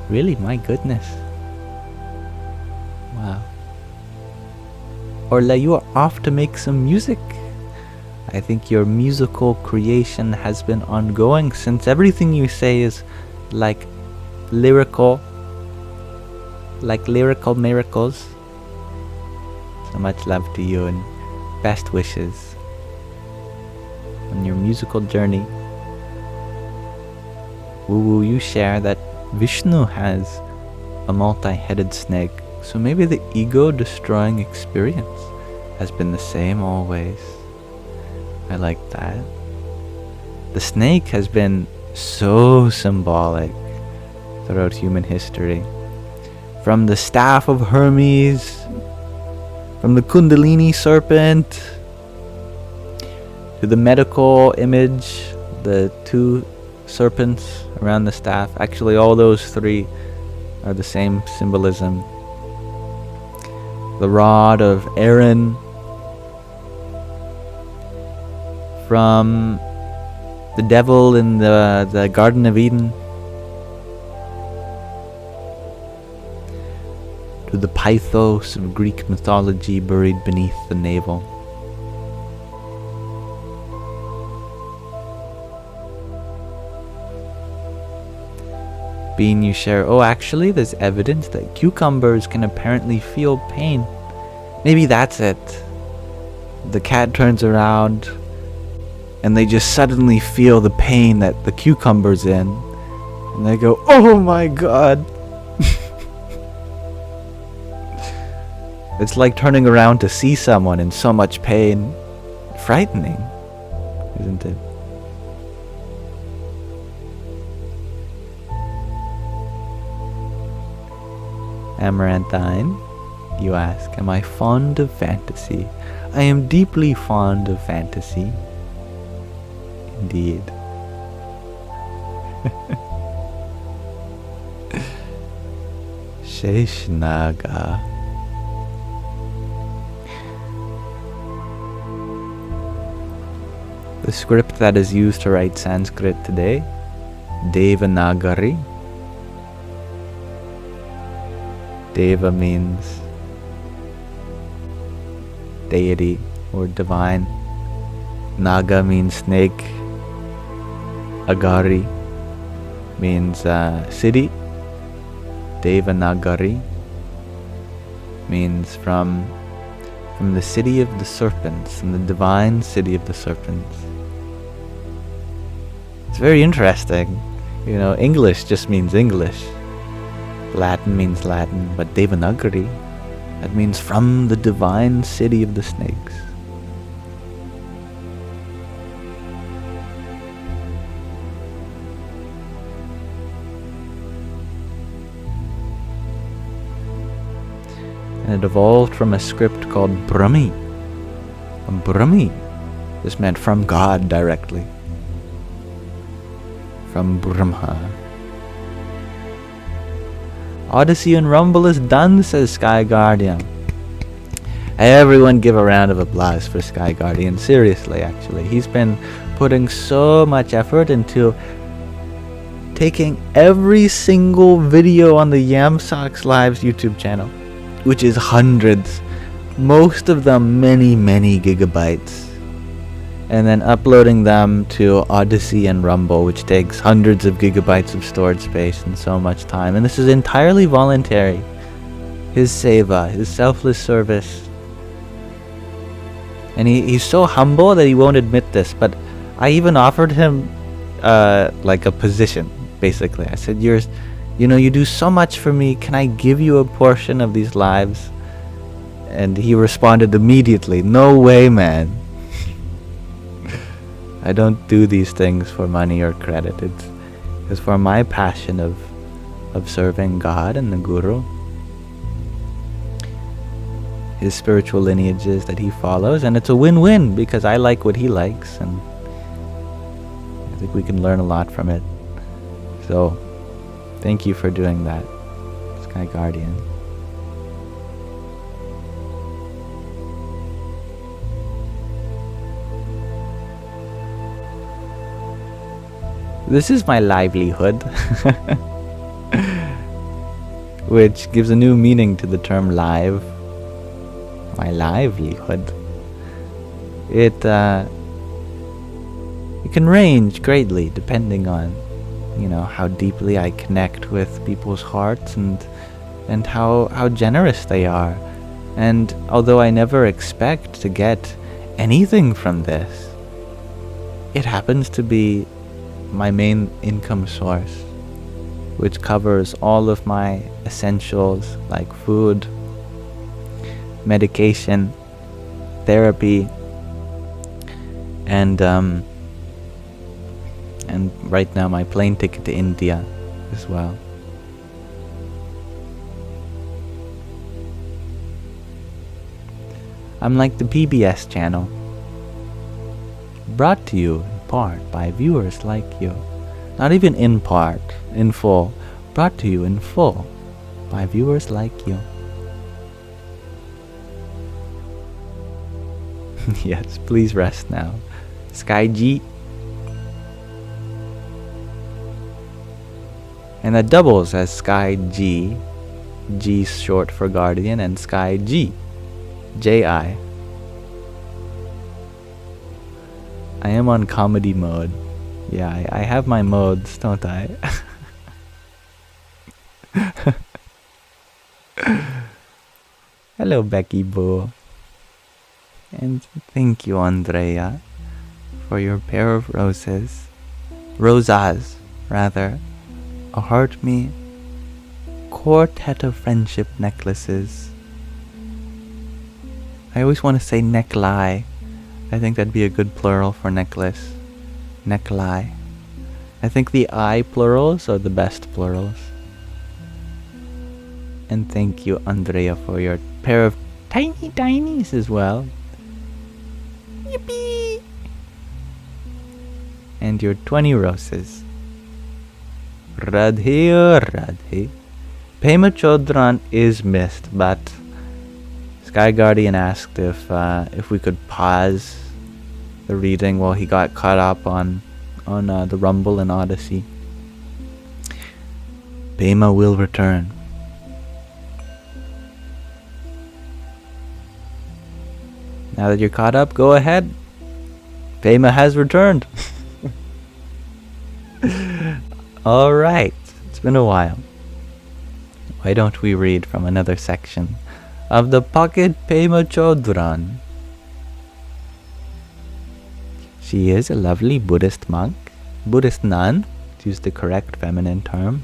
Really? My goodness. Wow. Orla, you are off to make some music. I think your musical creation has been ongoing since everything you say is like lyrical miracles. So much love to you and best wishes on your musical journey. Woo woo, you share that Vishnu has a multi-headed snake, so maybe the ego-destroying experience has been the same always. I like that. The snake has been so symbolic throughout human history. From the staff of Hermes, from the Kundalini serpent, to the medical image, the two serpents around the staff. Actually, all those three are the same symbolism. The rod of Aaron, from the devil in the Garden of Eden, to the Pythos of Greek mythology buried beneath the navel. Bean, you share, oh, actually, there's evidence that cucumbers can apparently feel pain. Maybe that's it. The cat turns around and they just suddenly feel the pain that the cucumber's in. And they go, oh my god. It's like turning around to see someone in so much pain. Frightening, isn't it? Amaranthine, you ask? Am I fond of fantasy? I am deeply fond of fantasy. Indeed. Sheshnaga. The script that is used to write Sanskrit today, Devanagari. Deva means deity or divine. Naga means snake. Agari means city. Devanagari means from the city of the serpents, from the divine city of the serpents. It's very interesting. You know, English just means English. Latin means Latin, but Devanagari, that means from the divine city of the snakes. And it evolved from a script called Brahmi. Brahmi. This meant from God directly. From Brahma. Odyssey and Rumble is done, says Sky Guardian. Everyone give a round of applause for Sky Guardian. Seriously, actually. He's been putting so much effort into taking every single video on the Yamsox Lives YouTube channel, which is hundreds, most of them many gigabytes, and then uploading them to Odyssey and Rumble, which takes hundreds of gigabytes of storage space and so much time. And this is entirely voluntary. His seva, his selfless service. And he's so humble that he won't admit this, but I even offered him like a position, basically. I said, you do so much for me, can I give you a portion of these lives? And he responded immediately, no way, man. I don't do these things for money or credit. It's for my passion of serving God and the Guru. His spiritual lineages that he follows, and it's a win-win because I like what he likes, and I think we can learn a lot from it. So, thank you for doing that, Sky Guardian. This is my livelihood, which gives a new meaning to the term live. My livelihood. It can range greatly depending on, how deeply I connect with people's hearts and how generous they are. And although I never expect to get anything from this, it happens to be my main income source, which covers all of my essentials like food, medication, therapy, and right now my plane ticket to India as well. I'm like the PBS channel, brought to you in part by viewers like you. Not even in part, in full, brought to you in full by viewers like you. Yes, please rest now. Sky G. And that doubles as Sky G. G short for Guardian, and Sky G. J-I. I am on comedy mode. Yeah, I have my modes, don't I? Hello, Becky Boo. And thank you, Andrea, for your pair of roses. Rosas, rather. A heart me quartet of friendship necklaces. I always want to say necklie. I think that'd be a good plural for necklace. Necklie. I think the I plurals are the best plurals. And thank you, Andrea, for your pair of tiny tinies as well. Yippee! And your 20 roses. Radhe, Radhe. Pema Chodron is missed, but Sky Guardian asked if we could pause the reading while he got caught up on the Rumble and Odyssey. Pema will return. Now that you're caught up, go ahead. Pema has returned. Alright, it's been a while. Why don't we read from another section of the Pocket Pema Chodron? She is a lovely Buddhist monk, Buddhist nun, to use the correct feminine term.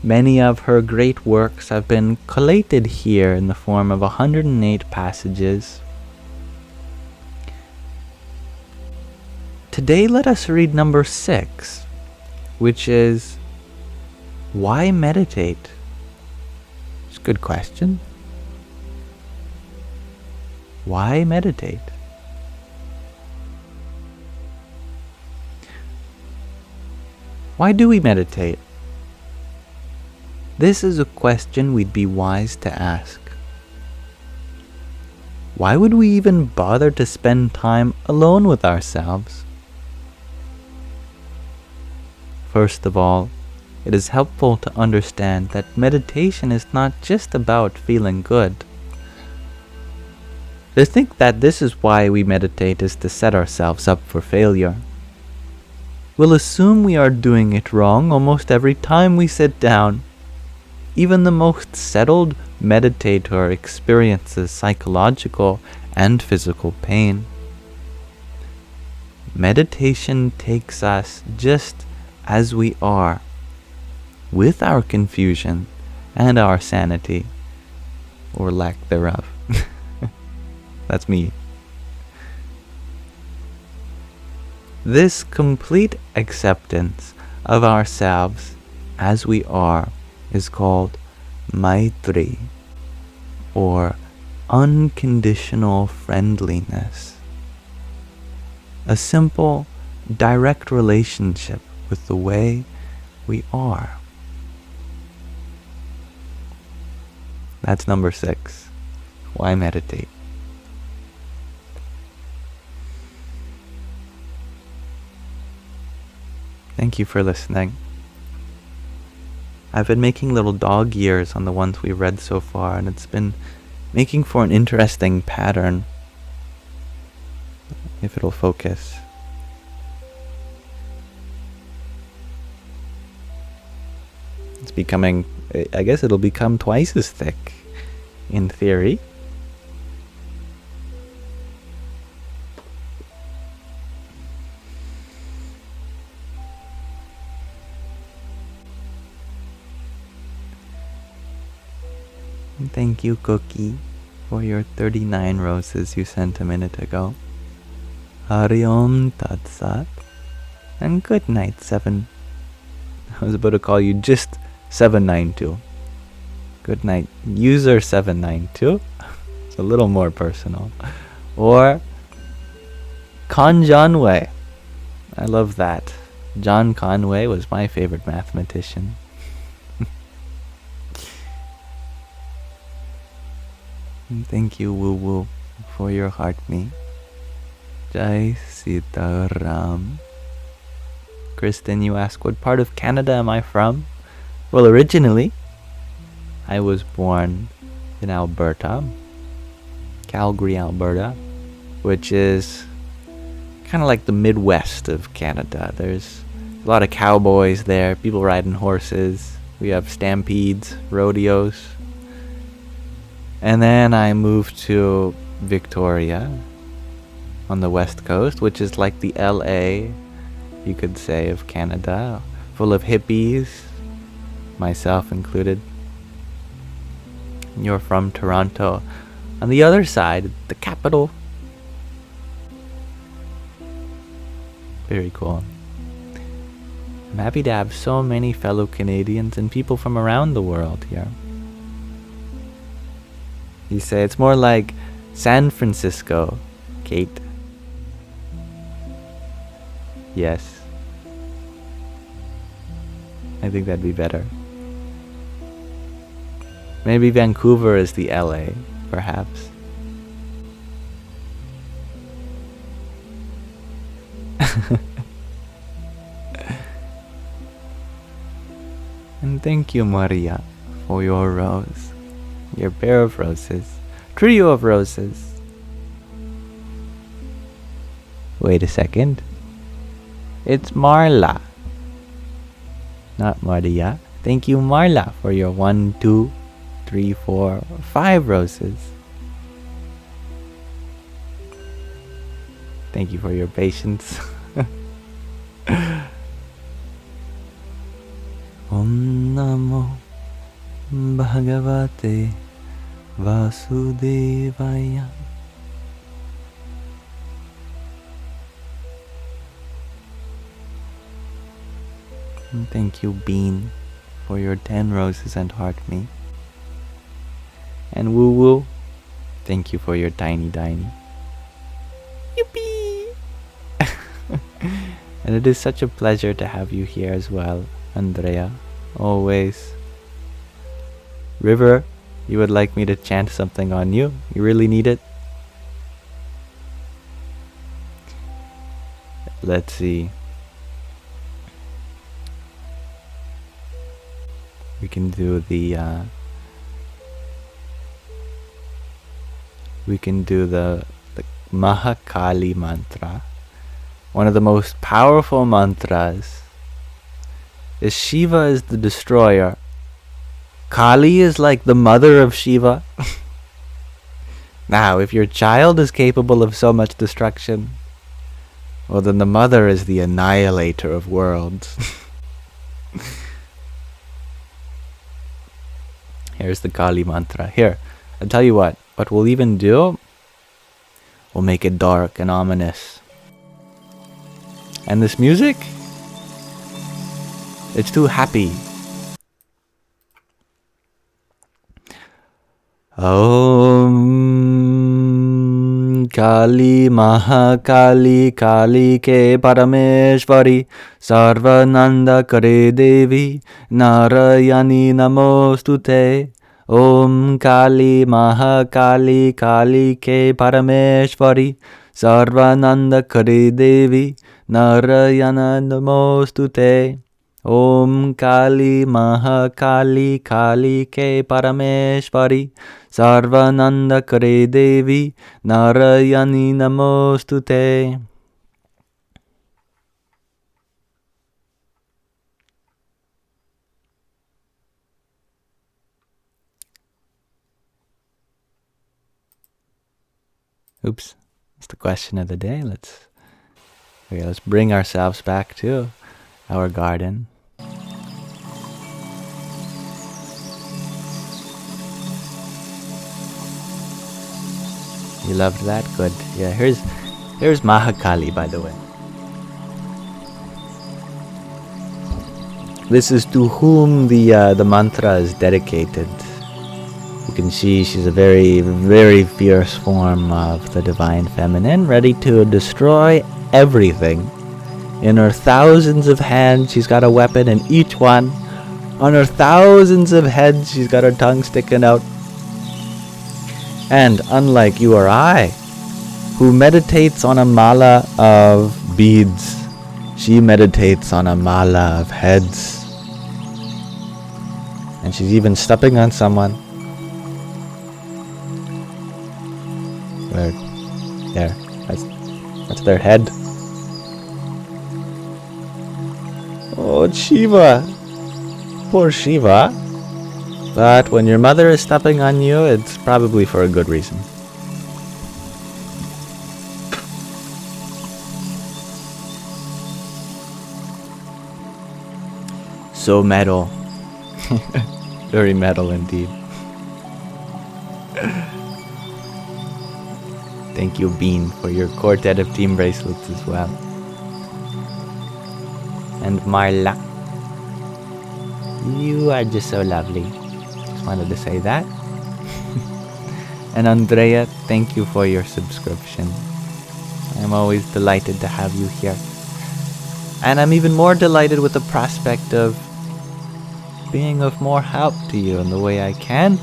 Many of her great works have been collated here in the form of 108 passages. Today let us read number 6, which is, why meditate? It's a good question. Why meditate? Why do we meditate? This is a question we'd be wise to ask. Why would we even bother to spend time alone with ourselves? First of all, it is helpful to understand that meditation is not just about feeling good. To think that this is why we meditate is to set ourselves up for failure. We'll assume we are doing it wrong almost every time we sit down. Even the most settled meditator experiences psychological and physical pain. Meditation takes us just as we are, with our confusion and our sanity, or lack thereof. That's me. This complete acceptance of ourselves as we are is called Maitri, or unconditional friendliness. A simple, direct relationship with the way we are. That's number 6. Why meditate? Thank you for listening. I've been making little dog ears on the ones we've read so far, and it's been making for an interesting pattern. If it'll focus. It's becoming, I guess it'll become twice as thick, in theory. And thank you, Cookie, for your 39 roses you sent a minute ago. Hari Om Tat Sat. And good night, 7. I was about to call you just 792. Good night, user 792. It's a little more personal. Or Con Janway. I love that. John Conway was my favorite mathematician. And thank you, Woo Woo, for your heart me. Jai Sitaram. Kristen, you ask, what part of Canada am I from? Well, originally, I was born in Alberta, Calgary, Alberta, which is kind of like the Midwest of Canada. There's a lot of cowboys there, people riding horses. We have stampedes, rodeos. And then I moved to Victoria on the west coast, which is like the LA, you could say, of Canada, full of hippies, myself included. You're from Toronto. On the other side, the capital. Very cool. I'm happy to have so many fellow Canadians and people from around the world here. You say it's more like San Francisco, Kate. Yes. I think that'd be better. Maybe Vancouver is the LA, perhaps. And thank you, Maria, for your rose. Your pair of roses. Trio of roses. Wait a second. It's Marla. Not Maria. Thank you, Marla, for your 1, 2, 3, 4, 5 roses. Thank you for your patience. Om Namo Bhagavate Vasudevaya. And thank you, Bean, for your 10 roses and heart me. And Woo Woo, thank you for your tiny. Yippee! And it is such a pleasure to have you here as well, Andrea. Always. River, you would like me to chant something on you? You really need it? Let's see. We can do the Mahakali mantra. One of the most powerful mantras is Shiva is the destroyer. Kali is like the mother of Shiva. Now, if your child is capable of so much destruction, well, then the mother is the annihilator of worlds. Here's the Kali mantra. Here, I'll tell you what we'll even do, we'll make it dark and ominous. And this music, it's too happy. Om Kali Mahakali Kali ke Parameshvari Sarvananda Kare Devi Narayani Namostute. Om Kali Mahakali Kali ke Parameshvari Sarvananda Kare Devi Narayana Namostute. Om Kali Mahakali Kali ke Parameshvari Sarvananda Kare Devi Narayani Namostute. Oops, that's the question of the day. Let's bring ourselves back to our garden. You loved that? Good. Yeah, here's Mahakali, by the way. This is to whom the mantra is dedicated. You can see she's a very, very fierce form of the divine feminine, ready to destroy everything. In her thousands of hands, she's got a weapon in each one. On her thousands of heads, she's got her tongue sticking out. And unlike you or I, who meditates on a mala of beads, she meditates on a mala of heads. And she's even stepping on someone. Where? There. That's their head. Oh, it's Shiva. Poor Shiva. But when your mother is stepping on you, it's probably for a good reason. So metal. Very metal indeed. Thank you, Bean, for your quartet of team bracelets as well. And Marla, you are just so lovely. Just wanted to say that. And Andrea, thank you for your subscription. I'm always delighted to have you here. And I'm even more delighted with the prospect of being of more help to you in the way I can,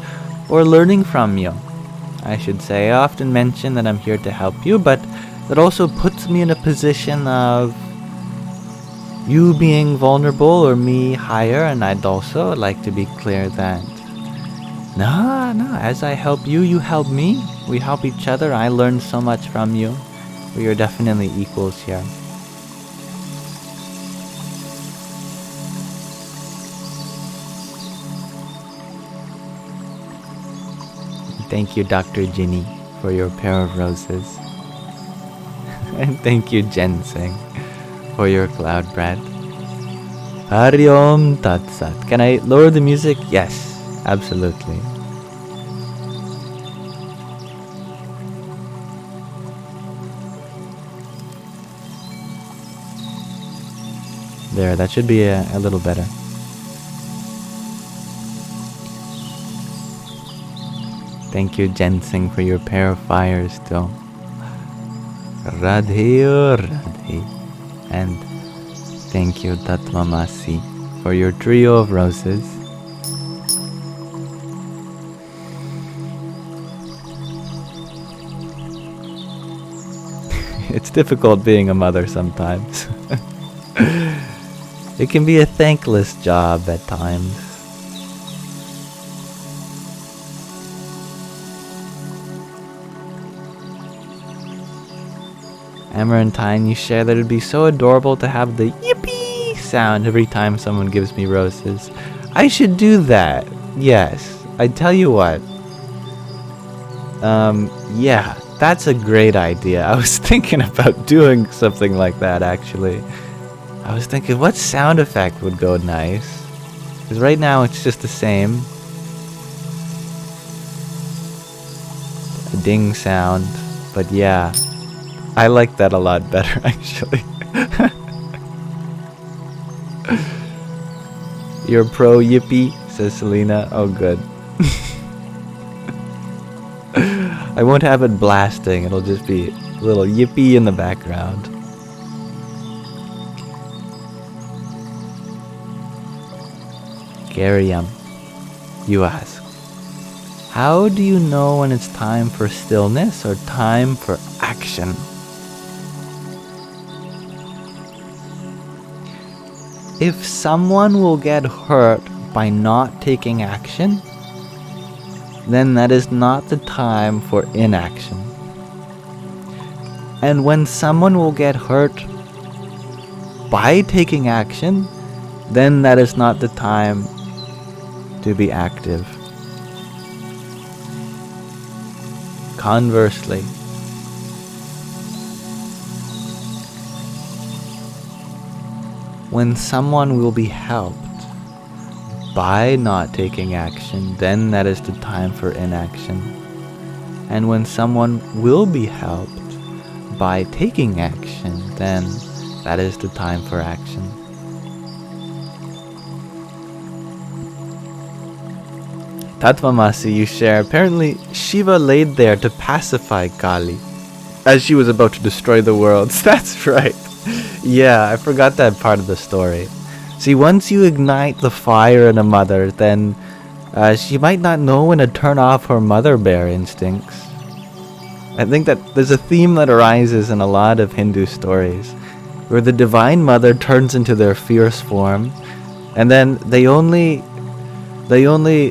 or learning from you. I should say, I often mention that I'm here to help you, but that also puts me in a position of you being vulnerable or me higher, and I'd also like to be clear that no, as I help you, you help me. We help each other. I learn so much from you. We are definitely equals here. Thank you, Dr. Ginny, for your pair of roses. And thank you, Ginseng, for your cloud bread. Hari Om Tat Sat. Can I lower the music? Yes, absolutely. There, that should be a little better. Thank you, Ginseng, for your pair of fires, too. Radhe, Radhe. And thank you, Tatmamasi, for your trio of roses. It's difficult being a mother sometimes. It can be a thankless job at times. Amarantine, you share that it'd be so adorable to have the yippee sound every time someone gives me roses. I should do that. Yes, I tell you what. Yeah, that's a great idea. I was thinking about doing something like that, actually. I was thinking, what sound effect would go nice? Because right now it's just the same. A ding sound. But yeah, I like that a lot better, actually. You're pro yippee, says Selena. Oh, good. I won't have it blasting. It'll just be a little yippee in the background. Gariam, you ask, how do you know when it's time for stillness or time for action? If someone will get hurt by not taking action, then that is not the time for inaction. And when someone will get hurt by taking action, then that is not the time to be active. Conversely, when someone will be helped by not taking action, then that is the time for inaction. And when someone will be helped by taking action, then that is the time for action. Tatvamasi, you share, apparently Shiva laid there to pacify Kali as she was about to destroy the worlds. That's right. Yeah, I forgot that part of the story. See, once you ignite the fire in a mother, then she might not know when to turn off her mother bear instincts. I think that there's a theme that arises in a lot of Hindu stories, where the Divine Mother turns into their fierce form, and then they only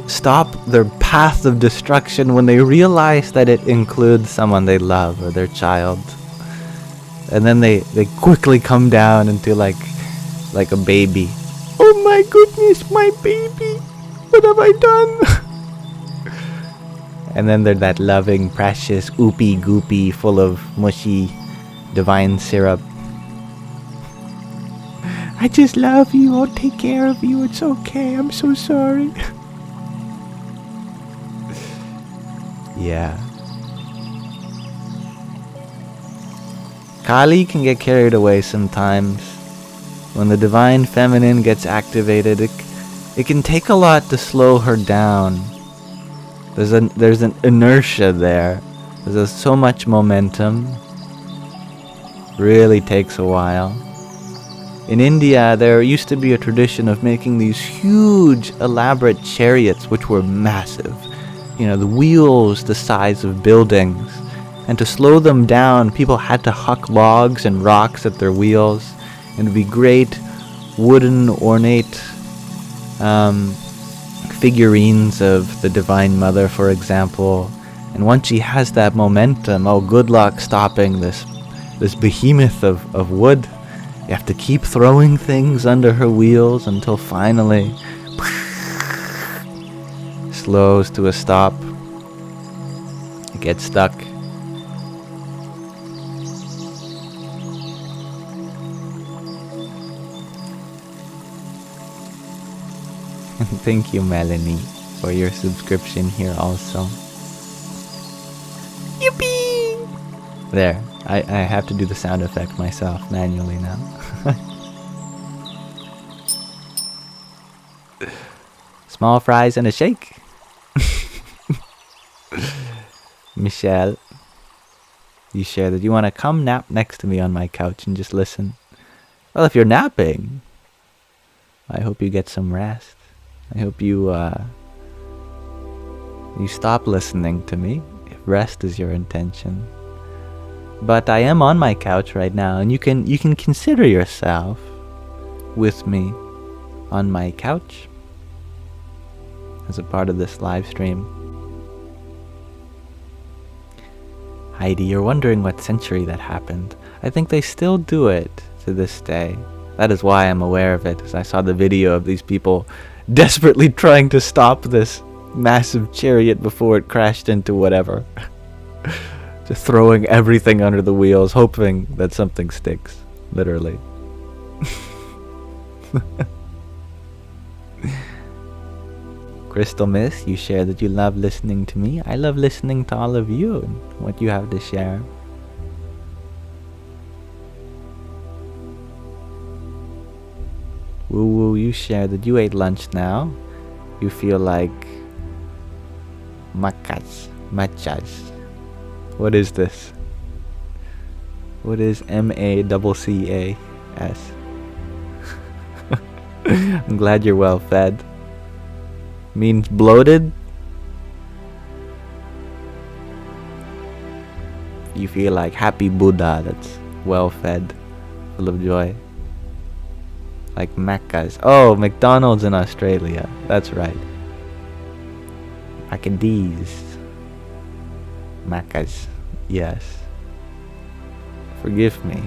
stop their path of destruction when they realize that it includes someone they love or their child. And then they quickly come down into like a baby. Oh my goodness, my baby! What have I done? And then they're that loving, precious, oopy goopy, full of mushy, divine syrup. I just love you. I'll take care of you. It's okay. I'm so sorry. Yeah. Kali can get carried away sometimes. When the divine feminine gets activated, it can take a lot to slow her down. There's an inertia there. There's so much momentum. Really takes a while. In India, there used to be a tradition of making these huge, elaborate chariots, which were massive. You know, the wheels the size of buildings. And to slow them down, people had to huck logs and rocks at their wheels. And it'd be great wooden, ornate figurines of the Divine Mother, for example. And once she has that momentum, oh, good luck stopping this behemoth of wood. You have to keep throwing things under her wheels until finally slows to a stop. It gets stuck. Thank you, Melanie, for your subscription here also. Yippee! There, I have to do the sound effect myself manually now. Small fries and a shake. Michelle, you share that you want to come nap next to me on my couch and just listen. Well, if you're napping, I hope you get some rest. I hope you stop listening to me if rest is your intention. But I am on my couch right now, and you can consider yourself with me on my couch as a part of this live stream. Heidi, you're wondering what century that happened. I think they still do it to this day. That is why I'm aware of it, as I saw the video of these people desperately trying to stop this massive chariot before it crashed into whatever. Just throwing everything under the wheels, hoping that something sticks. Literally. Crystal Miss, you share that you love listening to me. I love listening to all of you and what you have to share. Woo Woo, you share that you ate lunch now. You feel like machas. What is this? What is MACCAS? I'm glad you're well fed. Means bloated? You feel like happy Buddha that's well fed, full of joy. Like Macca's. Oh, McDonald's in Australia. That's right. Maccadees. Macca's. Yes. Forgive me.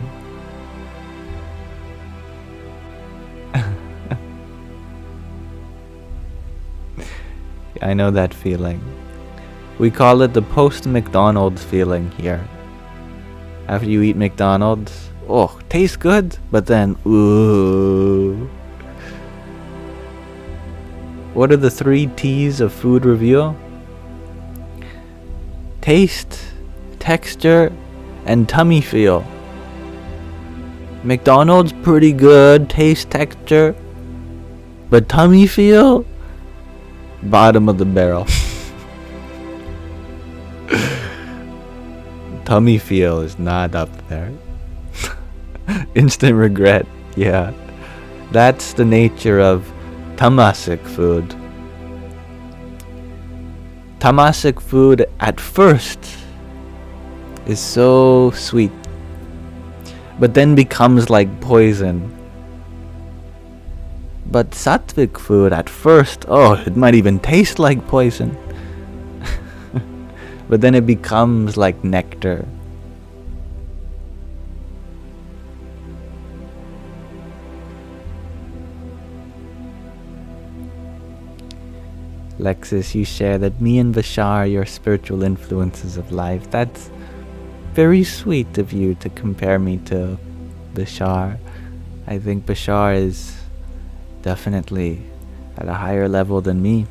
I know that feeling. We call it the post-McDonald's feeling here. After you eat McDonald's, oh, tastes good, but then, ooh. What are the 3 T's of food review? Taste, texture, and tummy feel. McDonald's pretty good, taste, texture, but tummy feel? Bottom of the barrel. Tummy feel is not up there. Instant regret, yeah. That's the nature of Tamasic food. Tamasic food at first is so sweet, but then becomes like poison. But Sattvic food at first, oh, it might even taste like poison. But then it becomes like nectar. Lexus, you share that me and Bashar are your spiritual influences of life. That's very sweet of you to compare me to Bashar. I think Bashar is definitely at a higher level than me.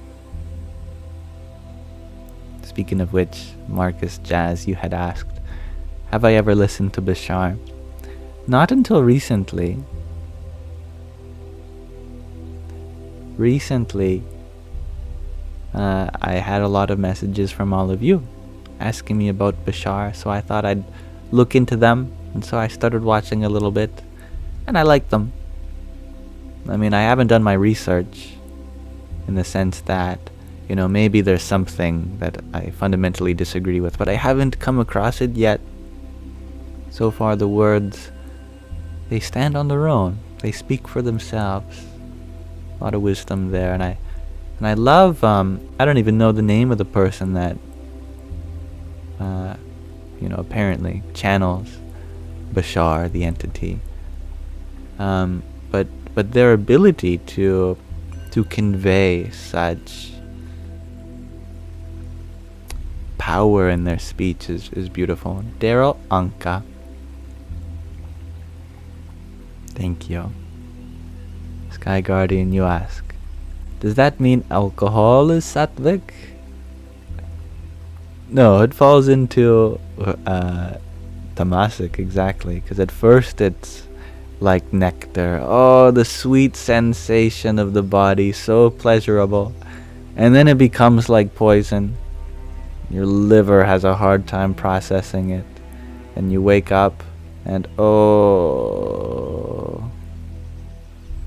Speaking of which, Marcus Jazz, you had asked, have I ever listened to Bashar? Not until recently. recently I had a lot of messages from all of you asking me about Bashar, so I thought I'd look into them, and so I started watching a little bit, and I like them. I mean, I haven't done my research in the sense that, you know, maybe there's something that I fundamentally disagree with, but I haven't come across it yet. So far, the words, they stand on their own. They speak for themselves. A lot of wisdom there, and I love, I don't even know the name of the person that, apparently channels Bashar, the entity. But their ability to convey such power in their speech is beautiful. Daryl Anka. Thank you. Sky Guardian, you ask, does that mean alcohol is Sattvic? No, it falls into Tamasic, exactly, because at first it's like nectar. Oh, the sweet sensation of the body, so pleasurable. And then it becomes like poison. Your liver has a hard time processing it. And you wake up and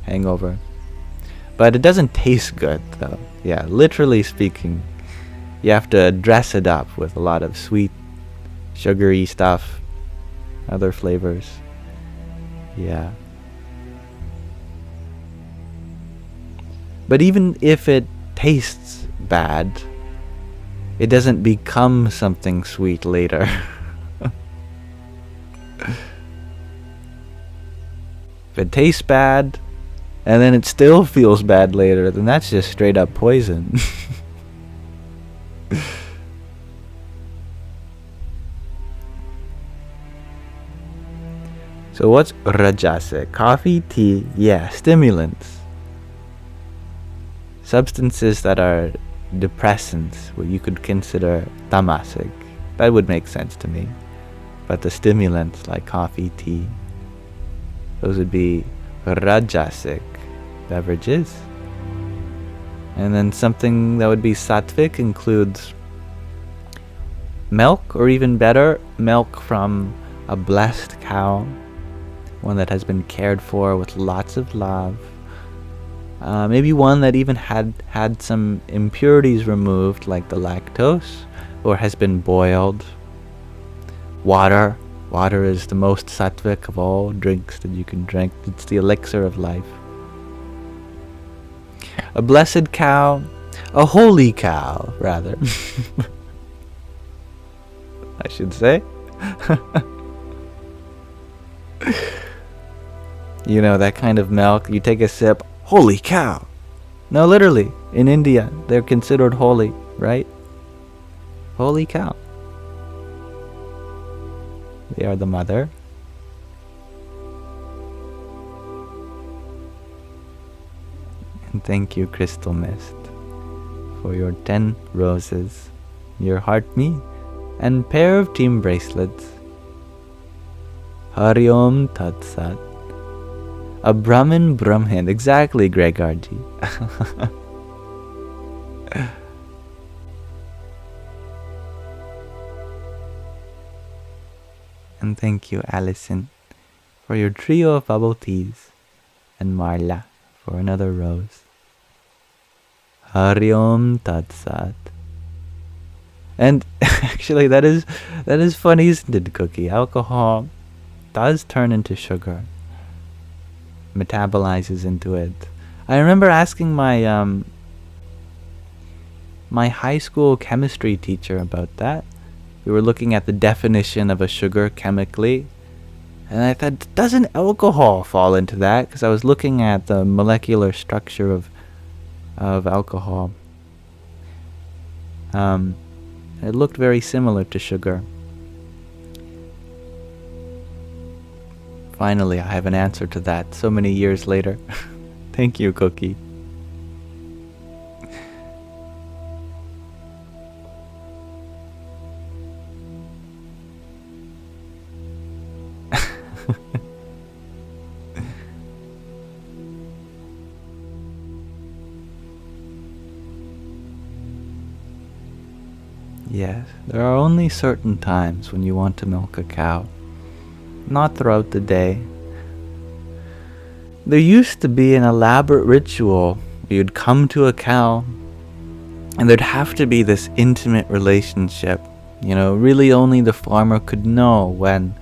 hangover. But it doesn't taste good, though. Yeah, literally speaking, you have to dress it up with a lot of sweet, sugary stuff, other flavors. Yeah. But even if it tastes bad, it doesn't become something sweet later. If it tastes bad, and then it still feels bad later, then that's just straight up poison. So what's Rajasic? Coffee, tea, yeah, stimulants. Substances that are depressants, what you could consider tamasic. That would make sense to me. But the stimulants like coffee, tea, those would be Rajasic beverages. And then something that would be Sattvic includes milk, or even better, milk from a blessed cow, one that has been cared for with lots of love. Maybe one that even had some impurities removed, like the lactose, or has been boiled. Water. Water is the most sattvic of all drinks that you can drink. It's the elixir of life. A blessed cow. A holy cow, rather. I should say. You know, that kind of milk, you take a sip, holy cow. No, literally, in India, they're considered holy, right? Holy cow. They are the mother. And thank you, Crystal Mist, for your 10 roses, your heart me, and pair of team bracelets. Hari Om Tat Sat. A Brahmin Brahmin. Exactly, Greg RG. And thank you, Allison, for your trio of bubble teas, and Marla for another rose. Hari Om Tat Sat. And actually, that is funny, isn't it, Cookie? Alcohol does turn into sugar, metabolizes into it. I remember asking my my high school chemistry teacher about that. We were looking at the definition of a sugar chemically, and I thought, doesn't alcohol fall into that? Because I was looking at the molecular structure of alcohol. It looked very similar to sugar. Finally, I have an answer to that so many years later. Thank you, Cookie. Yes, there are only certain times when you want to milk a cow. Not throughout the day. There used to be an elaborate ritual where you'd come to a cow and there'd have to be this intimate relationship. Really only the farmer could know when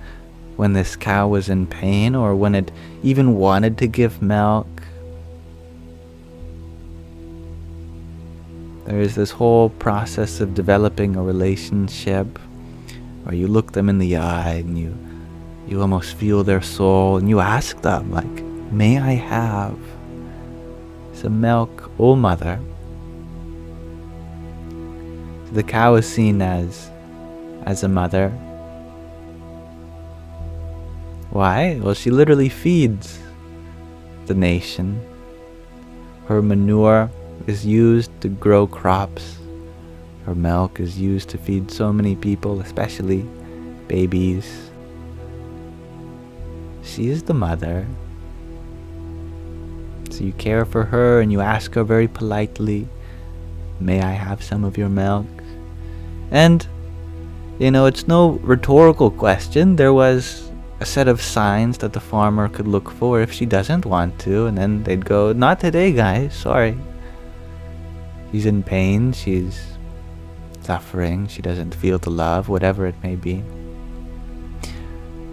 this cow was in pain or when it even wanted to give milk. There is this whole process of developing a relationship where you look them in the eye and you almost feel their soul and you ask them, like, may I have some milk, O mother? So the cow is seen as a mother. Why? Well, she literally feeds the nation. Her manure is used to grow crops. Her milk is used to feed so many people, especially babies. She is the mother. So you care for her and you ask her very politely, may I have some of your milk? And, it's no rhetorical question. There was a set of signs that the farmer could look for if she doesn't want to, and then they'd go, not today, guys, sorry. She's in pain, she's suffering, she doesn't feel the love, whatever it may be.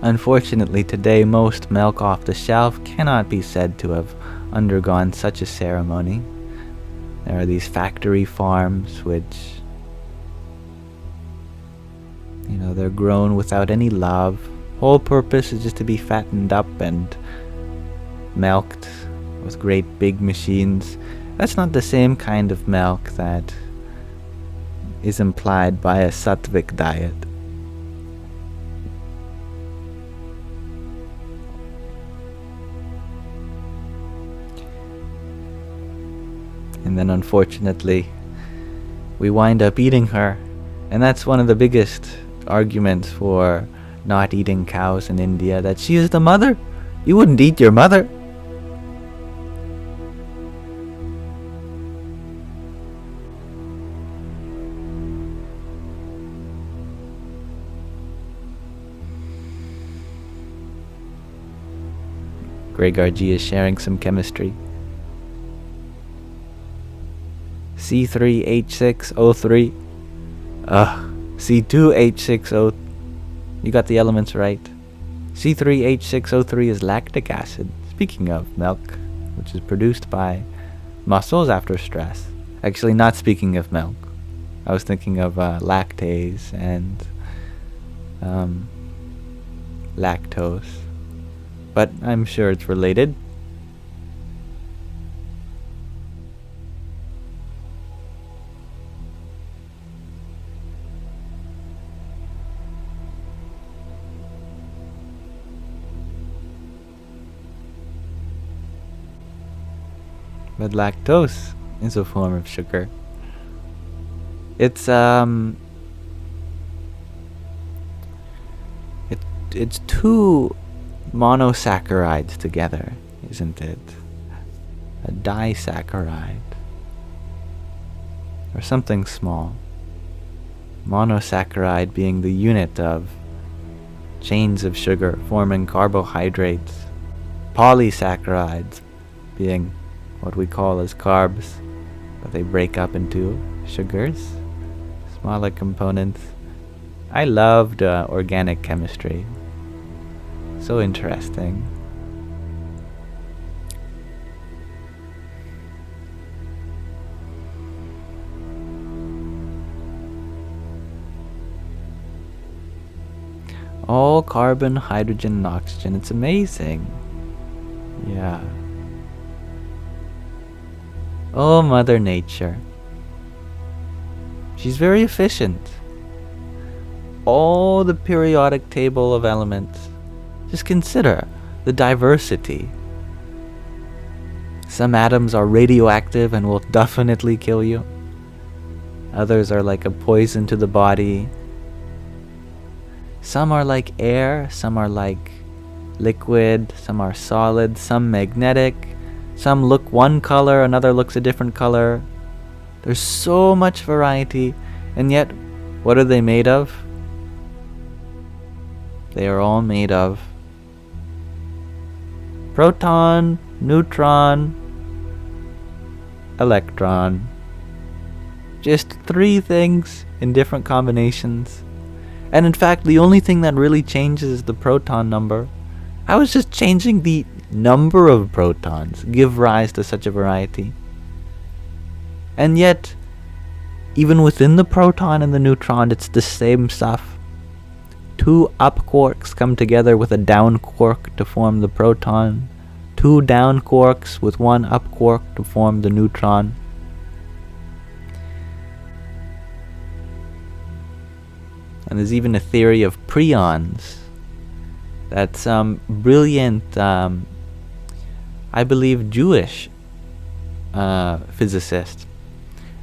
Unfortunately, today, most milk off the shelf cannot be said to have undergone such a ceremony. There are these factory farms which, they're grown without any love. Whole purpose is just to be fattened up and milked with great big machines. That's not the same kind of milk that is implied by a Sattvic diet. And then unfortunately, we wind up eating her. And that's one of the biggest arguments for not eating cows in India, that she is the mother. You wouldn't eat your mother. Gregor G is sharing some chemistry. C3H6O3. C2H6O. You got the elements right. C3H6O3 is lactic acid. Speaking of milk, which is produced by muscles after stress. Actually, not speaking of milk. I was thinking of lactase and lactose. But I'm sure it's related. But lactose is a form of sugar. It's it's two monosaccharides together, isn't it? A disaccharide or something small. Monosaccharide being the unit of chains of sugar forming carbohydrates. Polysaccharides being what we call as carbs, but they break up into sugars, smaller components. I loved organic chemistry. So interesting. All carbon, hydrogen, and oxygen. It's amazing. Yeah. Oh, Mother Nature. She's very efficient. All the periodic table of elements. Just consider the diversity. Some atoms are radioactive and will definitely kill you. Others are like a poison to the body. Some are like air, some are like liquid, some are solid, some magnetic. Some look one color, another looks a different color. There's so much variety, and yet What are they made of? They are all made of proton, neutron, electron. Just 3 things in different combinations. And in fact, the only thing that really changes is the proton number. I was just changing the number of protons give rise to such a variety. And yet, even within the proton and the neutron, it's the same stuff. 2 up quarks come together with a down quark to form the proton. 2 down quarks with 1 up quark to form the neutron. And there's even a theory of preons. That's brilliant, I believe, Jewish physicist.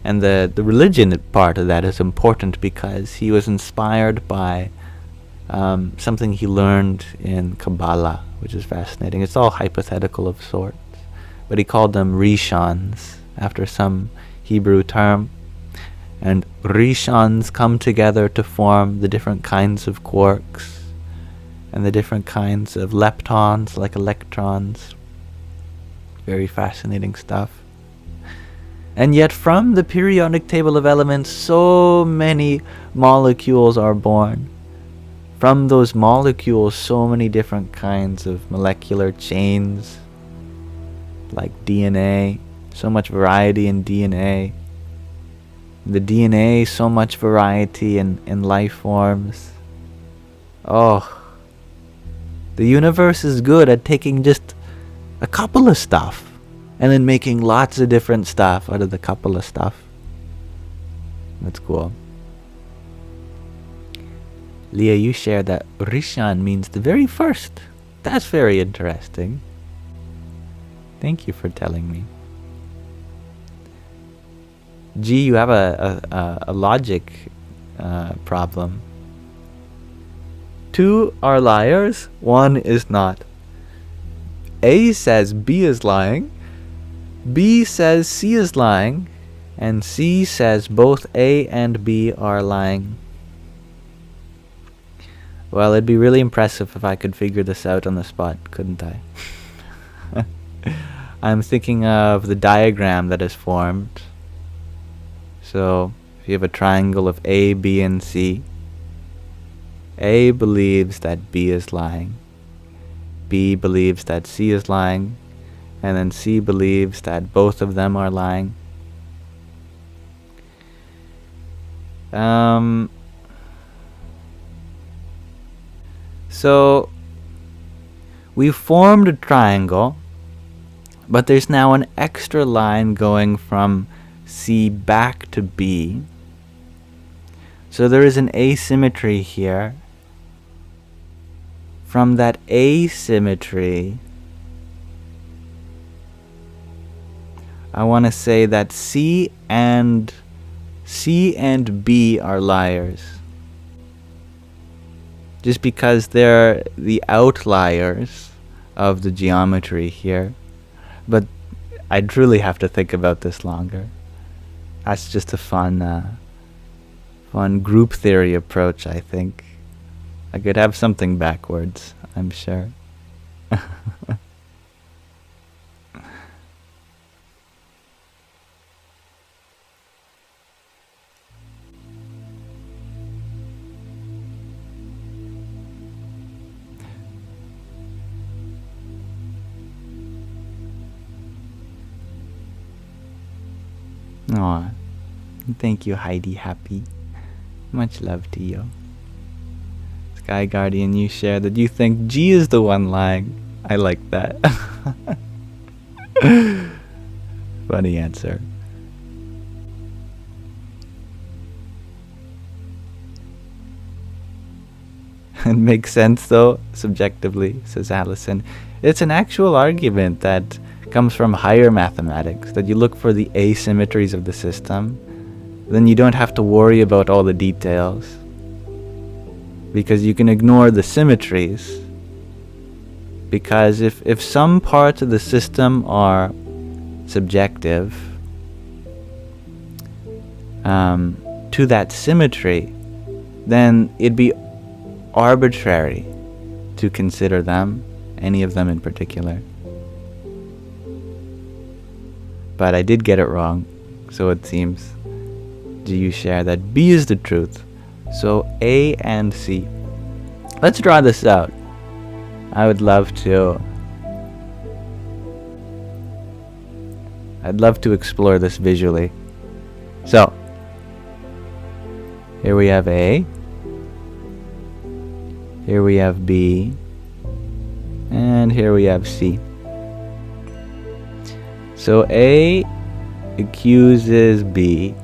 And the religion part of that is important because he was inspired by something he learned in Kabbalah, which is fascinating. It's all hypothetical of sorts. But he called them Rishons, after some Hebrew term. And Rishons come together to form the different kinds of quarks and the different kinds of leptons, like electrons. Very fascinating stuff. And yet from the periodic table of elements, so many molecules are born. From those molecules, so many different kinds of molecular chains, like DNA, so much variety in DNA. The DNA, so much variety in life forms. Oh, the universe is good at taking just a couple of stuff and then making lots of different stuff out of the couple of stuff. That's cool. Leah, you shared that Rishon means the very first. That's very interesting. Thank you for telling me. G, you have a logic problem. 2 are liars, 1 is not. A says B is lying, B says C is lying, and C says both A and B are lying. Well, it'd be really impressive if I could figure this out on the spot, couldn't I? I'm thinking of the diagram that is formed. So, if you have a triangle of A, B, and C, A believes that B is lying, B believes that C is lying, and then C believes that both of them are lying. So, we formed a triangle, but there's now an extra line going from C back to B. So there is an asymmetry here. From that asymmetry, I want to say that C and B are liars. Just because they're the outliers of the geometry here. But I truly have to think about this longer. That's just a fun group theory approach, I think. I could have something backwards, I'm sure. Aw, thank you, Heidi Happy. Much love to you. Sky Guardian, you share that you think G is the one lying. I like that. Funny answer. It makes sense though, subjectively, says Allison. It's an actual argument that comes from higher mathematics, that you look for the asymmetries of the system, then you don't have to worry about all the details, because you can ignore the symmetries. Because if some parts of the system are subjective to that symmetry, then it'd be arbitrary to consider them, any of them in particular. But I did get it wrong, so it seems. Do you share that B is the truth? So A and C. Let's draw this out. I would love to. I'd love to explore this visually. So, here we have A. Here we have B. And here we have C. So A accuses B.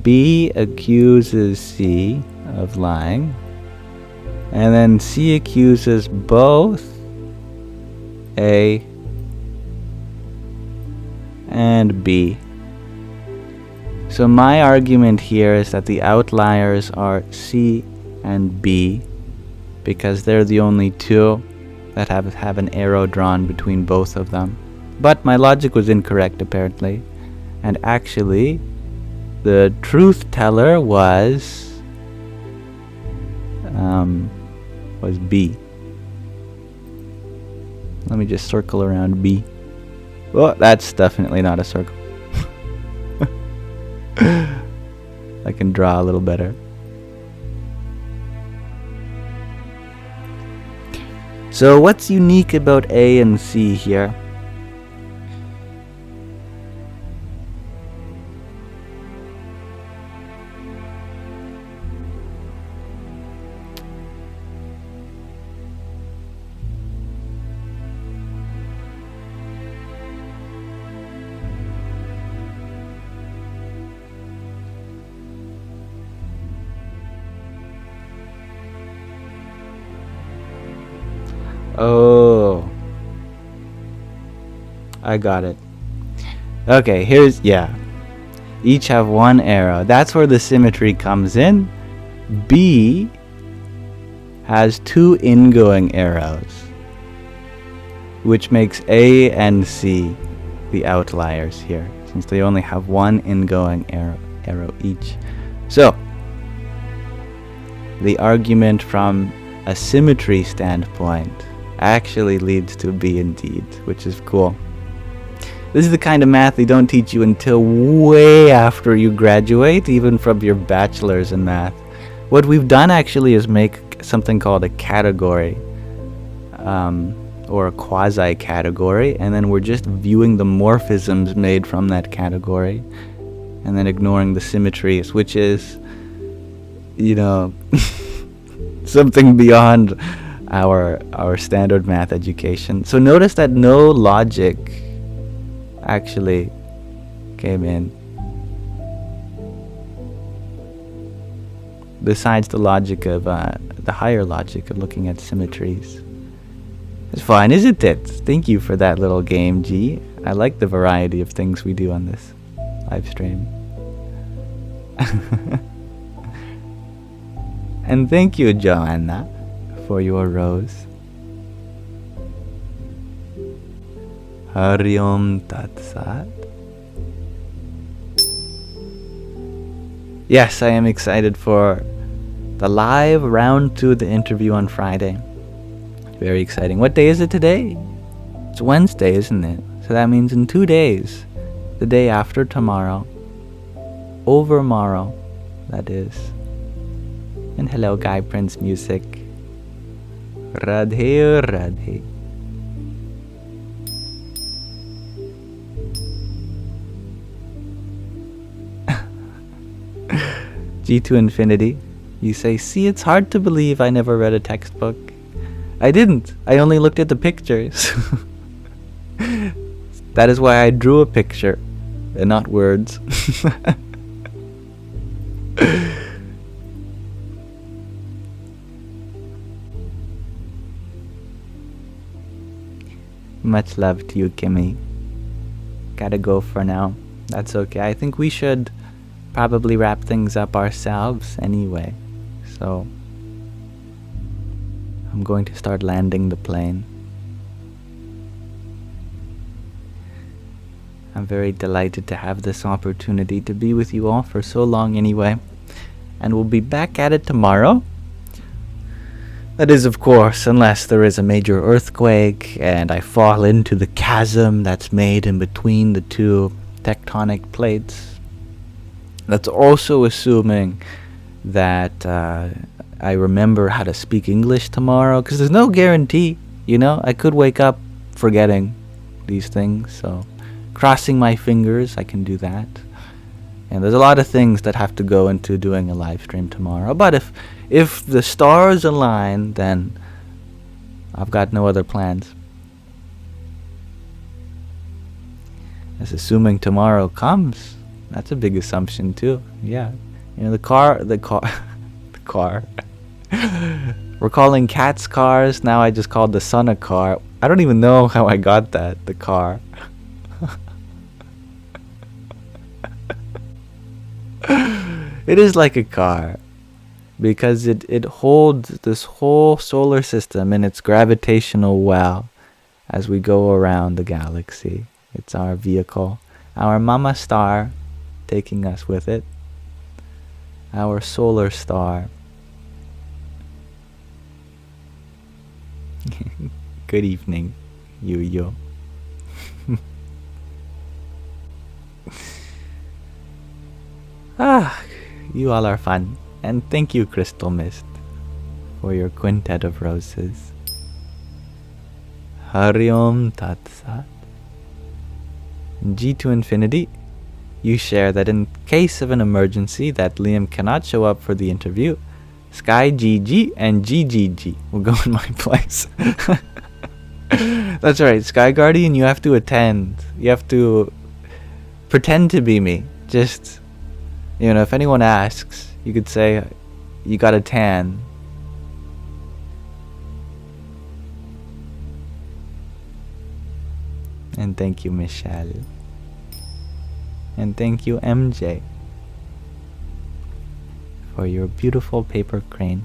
B accuses C of lying. And then C accuses both A and B. So my argument here is that the outliers are C and B, because they're the only two that have an arrow drawn between both of them. But my logic was incorrect apparently, and actually the truth teller was B. Let me just circle around B. Well, that's definitely not a circle. I can draw a little better. So what's unique about A and C here? Oh, I got it. Okay, here's, yeah. Each have one arrow. That's where the symmetry comes in. B has two ingoing arrows, which makes A and C the outliers here, since they only have one ingoing arrow each. So, the argument from a symmetry standpoint actually leads to B indeed, which is cool. This is the kind of math they don't teach you until way after you graduate, even from your bachelor's in math. What we've done actually is make something called a category, or a quasi-category, and then we're just viewing the morphisms made from that category, and then ignoring the symmetries, which is, you know, something beyond our standard math education. So notice that no logic actually came in, besides the logic of the higher logic of looking at symmetries. It's fine, isn't it? Thank you for that little game, G. I like the variety of things we do on this live stream. And thank you, Joanna, for your rose. Hari Om Tat Sat. Yes, I am excited for the live round 2 of the interview on Friday. Very exciting. What day is it today? It's Wednesday, isn't it? So that means in 2 days, the day after tomorrow, overmorrow, that is. And hello, Guy Prince Music. Radhe, Radhe. G to infinity. You say, see, it's hard to believe I never read a textbook. I didn't. I only looked at the pictures. That is why I drew a picture and not words. Much love to you, Kimmy. Gotta go for now. That's okay. I think we should probably wrap things up ourselves anyway. So I'm going to start landing the plane. I'm very delighted to have this opportunity to be with you all for so long anyway. And we'll be back at it tomorrow. That is, of course, unless there is a major earthquake and I fall into the chasm that's made in between the two tectonic plates. That's also assuming that I remember how to speak English tomorrow, because there's no guarantee, I could wake up forgetting these things, so crossing my fingers, I can do that. And there's a lot of things that have to go into doing a live stream tomorrow. But if the stars align, then I've got no other plans. That's assuming tomorrow comes. That's a big assumption too. Yeah. The car. We're calling cats cars. Now I just called the sun a car. I don't even know how I got that. The car. It is like a car, because it holds this whole solar system in its gravitational well as we go around the galaxy. It's our vehicle, our mama star taking us with it, our solar star. Good evening, Yu-Yo. You all are fun. And thank you, Crystal Mist, for your quintet of roses. Hari Om Tat Sat. G to infinity, you share that in case of an emergency that Liam cannot show up for the interview, Sky GG and GGG will go in my place. That's right, Sky Guardian, you have to attend. You have to pretend to be me. Just, if anyone asks, you could say, you got a tan. And thank you, Michelle. And thank you, MJ, for your beautiful paper crane.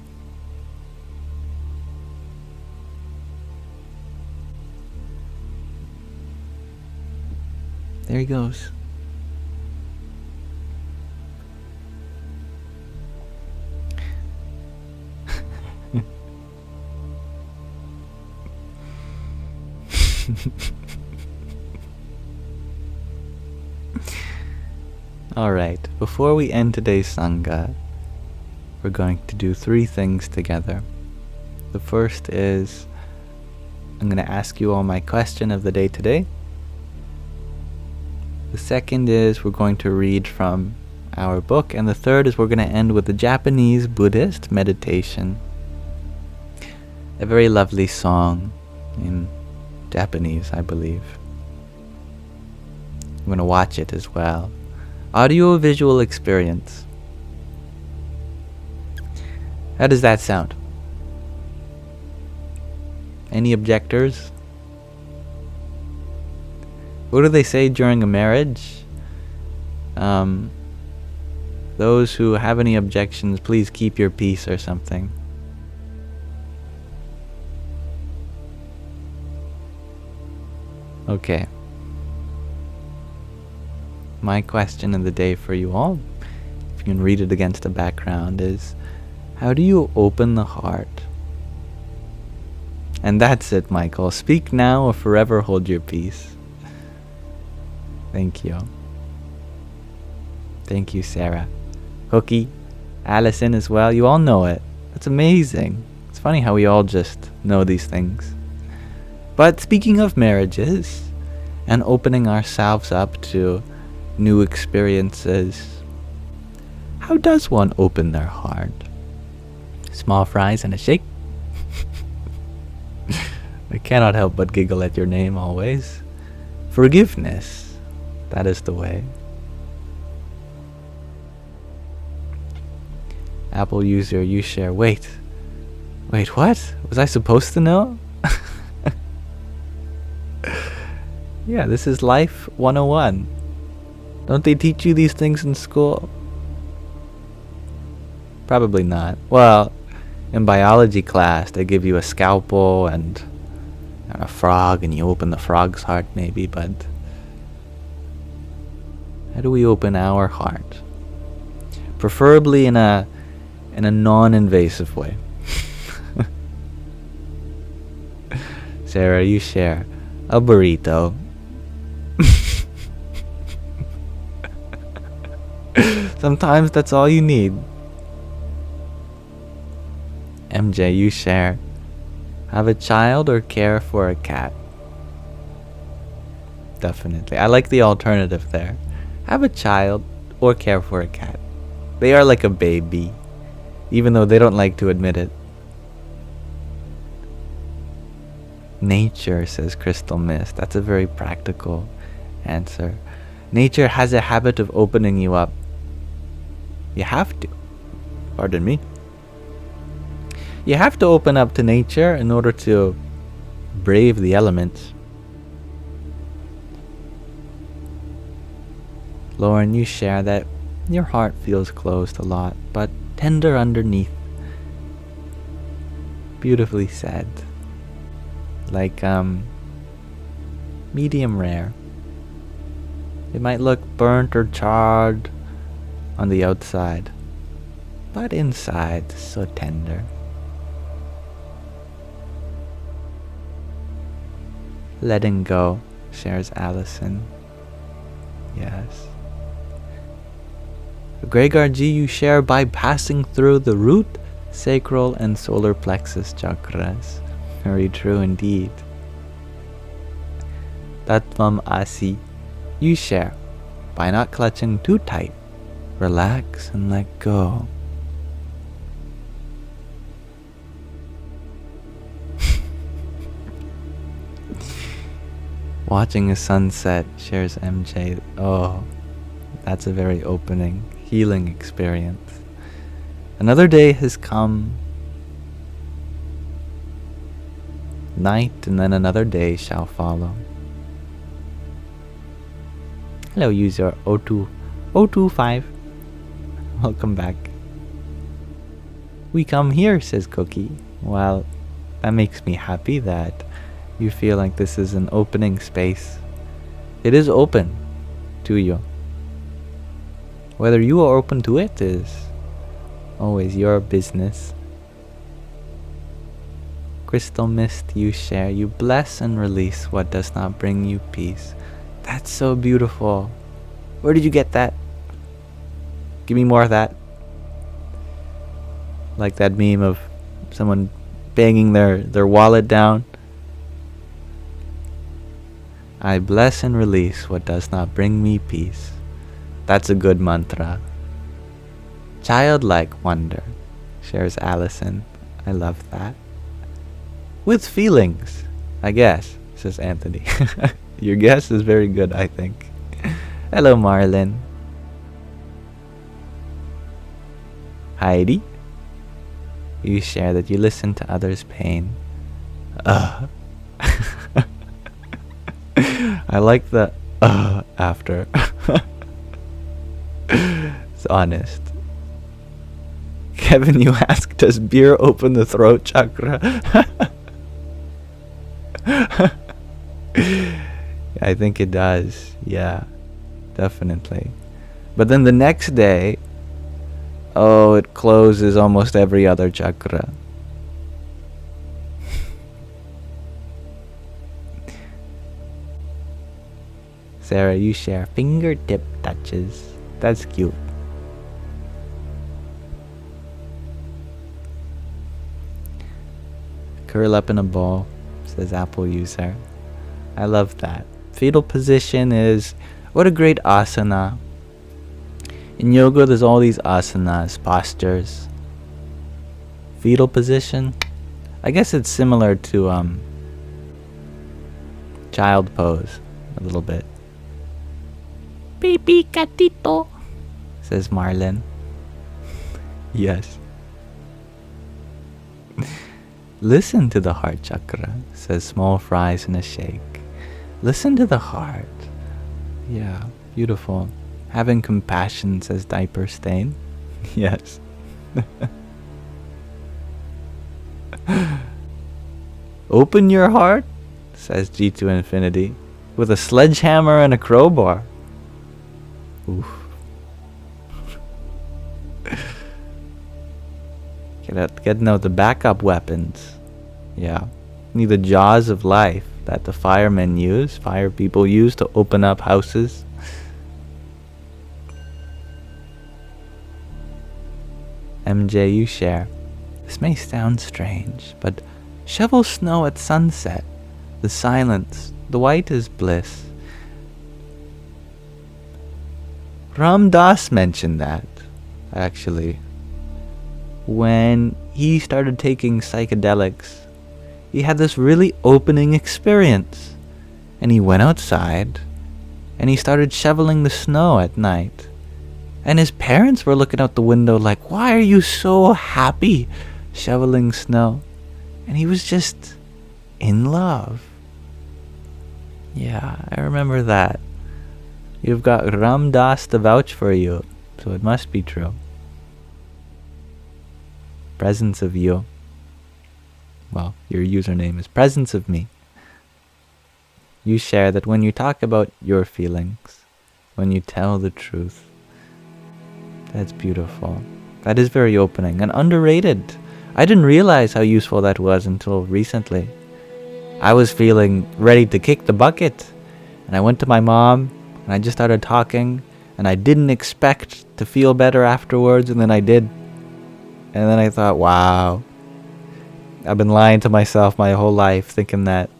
There he goes. Alright, before we end today's Sangha, we're going to do 3 things together. The first is, I'm going to ask you all my question of the day today. The second is, we're going to read from our book. And the third is, we're going to end with a Japanese Buddhist meditation. A very lovely song in Japanese, I believe. I'm going to watch it as well. Audio-visual experience. How does that sound? Any objectors? What do they say during a marriage? Those who have any objections, please keep your peace or something. Okay. My question of the day for you all, if you can read it against the background, is, how do you open the heart? And that's it, Michael. Speak now or forever hold your peace. Thank you. Thank you, Sarah. Hookie, Allison as well. You all know it. That's amazing. It's funny how we all just know these things. But speaking of marriages and opening ourselves up to new experiences, how does one open their heart? Small fries and a shake. I cannot help but giggle at your name always. Forgiveness. That is the way. Apple user, you share. Wait, what? Was I supposed to know? Yeah, this is Life 101. Don't they teach you these things in school? Probably not. Well, in biology class, they give you a scalpel and a frog, and you open the frog's heart maybe, but how do we open our heart? Preferably in a in a non-invasive way. Sarah, you share a burrito. Sometimes that's all you need. MJ, you share have a child or care for a cat. Definitely. I like the alternative there. Have a child or care for a cat. They are like a baby, even though they don't like to admit it. Nature, says Crystal Mist. That's a very practical answer. Nature has a habit of opening you up. You have to. Pardon me. You have to open up to nature in order to brave the elements. Lauren, you share that your heart feels closed a lot, but tender underneath. Beautifully said. Like, medium rare. It might look burnt or charred on the outside, but inside, so tender. Letting go, shares Allison. Yes. Gregor G, you share by passing through the root, sacral, and solar plexus chakras. Very true indeed. Tatvam Asi, you share by not clutching too tight. Relax and let go. Watching a sunset, shares MJ. Oh, that's a very opening, healing experience. Another day has come. Night, and then another day shall follow. Hello, user 025. Welcome back. We come here, says Cookie. Well, that makes me happy that you feel like this is an opening space. It is open to you. Whether you are open to it is always your business. Crystal Mist, you share, you bless and release what does not bring you peace. That's so beautiful. Where did you get that? Give me more of that. Like that meme of someone banging their wallet down. I bless and release what does not bring me peace. That's a good mantra. Childlike wonder, shares Allison. I love that. With feelings, I guess, says Anthony. Your guess is very good, I think. Hello, Marlin. Heidi, you share that you listen to others' pain. I like the after. It's honest. Kevin, you ask, does beer open the throat chakra? I think it does. Yeah, definitely. But then the next day, it closes almost every other chakra. Sarah, you share fingertip touches. That's cute. Curl up in a ball, says Apple user. I love that. Fetal position is, what a great asana. In yoga, there's all these asanas, postures. Fetal position, I guess it's similar to child pose, a little bit. Baby gatito, says Marlon. Yes. Listen to the heart chakra, says Small Fries in a Shake. Listen to the heart. Yeah, beautiful. Having compassion, says Diaper Stain. Yes. Open your heart, says G2 Infinity, with a sledgehammer and a crowbar. Oof. Getting out the backup weapons. Yeah. Need the jaws of life that the fire people use to open up houses. MJ, you share. This may sound strange, but shovel snow at sunset. The silence, the white is bliss. Ram Dass mentioned that, actually. When he started taking psychedelics, he had this really opening experience. And he went outside, and he started shoveling the snow at night. And his parents were looking out the window like, why are you so happy shoveling snow? And he was just in love. Yeah, I remember that. You've got Ram Dass to vouch for you, so it must be true. Presence of you. Well, your username is presence of me. You share that when you talk about your feelings, when you tell the truth, that's beautiful. That is very opening and underrated. I didn't realize how useful that was until recently. I was feeling ready to kick the bucket, and I went to my mom, and I just started talking, and I didn't expect to feel better afterwards, and then I did. And then I thought, wow, I've been lying to myself my whole life, thinking that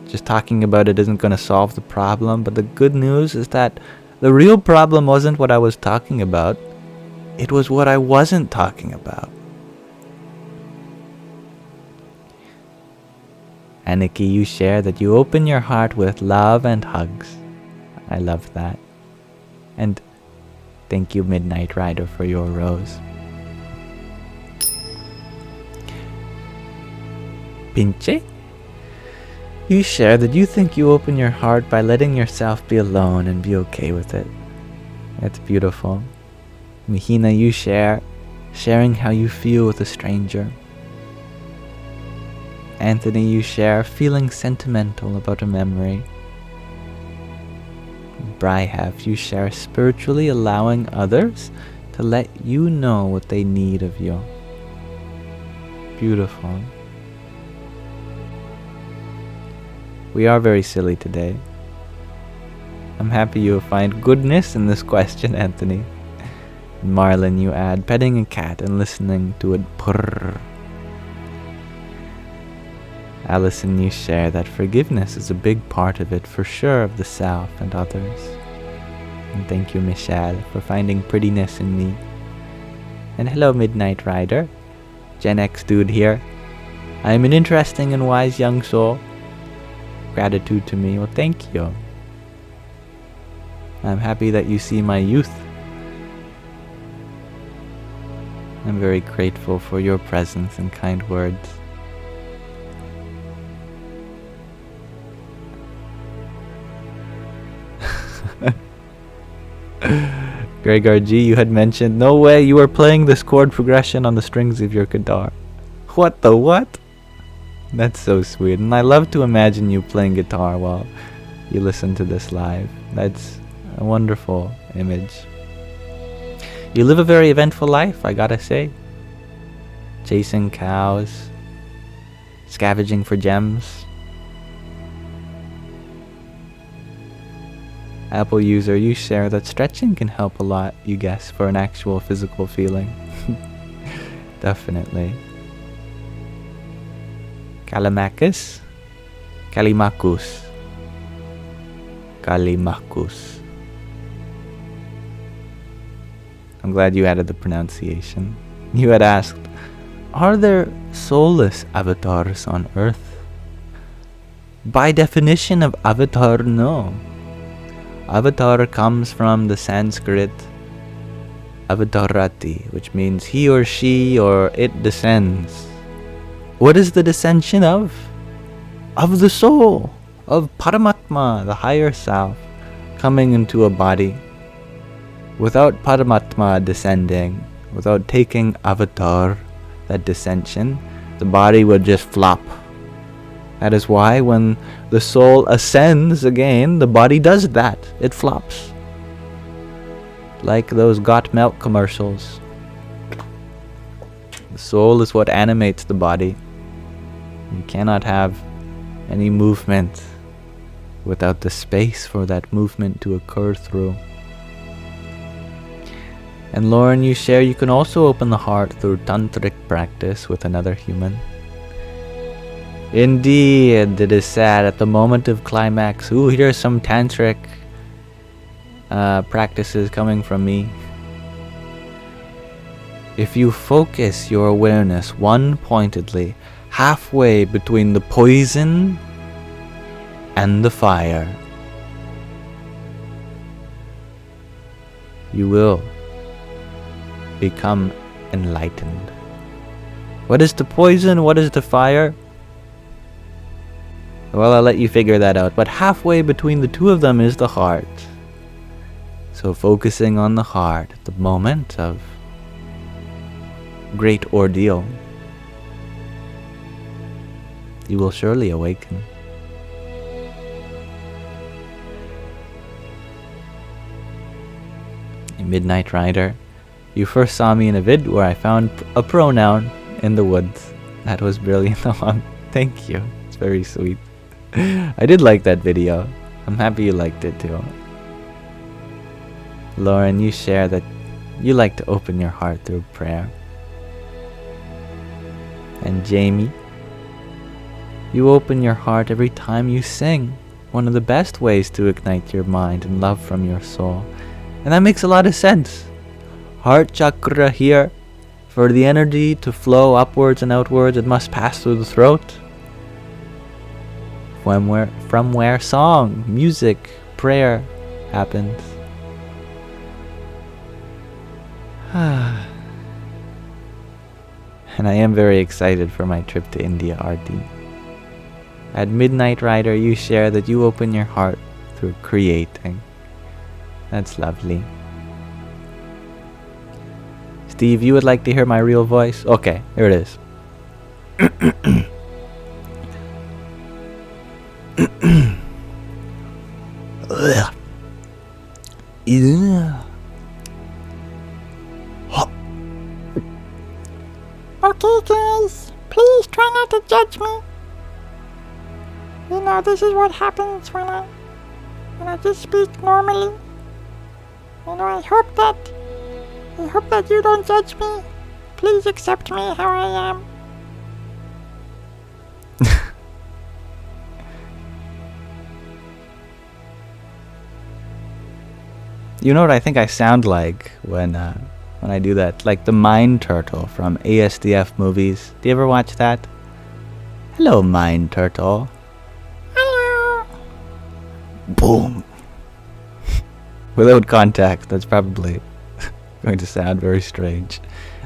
just talking about it isn't going to solve the problem. But the good news is that the real problem wasn't what I was talking about. It was what I wasn't talking about. Aniki, you share that you open your heart with love and hugs. I love that. And thank you, Midnight Rider, for your rose. Pinche, you share that you think you open your heart by letting yourself be alone and be okay with it. That's beautiful. Mihina, you share, sharing how you feel with a stranger. Anthony, you share, feeling sentimental about a memory. Bryhef, you share, spiritually allowing others to let you know what they need of you. Beautiful. We are very silly today. I'm happy you find goodness in this question, Anthony. Marlon, you add, petting a cat and listening to it purr. Allison, you share that forgiveness is a big part of it, for sure, of the self and others. And thank you, Michelle, for finding prettiness in me. And hello, Midnight Rider. Gen X dude here. I am an interesting and wise young soul. Gratitude to me. Well, thank you. I'm happy that you see my youth. I'm very grateful for your presence and kind words. Gregor G, you had mentioned, no way, you were playing this chord progression on the strings of your guitar. What the what? That's so sweet, and I love to imagine you playing guitar while you listen to this live. That's a wonderful image. You live a very eventful life, I gotta say. Chasing cows, scavenging for gems. Apple user, you share that stretching can help a lot, you guess, for an actual physical feeling. Definitely. Kalimakis? Kalimakus. Kalimakus. I'm glad you added the pronunciation. You had asked, are there soulless avatars on Earth? By definition of avatar, no. Avatar comes from the Sanskrit avatarati, which means he or she or it descends. What is the descension of? Of the soul, of Paramatma, the higher self, coming into a body. Without Paramatma descending, without taking avatar, that descension, the body would just flop. That is why when the soul ascends again, the body does that. It flops. Like those got milk commercials. The soul is what animates the body. You cannot have any movement without the space for that movement to occur through. And Lauren, you share you can also open the heart through tantric practice with another human. Indeed, it is sad at the moment of climax. Ooh, here's some tantric practices coming from me. If you focus your awareness one-pointedly, halfway between the poison and the fire, you will become enlightened. What is the poison? What is the fire? Well, I'll let you figure that out. But halfway between the two of them is the heart. So focusing on the heart at the moment of great ordeal, you will surely awaken. A Midnight Rider, you first saw me in a vid where I found a pronoun in the woods. That was brilliant. Thank you. It's very sweet. I did like that video. I'm happy you liked it too. Lauren, you share that you like to open your heart through prayer. And Jamie, you open your heart every time you sing. One of the best ways to ignite your mind and love from your soul. And that makes a lot of sense. Heart chakra here. For the energy to flow upwards and outwards, it must pass through the throat. From where song, music, prayer happens. And I am very excited for my trip to India, RD. At Midnight Rider, you share that you open your heart through creating. That's lovely. Steve, you would like to hear my real voice? Okay, here it is. Okay guys, please try not to judge me. You know, this is what happens when I just speak normally. You know, I hope that you don't judge me. Please accept me how I am. You know what I think I sound like when I do that? Like the Mind Turtle from ASDF movies. Do you ever watch that? Hello, Mind Turtle. Hello. Boom. Without context, that's probably going to sound very strange.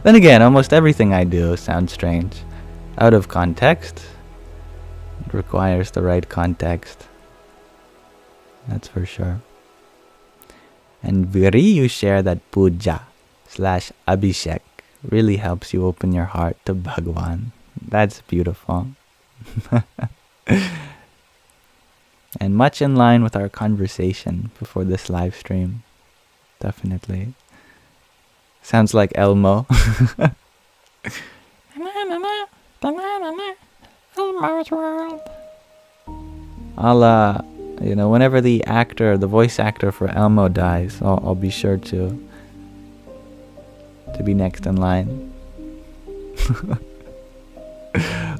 Then again, almost everything I do sounds strange. Out of context, it requires the right context. That's for sure. And Viri, you share that puja / abhishek really helps you open your heart to Bhagwan. That's beautiful. And much in line with our conversation before this live stream. Definitely. Sounds like Elmo. Elmo's world. I'll, whenever the voice actor for Elmo dies, I'll be sure to be next in line.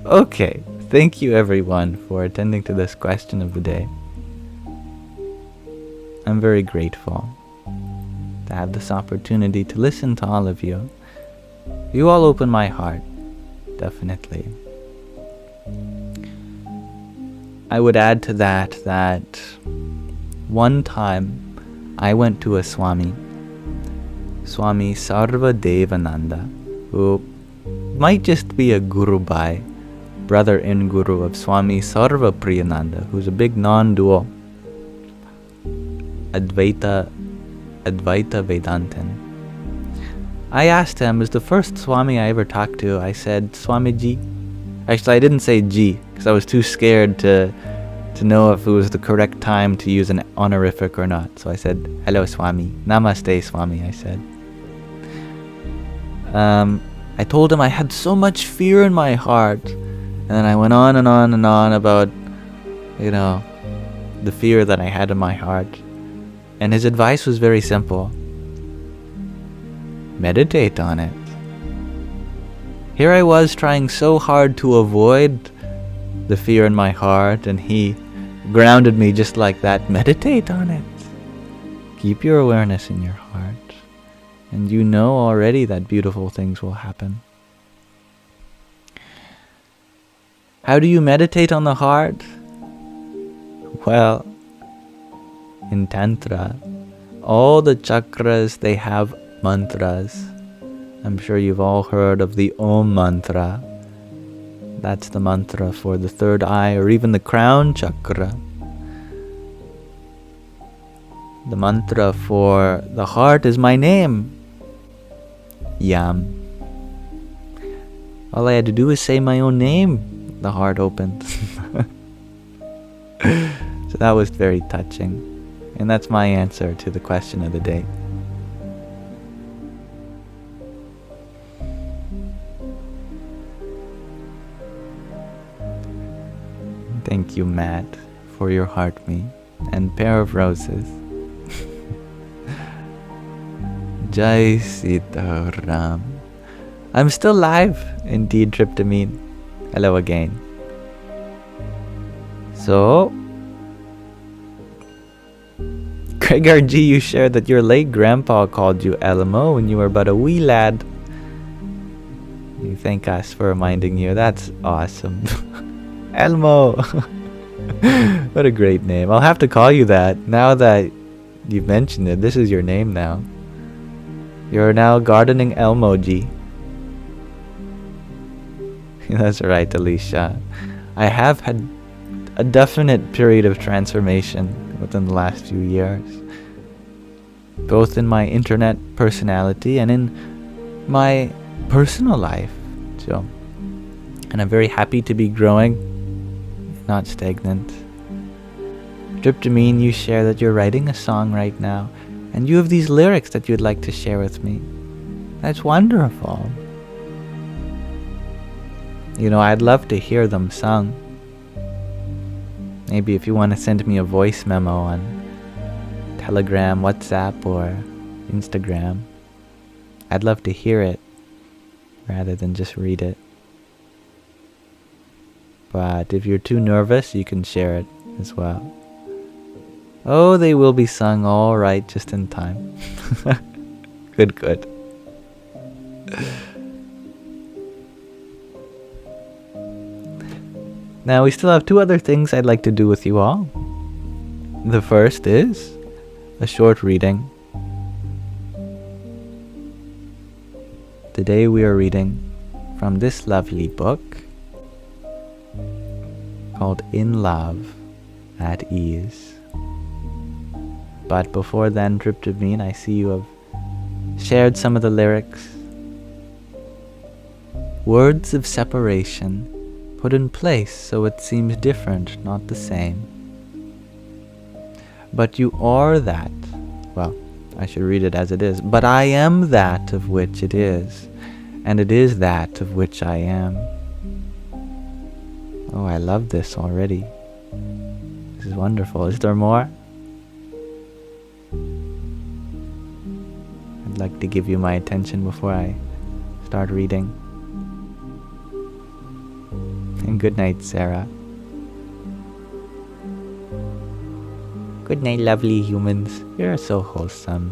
Okay, thank you everyone for attending to this question of the day. I'm very grateful to have this opportunity to listen to all of you. You all open my heart, definitely. I would add to that one time I went to a Swami Sarva Devananda, who might just be a Guru Bhai, brother in Guru of Swami Sarva Priyananda, who's a big non-dual Advaita Vedantin. I asked him, as the first Swami I ever talked to, I said, Swamiji. Actually, I didn't say Ji, because I was too scared to know if it was the correct time to use an honorific or not. So I said, hello Swami. Namaste Swami, I said. I I told him I had so much fear in my heart. And then I went on and on and on about, the fear that I had in my heart. And his advice was very simple. Meditate on it. Here I was trying so hard to avoid the fear in my heart, and he grounded me just like that. Meditate on it. Keep your awareness in your heart. And you know already that beautiful things will happen. How do you meditate on the heart? Well, in Tantra, all the chakras, they have mantras. I'm sure you've all heard of the Om mantra. That's the mantra for the third eye or even the crown chakra. The mantra for the heart is my name, Yam. All I had to do was say my own name. The heart opened. So that was very touching. And that's my answer to the question of the day. Thank you, Matt, for your heart me and pair of roses. Jai Sitaram. I'm still live, indeed, Tryptamine. Hello again. So, Craig RG, you shared that your late grandpa called you Elmo when you were but a wee lad. You thank us for reminding you. That's awesome. Elmo. What a great name. I'll have to call you that now that you've mentioned it. This is your name now. You're now Gardening Elmoji. That's right, Alicia. I have had a definite period of transformation within the last few years, both in my internet personality and in my personal life. So, and I'm very happy to be growing, not stagnant. Tryptamine, you share that you're writing a song right now, and you have these lyrics that you'd like to share with me. That's wonderful. I'd love to hear them sung. Maybe if you want to send me a voice memo on Telegram, WhatsApp, or Instagram, I'd love to hear it rather than just read it. But if you're too nervous, you can share it as well. Oh, they will be sung all right just in time. Good. Now, we still have two other things I'd like to do with you all. The first is a short reading. Today we are reading from this lovely book called In Love at Ease. But before then, Tryptamine, I see you have shared some of the lyrics. Words of separation put in place so it seems different, not the same. But you are that. Well, I should read it as it is. But I am that of which it is, and it is that of which I am. Oh, I love this already. This is wonderful. Is there more? I'd like to give you my attention before I start reading. And good night, Sarah. Good night, lovely humans. You're so wholesome.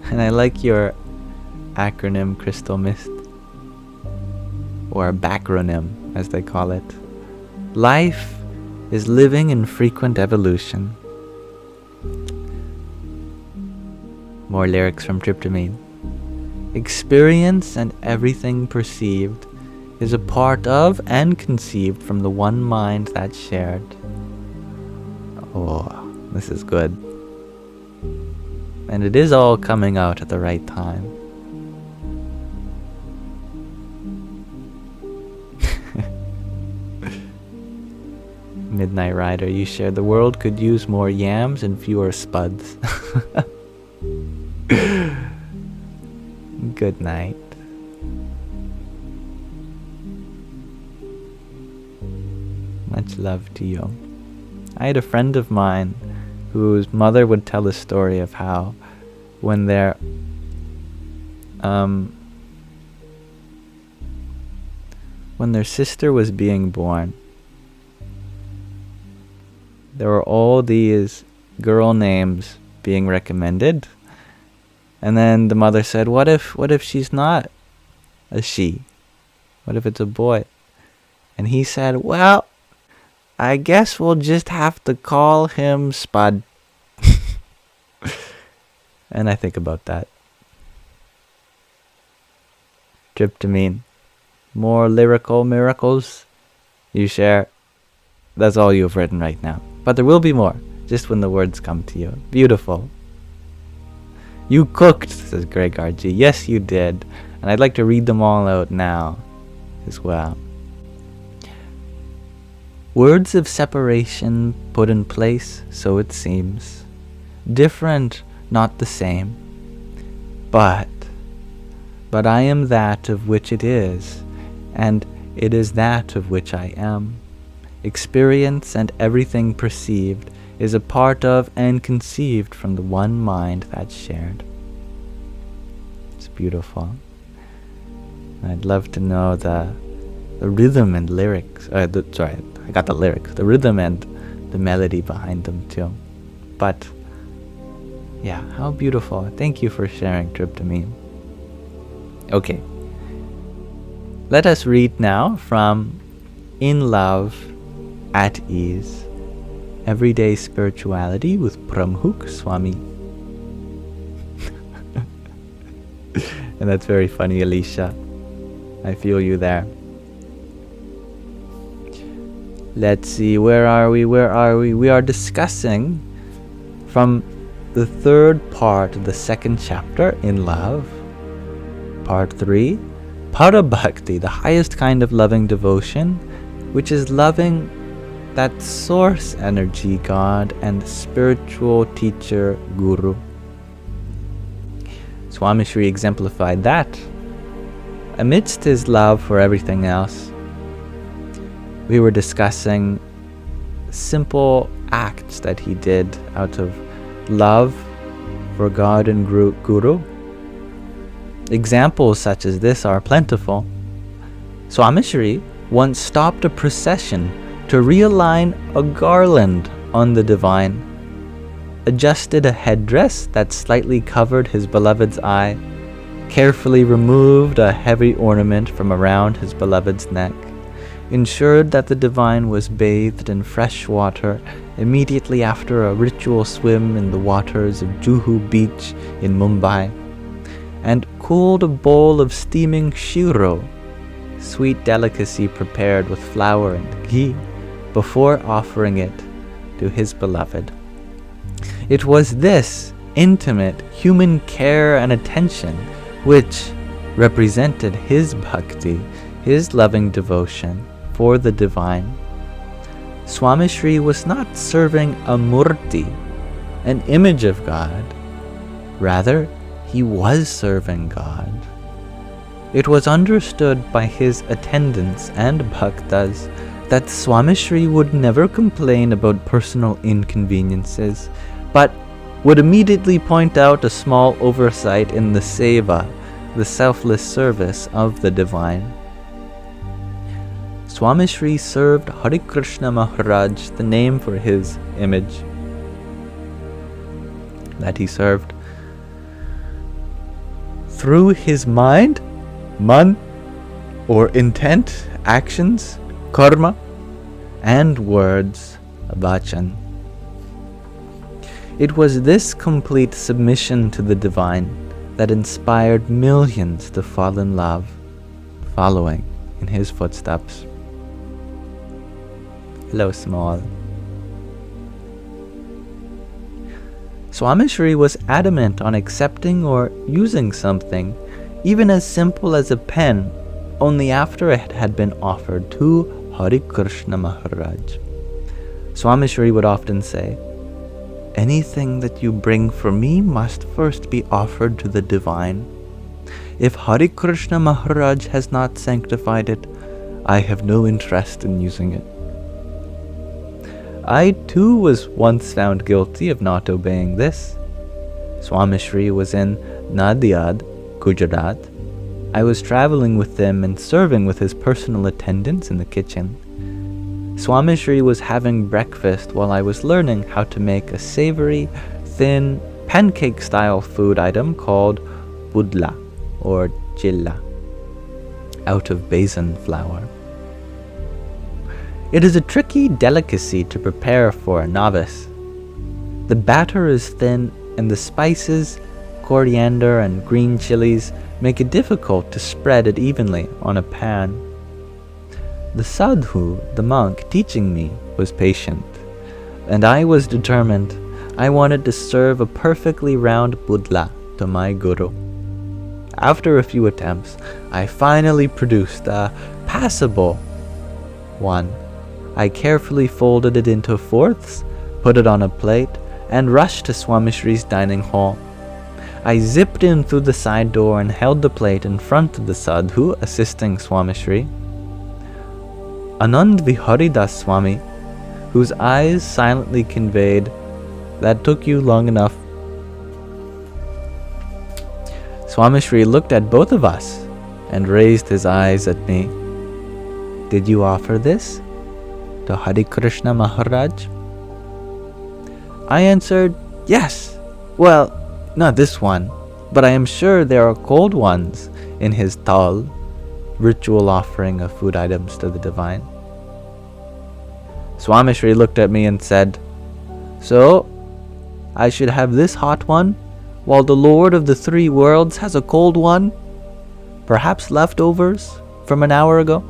And I like your acronym, Crystal Mist. Or backronym, as they call it. Life is living in frequent evolution. More lyrics from Tryptamine. Experience and everything perceived is a part of and conceived from the one mind that's shared. Oh, this is good. And it is all coming out at the right time. Midnight Rider, you shared the world could use more yams and fewer spuds. Good night. Much love to you. I had a friend of mine whose mother would tell a story of how when their sister was being born, there were all these girl names being recommended, and then the mother said, what if she's not a she? What if it's a boy? And he said, well, I guess we'll just have to call him Spud. And I think about that. Tryptamine. More lyrical miracles you share. That's all you've written right now. But there will be more, just when the words come to you. Beautiful. You cooked, says Greg RG. Yes, you did. And I'd like to read them all out now as well. Words of separation put in place, so it seems. Different, not the same. But I am that of which it is, and it is that of which I am. Experience and everything perceived is a part of and conceived from the one mind that's shared. It's beautiful. I'd love to know the rhythm and lyrics. I got the lyrics. The rhythm and the melody behind them too. But yeah, how beautiful. Thank you for sharing, Tryptamine. Okay. Let us read now from In Love, at Ease, Everyday Spirituality with Pramukh Swami. And that's very funny, Alicia. I feel you there. Let's see, where are we? We are discussing from the third part of the second chapter, In Love, part 3, Parabhakti, the highest kind of loving devotion, which is loving that source energy, God, and spiritual teacher, Guru. Swami Shri exemplified that. Amidst his love for everything else, we were discussing simple acts that he did out of love for God and Guru. Examples such as this are plentiful. Swami Shri once stopped a procession to realign a garland on the divine, adjusted a headdress that slightly covered his beloved's eye, carefully removed a heavy ornament from around his beloved's neck, ensured that the divine was bathed in fresh water immediately after a ritual swim in the waters of Juhu Beach in Mumbai, and cooled a bowl of steaming shiro, sweet delicacy prepared with flour and ghee, before offering it to his beloved. It was this intimate human care and attention which represented his bhakti, his loving devotion for the divine. Swami Shri was not serving a murti, an image of God. Rather, he was serving God. It was understood by his attendants and bhaktas that Swami Shri would never complain about personal inconveniences, but would immediately point out a small oversight in the seva, the selfless service of the divine. Swami Shri served Hare Krishna Maharaj, the name for his image that he served, through his mind, man, or intent, actions, karma, and words, vachan. It was this complete submission to the divine that inspired millions to fall in love, following in his footsteps. Hello, Small. Swami Shri was adamant on accepting or using something, even as simple as a pen, only after it had been offered to Hare Krishna Maharaj. Swami Shri would often say, "Anything that you bring for me must first be offered to the divine." If Hare Krishna Maharaj has not sanctified it, I have no interest in using it. I too was once found guilty of not obeying this. Swami Shri was in Nadiad, Gujarat. I was traveling with them and serving with his personal attendants in the kitchen. Swami Shri was having breakfast while I was learning how to make a savory, thin, pancake-style food item called budla, or chilla, out of besan flour. It is a tricky delicacy to prepare for a novice. The batter is thin, and the spices, coriander and green chilies, make it difficult to spread it evenly on a pan. The sadhu, the monk teaching me, was patient, and I was determined. I wanted to serve a perfectly round budla to my guru. After a few attempts, I finally produced a passable one. I carefully folded it into fourths, put it on a plate, and rushed to Swami Shri's dining hall. I zipped in through the side door and held the plate in front of the sadhu assisting Swami Shri. Anand Viharidas Swami, whose eyes silently conveyed, "That took you long enough." Swami Shri looked at both of us and raised his eyes at me. "Did you offer this to Hare Krishna Maharaj?" I answered, "Yes. Well, not this one, but I am sure there are cold ones in his tal, ritual offering of food items to the divine." Swami Shri looked at me and said, "So, I should have this hot one, while the Lord of the three worlds has a cold one? Perhaps leftovers from an hour ago?"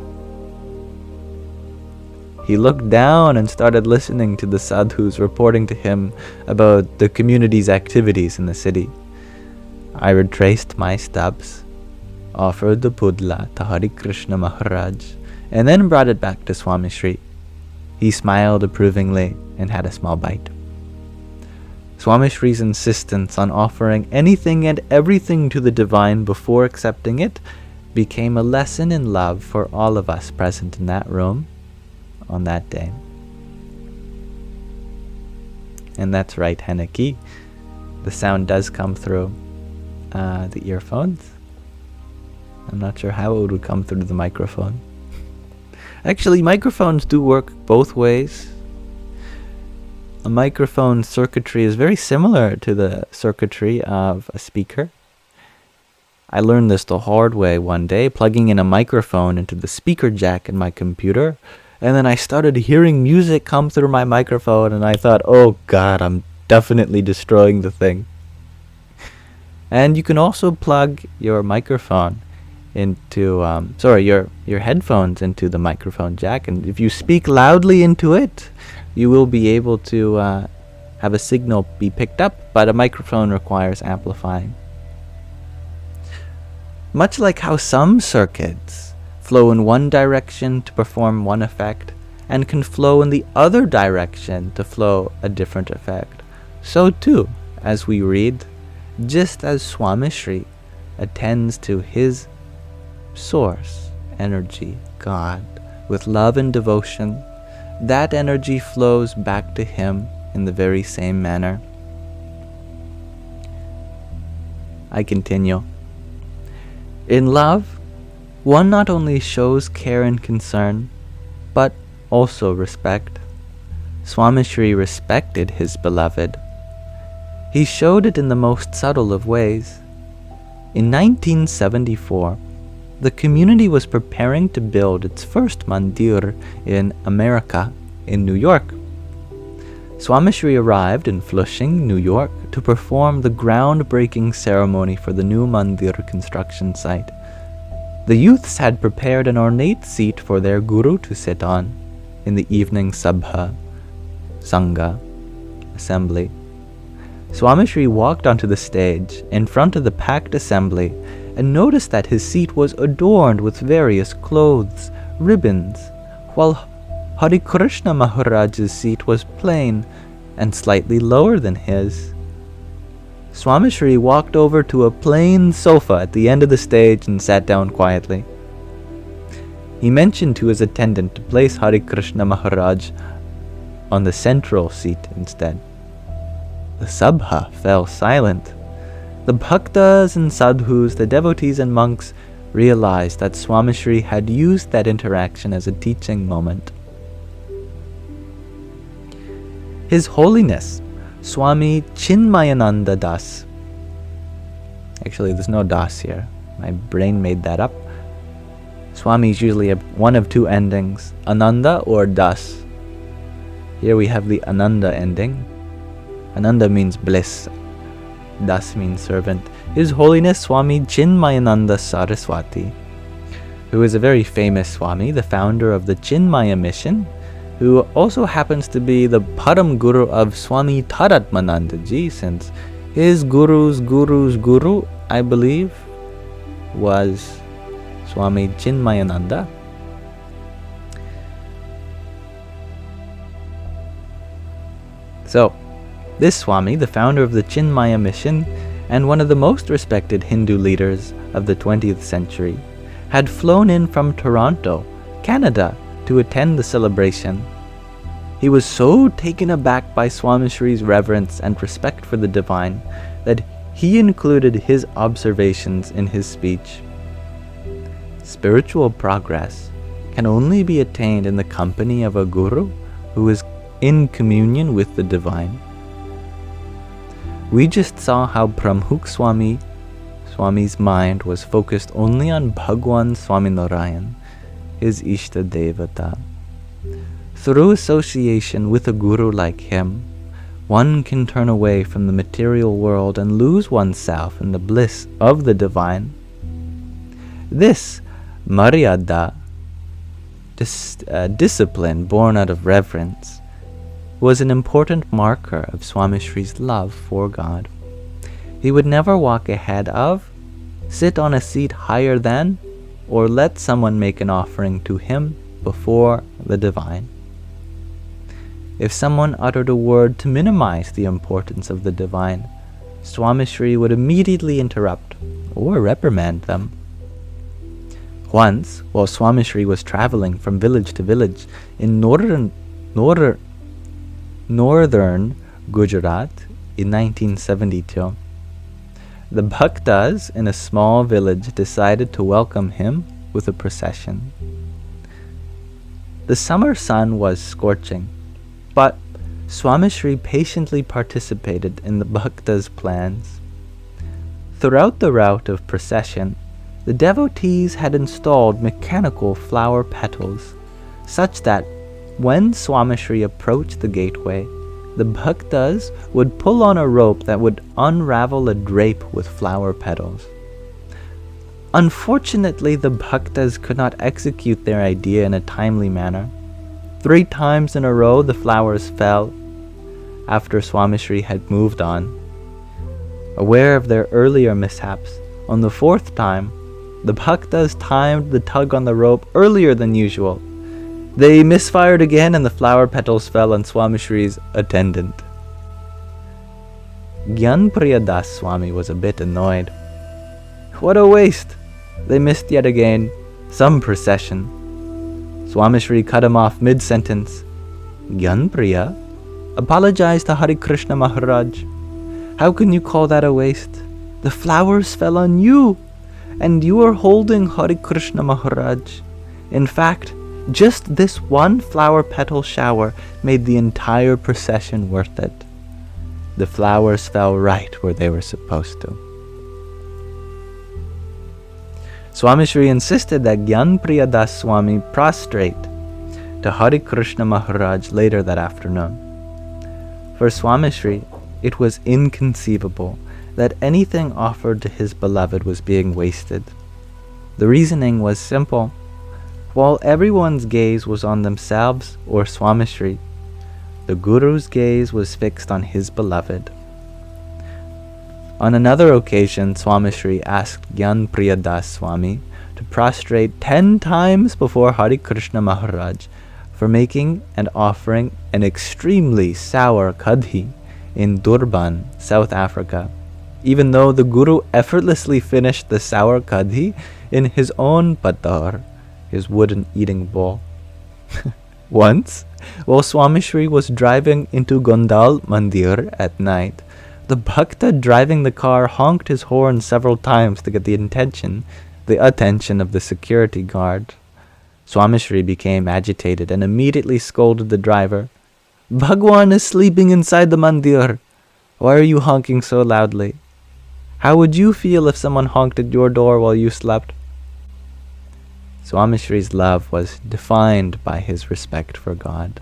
He looked down and started listening to the sadhus reporting to him about the community's activities in the city. I retraced my steps, offered the pudla to Hare Krishna Maharaj, and then brought it back to Swami Shri. He smiled approvingly and had a small bite. Swami Shri's insistence on offering anything and everything to the divine before accepting it became a lesson in love for all of us present in that room on that day. And that's right, Heneki. The sound does come through the earphones. I'm not sure how it would come through the microphone. Actually, microphones do work both ways. A microphone circuitry is very similar to the circuitry of a speaker. I learned this the hard way one day, plugging in a microphone into the speaker jack in my computer, and then I started hearing music come through my microphone, and I thought, oh God, I'm definitely destroying the thing. And you can also plug your microphone into, your headphones into the microphone jack, and if you speak loudly into it, you will be able to have a signal be picked up, but a microphone requires amplifying. Much like how some circuits flow in one direction to perform one effect, and can flow in the other direction to flow a different effect, so too, as we read, just as Swami Shri attends to his source, energy, God, with love and devotion, that energy flows back to him in the very same manner. I continue. In love, one not only shows care and concern, but also respect. Swami Shri respected his beloved. He showed it in the most subtle of ways. In 1974, the community was preparing to build its first mandir in America, in New York. Swami Shri arrived in Flushing, New York, to perform the groundbreaking ceremony for the new mandir construction site. The youths had prepared an ornate seat for their guru to sit on in the evening sabha, sangha, assembly. Swami Shri walked onto the stage in front of the packed assembly and noticed that his seat was adorned with various clothes, ribbons, while Hare Krishna Maharaj's seat was plain and slightly lower than his. Swami Shri walked over to a plain sofa at the end of the stage and sat down quietly. He mentioned to his attendant to place Hare Krishna Maharaj on the central seat instead. The sabha fell silent. The bhaktas and sadhus, the devotees and monks, realized that Swami Shri had used that interaction as a teaching moment. His Holiness, Swami Chinmayananda Das. Actually, there's no Das here. My brain made that up. Swami is usually one of two endings, Ananda or Das. Here we have the Ananda ending. Ananda means bliss. Das means servant. His Holiness Swami Chinmayananda Saraswati, who is a very famous Swami, the founder of the Chinmaya mission, who also happens to be the Param Guru of Swami Taratmananda Ji, since his guru's guru, I believe, was Swami Chinmayananda. So, this Swami, the founder of the Chinmaya mission and one of the most respected Hindu leaders of the 20th century, had flown in from Toronto, Canada, to attend the celebration. He was so taken aback by Swami Shri's reverence and respect for the divine that he included his observations in his speech. Spiritual progress can only be attained in the company of a guru who is in communion with the divine. We just saw how Pramukh Swami's mind was focused only on Bhagwan Swaminarayan, his Ishta Devata. Through association with a guru like him, one can turn away from the material world and lose oneself in the bliss of the divine. This Maryada, discipline born out of reverence, was an important marker of Swami Shri's love for God. He would never walk ahead of, sit on a seat higher than, or let someone make an offering to him before the divine. If someone uttered a word to minimize the importance of the divine, Swami Shri would immediately interrupt or reprimand them. Once, while Swami Shri was traveling from village to village in northern Gujarat in 1972, the bhaktas in a small village decided to welcome him with a procession. The summer sun was scorching, but Swami Shri patiently participated in the bhaktas' plans. Throughout the route of procession, the devotees had installed mechanical flower petals, such that when Swami Shri approached the gateway, the bhaktas would pull on a rope that would unravel a drape with flower petals. Unfortunately, the bhaktas could not execute their idea in a timely manner. 3 times in a row the flowers fell after Swami Shri had moved on. Aware of their earlier mishaps, on the 4th time, the bhaktas timed the tug on the rope earlier than usual. They misfired again and the flower petals fell on Swami Shri's attendant. Gyanpriya Das Swami was a bit annoyed. What a waste! They missed yet again some procession. Swami Shri cut him off mid-sentence. Gyanpriya, apologize to Hare Krishna Maharaj. How can you call that a waste? The flowers fell on you, and you are holding Hare Krishna Maharaj. In fact, just this one flower petal shower made the entire procession worth it. The flowers fell right where they were supposed to. Swami Shri insisted that Gyanpriya Das Swami prostrate to Hare Krishna Maharaj later that afternoon. For Swami Shri, it was inconceivable that anything offered to his beloved was being wasted. The reasoning was simple. While everyone's gaze was on themselves or Swami Shri, the Guru's gaze was fixed on his beloved. On another occasion, Swami Shri asked Gyanpriya Das Swami to prostrate 10 times before Hare Krishna Maharaj for making and offering an extremely sour kadhi in Durban, South Africa. even though the Guru effortlessly finished the sour kadhi in his own patar, his wooden eating bowl. Once, while Swami Shri was driving into Gondal Mandir at night, the bhakta driving the car honked his horn several times to get the attention of the security guard. Swami Shri became agitated and immediately scolded the driver. Bhagwan is sleeping inside the mandir. Why are you honking so loudly? How would you feel if someone honked at your door while you slept? Swami Shri's love was defined by his respect for God.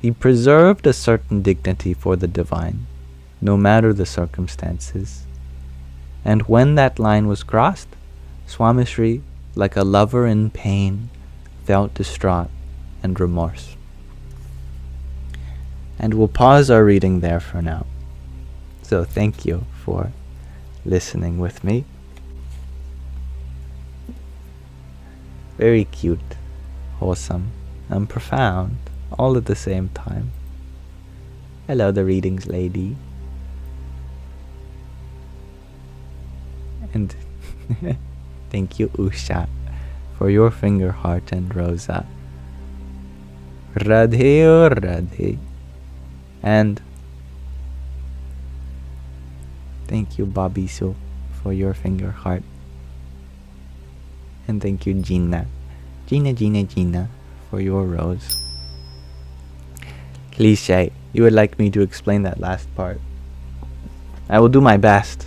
He preserved a certain dignity for the divine, no matter the circumstances. And when that line was crossed, Swami Shri, like a lover in pain, felt distraught and remorse. And we'll pause our reading there for now. So thank you for listening with me. Very cute, wholesome, and profound, all at the same time. Hello, the readings lady. And thank you, Usha, for your finger heart and Rosa. Radhe or Radhe. And thank you, Bobby Su, for your finger heart. And thank you, Gina, for your rose. Cliche, you would like me to explain that last part. I will do my best.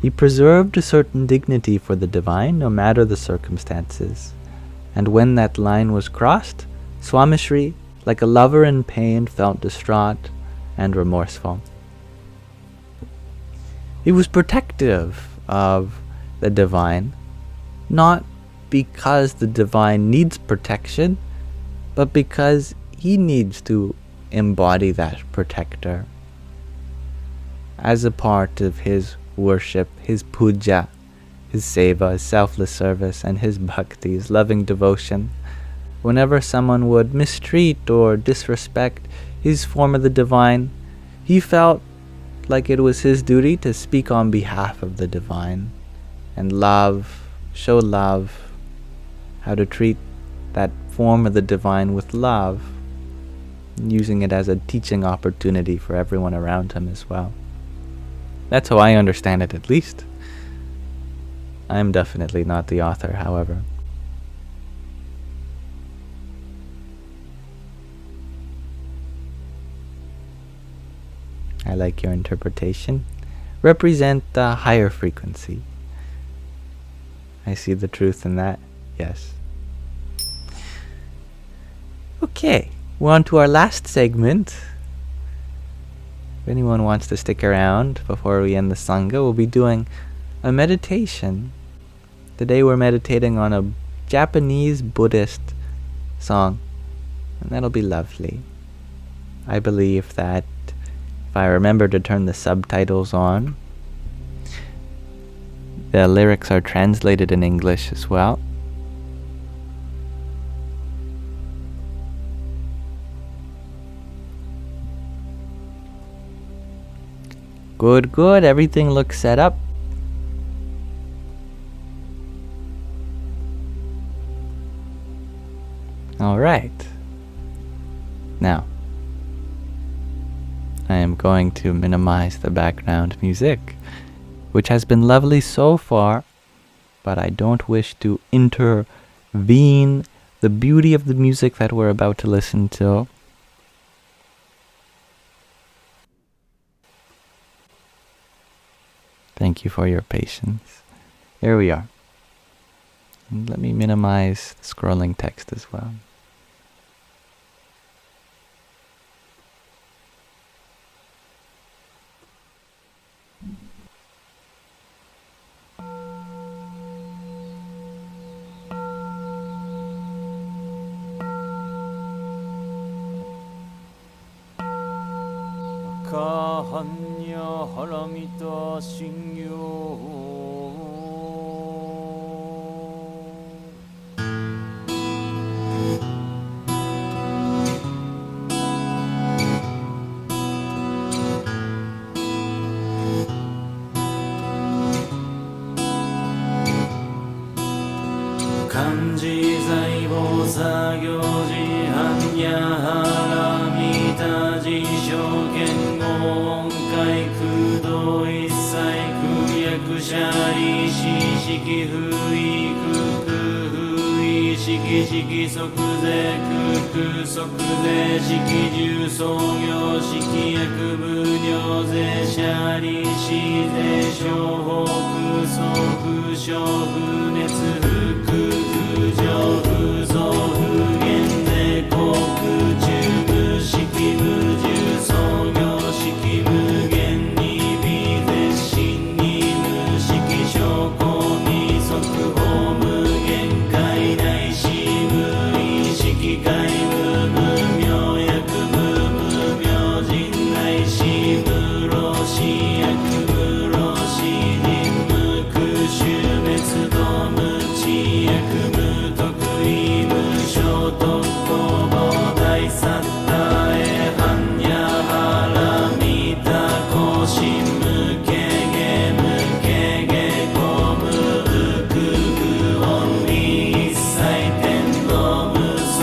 He preserved a certain dignity for the divine, no matter the circumstances. And when that line was crossed, Swami Shri, like a lover in pain, felt distraught and remorseful. He was protective of the divine, not because the divine needs protection, but because he needs to embody that protector as a part of his worship, his puja, his seva, his selfless service, and his bhakti, his loving devotion. Whenever someone would mistreat or disrespect his form of the divine, he felt like it was his duty to speak on behalf of the divine and show love, how to treat that form of the divine with love, using it as a teaching opportunity for everyone around him as well. That's how I understand it, at least. I'm definitely not the author, however. I like your interpretation. Represent a higher frequency. I see the truth in that, yes. Okay, we're on to our last segment. If anyone wants to stick around before we end the Sangha, we'll be doing a meditation. Today we're meditating on a Japanese Buddhist song, and that'll be lovely. I believe that if I remember to turn the subtitles on, the lyrics are translated in English as well. Good, good. Everything looks set up. All right. Now, I am going to minimize the background music, which has been lovely so far, but I don't wish to intervene the beauty of the music that we're about to listen to. Thank you for your patience. Here we are. And let me minimize the scrolling text as well. Kahanya haramita shingyo 原見た辞書言語音階空洞一切空役者利子式不意空空不意式式即税空空即税式重創業式役部領税者利子税商法空総空小不滅不空不上不増不減税航空中無式無重創業式無限に微絶心に無式証拠未速報無限界内し無意識界無無明薬無無明人内し無老死薬無老死人無空襲滅道無知薬無得意無所得公募大サッタへ般若波羅蜜多高深無形下無形下公無空不音理一切天道無足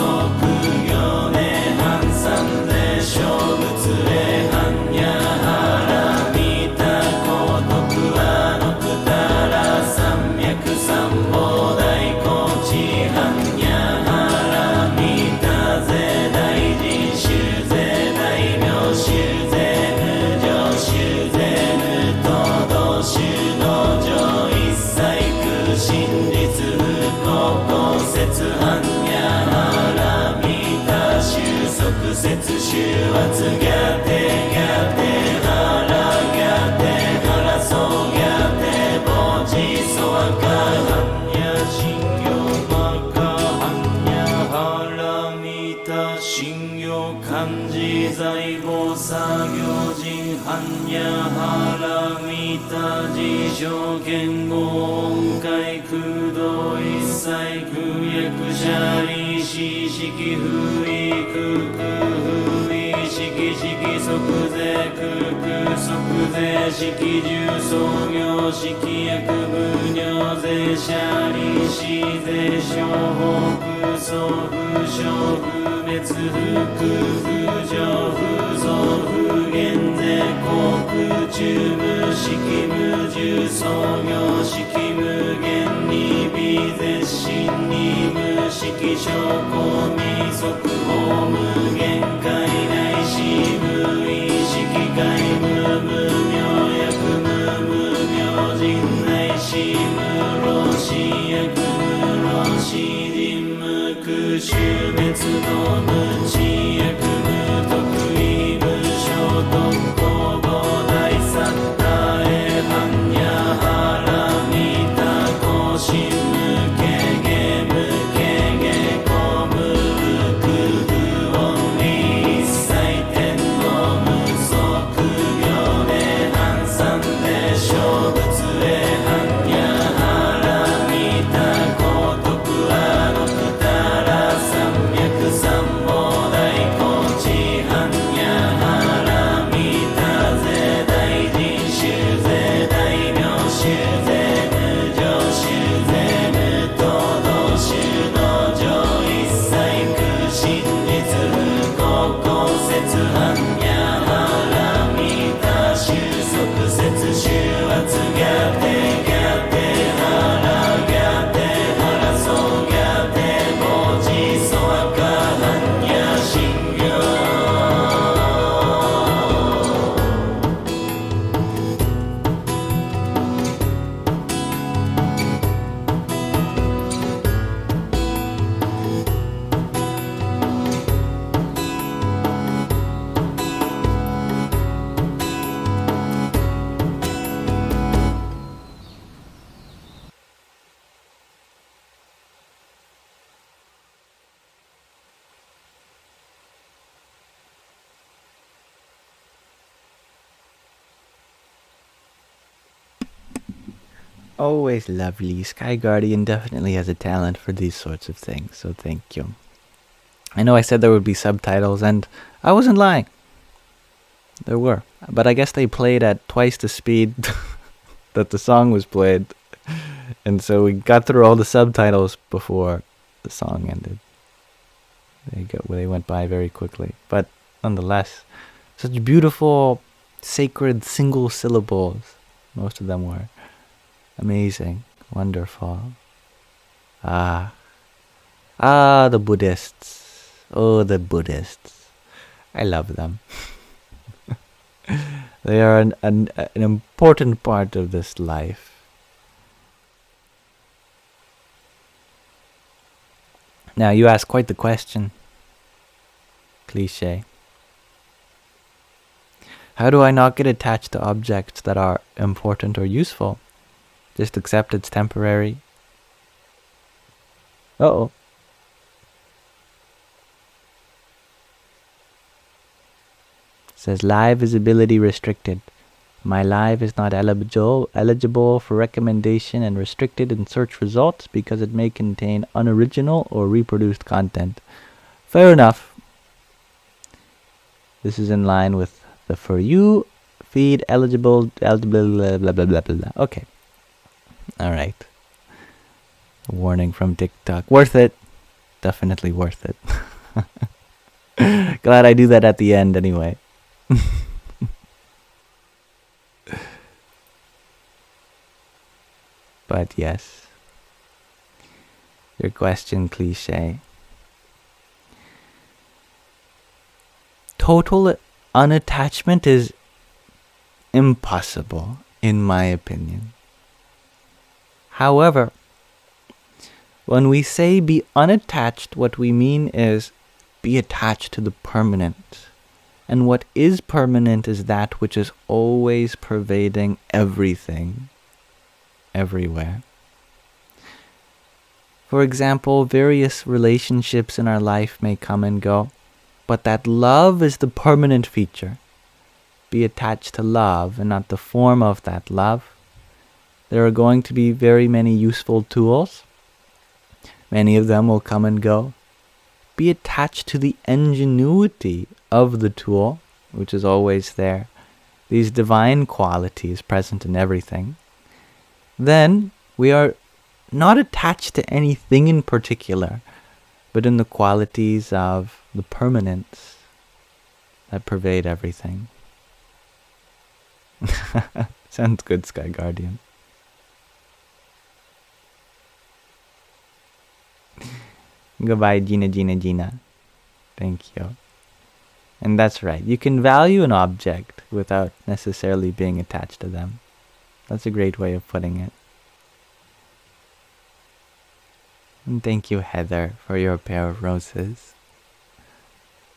行念反三税小仏へ般若波羅蜜多高徳はのくたら三脈三宝大高知般若波羅蜜多税大人衆税大名衆税無常衆税無東道衆道場一切空真実不公公説般若波羅蜜多収束説収圧ギャテギャテハラギャテハラソギャテボジソワカ般若心経マカ般若波羅蜜多信用漢字財宝作業人般若波羅蜜多辞書言語音階空洞一切空役者利子式不意空空不意式式即税空空即税式重創業式役部領税者利子税商法空総不小不滅不空不上不増不減税航空中無式無重創業式無限に微絶心に無式証拠未速報無限界内し無意識界無無明薬無無明人内し無老死薬無老死人無空襲滅道無知薬無得意無所得公募大サッタへ般若波羅蜜多高深無形下無形下公無空不音理一切天道無足行念反三で小仏へ般若波羅蜜多高徳はのくたら三脈三宝大高知般若波羅蜜多税大人衆税大名衆税無常衆税無東道衆道場一切空真実不公公説般若波羅蜜多収束説収圧ギャテギャテハラギャテハラソギャテボジソワカ般若心経Always lovely. Sky Guardian definitely has a talent for these sorts of things, so thank you. I know I said there would be subtitles, and I wasn't lying. There were. But I guess they played at twice the speed that the song was played. And so we got through all the subtitles before the song ended. They went by very quickly. But nonetheless, such beautiful, sacred single syllables. Most of them were amazing, wonderful. The Buddhists. Oh, the Buddhists. I love them. They are an important part of this life. Now, you ask quite the question. Cliché. How do I not get attached to objects that are important or useful? Just accept it's temporary. Uh-oh. It says live visibility restricted. My live is not eligible for recommendation and restricted in search results because it may contain unoriginal or reproduced content. Fair enough. This is in line with the For You feed eligible blah blah blah blah blah blah. Okay. Alright. Warning from TikTok. Worth it. Definitely worth it. Glad I do that at the end anyway. But yes, your question, cliché. Total unattachment is impossible, in my opinion. However, when we say be unattached, what we mean is be attached to the permanent. And what is permanent is that which is always pervading everything. Everywhere. For example, various relationships in our life may come and go, but that love is the permanent feature. Be attached to love and not the form of that love. There are going to be very many useful tools. Many of them will come and go. Be attached to the ingenuity of the tool, which is always there. These divine qualities present in everything. Then we are not attached to anything in particular, but in the qualities of the permanence that pervade everything. Sounds good, Sky Guardian. Goodbye, Gina. Thank you. And that's right. You can value an object without necessarily being attached to them. That's a great way of putting it. And thank you, Heather, for your pair of roses.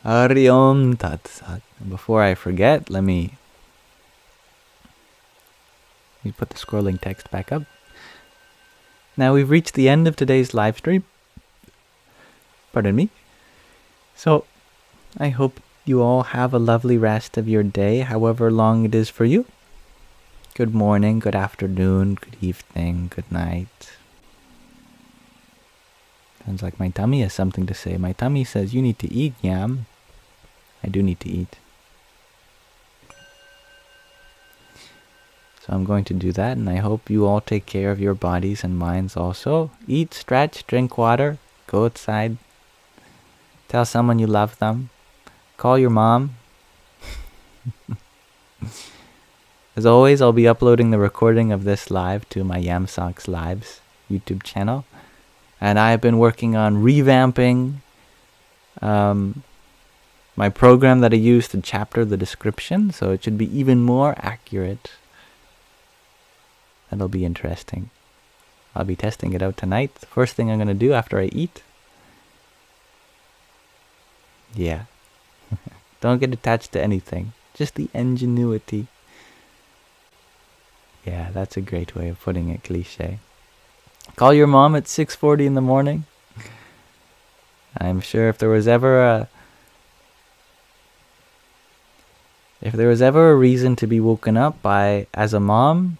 Hari Om Tat Sat. Before I forget, let me put the scrolling text back up. Now we've reached the end of today's live stream. Pardon me. So, I hope you all have a lovely rest of your day, however long it is for you. Good morning, good afternoon, good evening, good night. Sounds like my tummy has something to say. My tummy says, you need to eat, Yam. I do need to eat. So I'm going to do that, and I hope you all take care of your bodies and minds also. Eat, stretch, drink water, go outside. Tell someone you love them. Call your mom. As always, I'll be uploading the recording of this live to my Yamsox Lives YouTube channel. And I've been working on revamping my program that I use to chapter the description, so it should be even more accurate. That'll be interesting. I'll be testing it out tonight. The first thing I'm going to do after I eat. Yeah. Don't get attached to anything. Just the ingenuity. Yeah, that's a great way of putting it, cliché. Call your mom at 6:40 in the morning. I'm sure if there was ever a reason to be woken up by as a mom,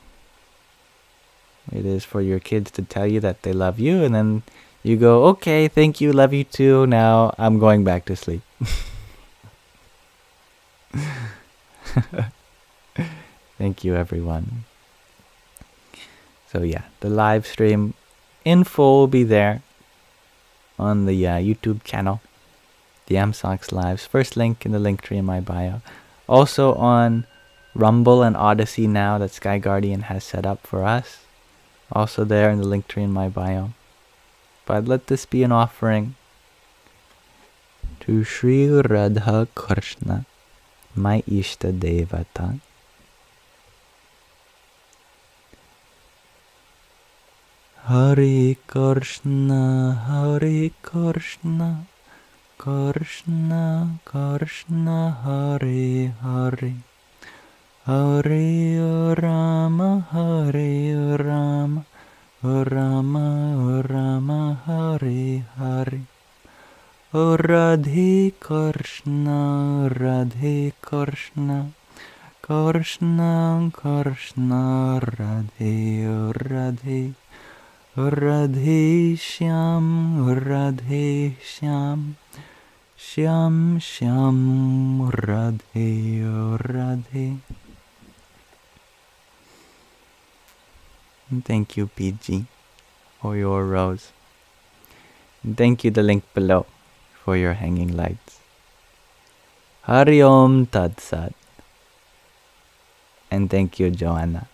it is for your kids to tell you that they love you, and then you go, okay, thank you, love you too, now I'm going back to sleep. Thank you, everyone. So yeah, the live stream in full will be there on the YouTube channel. the Yamsox lives. First link in the link tree in my bio. Also on Rumble and Odyssey now that Sky Guardian has set up for us. Also there in the link tree in my bio. But let this be an offering to Sri Radha Krishna, my Ishta Devata. Hare Krishna, Hare Krishna, Krishna Krishna, Hare Hare, Hare Rama, Hare Rama, Rama Rama, Hare Hare. Radhe Krishna, Radhe Krishna, Krishna Krishna, Radhe Radhe, Radhe Shyam, Radhe Shyam, Shyam Shyam, Radhe Radhe. And thank you, PG, for your rose. And thank you, the link below, for your hanging lights. Hari Om Tat Sat. And thank you, Joanna,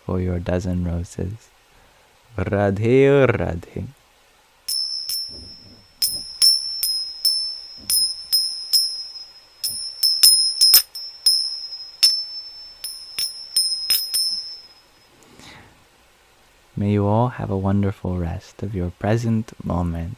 for your dozen roses. Radhe Radhe. May you all have a wonderful rest of your present moment